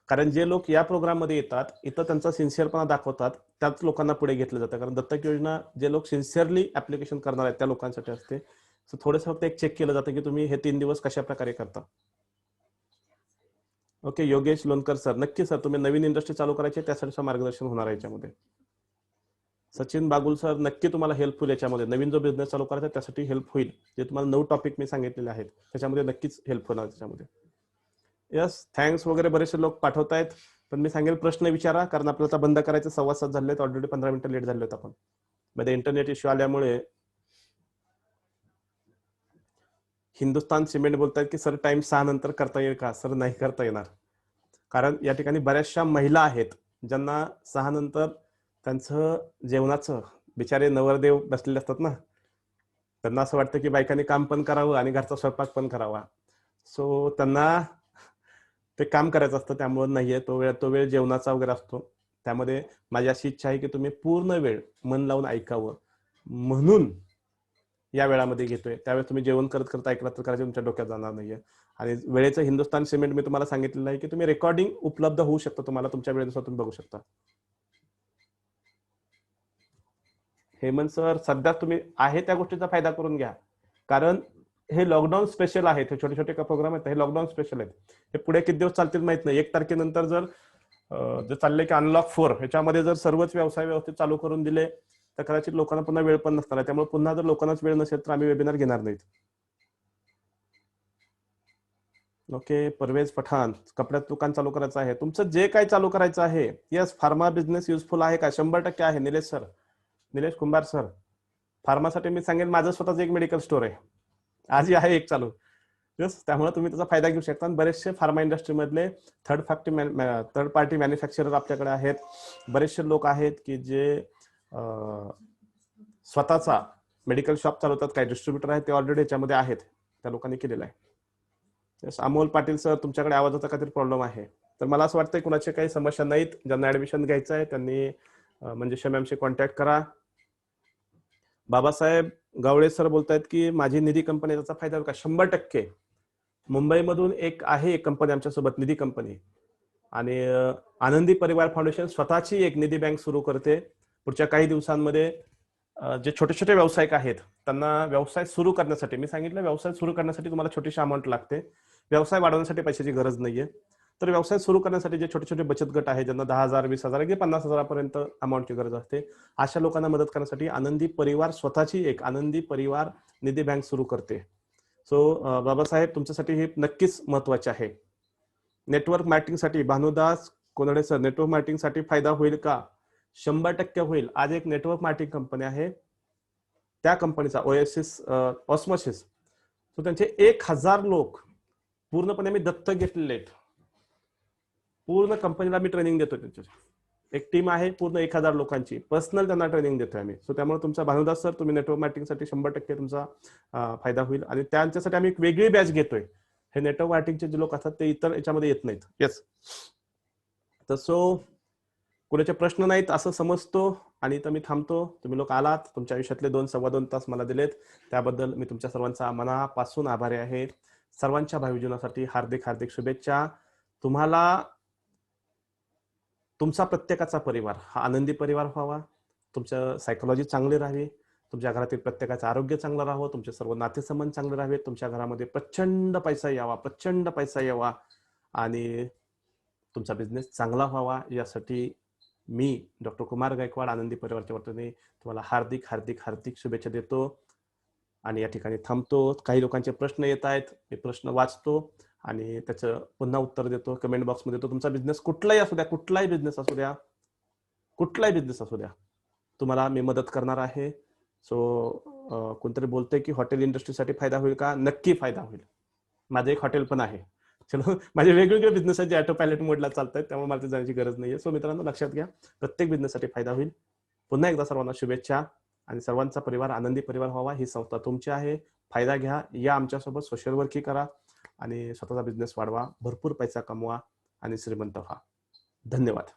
कारण जे लोक या प्रोग्राममध्ये येतात इथं त्यांचा सिन्सिअरपणा दाखवतात, त्याच लोकांना पुढे घेतलं जातं. कारण दत्तक योजना जे लोक सिन्सिअरली ऍप्लिकेशन करणार आहेत त्या लोकांसाठी असते. सो थोडंसं फक्त एक चेक केलं जातं की तुम्ही हे 3 दिवस कशा प्रकारे करता. ओके, योगेश लोणकर सर, नक्की सर, तुम्ही नवीन इंडस्ट्री चालू करायची त्यासाठी मार्गदर्शन होणार आहे याच्यामध्ये. सचिन बागुल सर, नक्की तुम्हाला हेल्पफुल याच्यामध्ये, नवीन जो बिझनेस चालू करायचा त्यासाठी हेल्प होईल. जे तुम्हाला 9 टॉपिक मी सांगितलेले आहेत त्याच्यामध्ये नक्कीच हेल्प होणार त्याच्यामध्ये. यस, थँक्स वगैरे बरेचसे लोक पाठवतायत, पण मी सांगेल प्रश्न विचारा, कारण आपल्याला बंद करायचे 7:15 झाले आहेत, ऑलरेडी 15 मिनिटं लेट झाले आहेत आपण. मध्ये इंटरनेट इश्यू आल्यामुळे. हिंदुस्थान सिमेंट बोलतायत की सर टाइम 6 नंतर करता येईल का? सर नाही करता येणार, कारण या ठिकाणी बऱ्याचशा महिला आहेत ज्यांना 6 नंतर त्यांचं जेवणाचं, बिचारे नवरदेव बसलेले असतात ना, त्यांना असं वाटतं की बायकांनी काम पण करावं आणि घरचा स्वयंपाक पण करावा. सो त्यांना ते काम करायचं असतं, त्यामुळे नाहीये तो वेळ जेवणाचा वगैरे असतो. त्यामध्ये माझी अशी इच्छा आहे की तुम्ही पूर्ण वेळ मन लावून ऐकावं, म्हणून या वेळामध्ये घेतोय. त्यावेळेस तुम्ही जेवण करत करत ऐकलं तर करायचं तुमच्या डोक्यात जाणार नाहीये. आणि वेळेचं हिंदुस्थान सिमेंट मी तुम्हाला सांगितलेलं आहे की तुम्ही रेकॉर्डिंग उपलब्ध होऊ शकतं तुम्हाला, तुमच्या वेळेनुसार तुम्ही बघू शकता. हेमंत सर, सध्या तुम्ही आहे त्या गोष्टीचा फायदा करून घ्या, कारण हे लॉकडाऊन स्पेशल आहेत, हे छोटे छोटे प्रोग्राम आहेत, हे लॉकडाऊन स्पेशल आहेत. हे पुढे किती दिवस चालतील माहित नाही. 1 तारखेनंतर जर जे चाललंय की अनलॉक 4, ह्याच्यामध्ये जर सर्वच व्यवसाय व्यवस्थित चालू करून दिले तर कदाचित लोकांना पुन्हा वेळ पण नसणार आहे. त्यामुळे पुन्हा जर लोकांनाच वेळ नसेल तर आम्ही वेबिनार घेणार नाहीत. ओके, परवेज पठाण, कपड्यात दुकान चालू करायचं आहे, तुमचं जे काही चालू करायचं आहे. यस, फार्मा बिझनेस युजफुल आहे का? 100% आहे. निलेश सर, निलेश कुंभार सर, फार्मासाठी मी सांगेन माझं स्वतःच एक मेडिकल स्टोअर आहे, आजही आहे एक चालू. यस, त्यामुळे तुम्ही त्याचा फायदा घेऊ शकता. आणि बरेचसे फार्मा इंडस्ट्रीमधले थर्ड पार्टी मॅन्युफॅक्चरर आपल्याकडे आहेत. बरेचसे लोक आहेत की जे स्वतःचा मेडिकल शॉप चालवतात, काही डिस्ट्रीब्युटर आहेत ते ऑलरेडी याच्यामध्ये आहेत, त्या लोकांनी केलेलं आहे. यस, अमोल पाटील सर, तुमच्याकडे आवाजाचा काहीतरी प्रॉब्लेम आहे, तर मला असं वाटतंय कुणाची काही समस्या नाहीत. ज्यांना ऍडमिशन घ्यायचं आहे त्यांनी मंजुषा मॅमशी कॉन्टॅक्ट करा. बाबासाहेब गावळे सर बोलतायत की माझी निधी कंपनी त्याचा फायदा होईल का? 100%. मुंबईमधून एक आहे कंपनी आमच्यासोबत, निधी कंपनी, आणि आनंदी परिवार फाउंडेशन स्वतःची एक निधी बँक सुरू करते. पुढच्या काही दिवसांमध्ये जे छोटे छोटे व्यावसायिक आहेत त्यांना व्यवसाय सुरू करण्यासाठी, मी सांगितलं व्यवसाय सुरू करण्यासाठी तुम्हाला छोटीशी अमाऊंट लागते, व्यवसाय वाढवण्यासाठी पैशाची गरज नाहीये. तर व्यवसाय सुरू करण्यासाठी जे छोटे छोटे बचत गट आहेत ज्यांना 10,000, 20,000 किंवा 50,000पर्यंत अमाऊंटची गरज असते, अशा लोकांना मदत करण्यासाठी आनंदी परिवार स्वतःची एक आनंदी परिवार निधी बँक सुरू करते. सो बाबासाहेब तुमच्यासाठी हे नक्कीच महत्वाचे आहे. नेटवर्क मार्केटिंगसाठी भानुदास कोनडे सर, नेटवर्क मार्केटिंगसाठी फायदा होईल का? 100% होईल. आज एक नेटवर्क मार्केटिंग कंपनी आहे, त्या कंपनीचा ऑस्मोसिस, तो त्यांचे 1000 लोक पूर्णपणे मी दत्तक घेतलेले आहेत. पूर्ण कंपनीला मी ट्रेनिंग देतो. त्यांच्या एक टीम आहे पूर्ण 1000 लोकांची, पर्सनल त्यांना ट्रेनिंग देतोय आम्ही. सो त्यामुळे तुमचा भानुदास सर, तुम्ही नेटवर्क मार्केटिंगसाठी 100% तुमचा फायदा होईल. आणि त्यांच्यासाठी आम्ही एक वेगळी बॅच घेतोय. हे नेटवर्क मार्केटिंगचे जे लोक असतात ते इतर याच्यामध्ये येत नाहीत. येस, तसं कुणाचे प्रश्न नाहीत असं समजतो आणि तर मी थांबतो. तुम्ही लोक आलात, तुमच्या आयुष्यातले 2-2.25 तास मला दिलेत, त्याबद्दल मी तुमच्या सर्वांचा मनापासून आभारी आहे. सर्वांच्या भावी जीवनासाठी हार्दिक हार्दिक शुभेच्छा. तुम्हाला तुमचा प्रत्येकाचा परिवार हा आनंदी परिवार व्हावा, तुमचं सायकोलॉजी चांगली राहावी, तुमच्या घरातील प्रत्येकाचं आरोग्य चांगलं राहावं, तुमचे सर्व नातेसंबंध चांगले राहावेत, तुमच्या घरामध्ये प्रचंड पैसा यावा, प्रचंड पैसा यावा आणि तुमचा बिझनेस चांगला व्हावा, यासाठी मी डॉक्टर कुमार गायकवाड आनंदी परिवारच्या वतीने तुम्हाला हार्दिक हार्दिक हार्दिक शुभेच्छा देतो आणि या ठिकाणी थांबतो. काही लोकांचे प्रश्न येत आहेत, मी प्रश्न वाचतो आणि त्याचं पुन्हा उत्तर देतो, कमेंट बॉक्समध्ये देतो. तुमचा बिझनेस कुठलाही असू द्या, कुठलाही बिझनेस असू द्या, कुठलाही बिझनेस असू द्या, तुम्हाला मी मदत करणार आहे. सो कोणतरी बोलतंय की हॉटेल इंडस्ट्रीसाठी फायदा होईल का? नक्की फायदा होईल. माझं एक हॉटेल पण आहे. चलो, माझे वेगवेगळे बिझनेस आहेत जे ऑटो पायलट मोडला चालतात, त्यामुळे मला ते जाण्याची गरज नाहीये. सो मित्रांनो, लक्षात घ्या, प्रत्येक बिझनेससाठी फायदा होईल. पुन्हा एकदा सर्वांना शुभेच्छा आणि सर्वांचा परिवार आनंदी परिवार व्हावा. ही संस्था तुमची आहे, फायदा घ्या, या आमच्यासोबत सोशल वर्क करा आणि स्वतःचा बिझनेस वाढवा, भरपूर पैसा कमवा आणि श्रीमंत व्हा. धन्यवाद.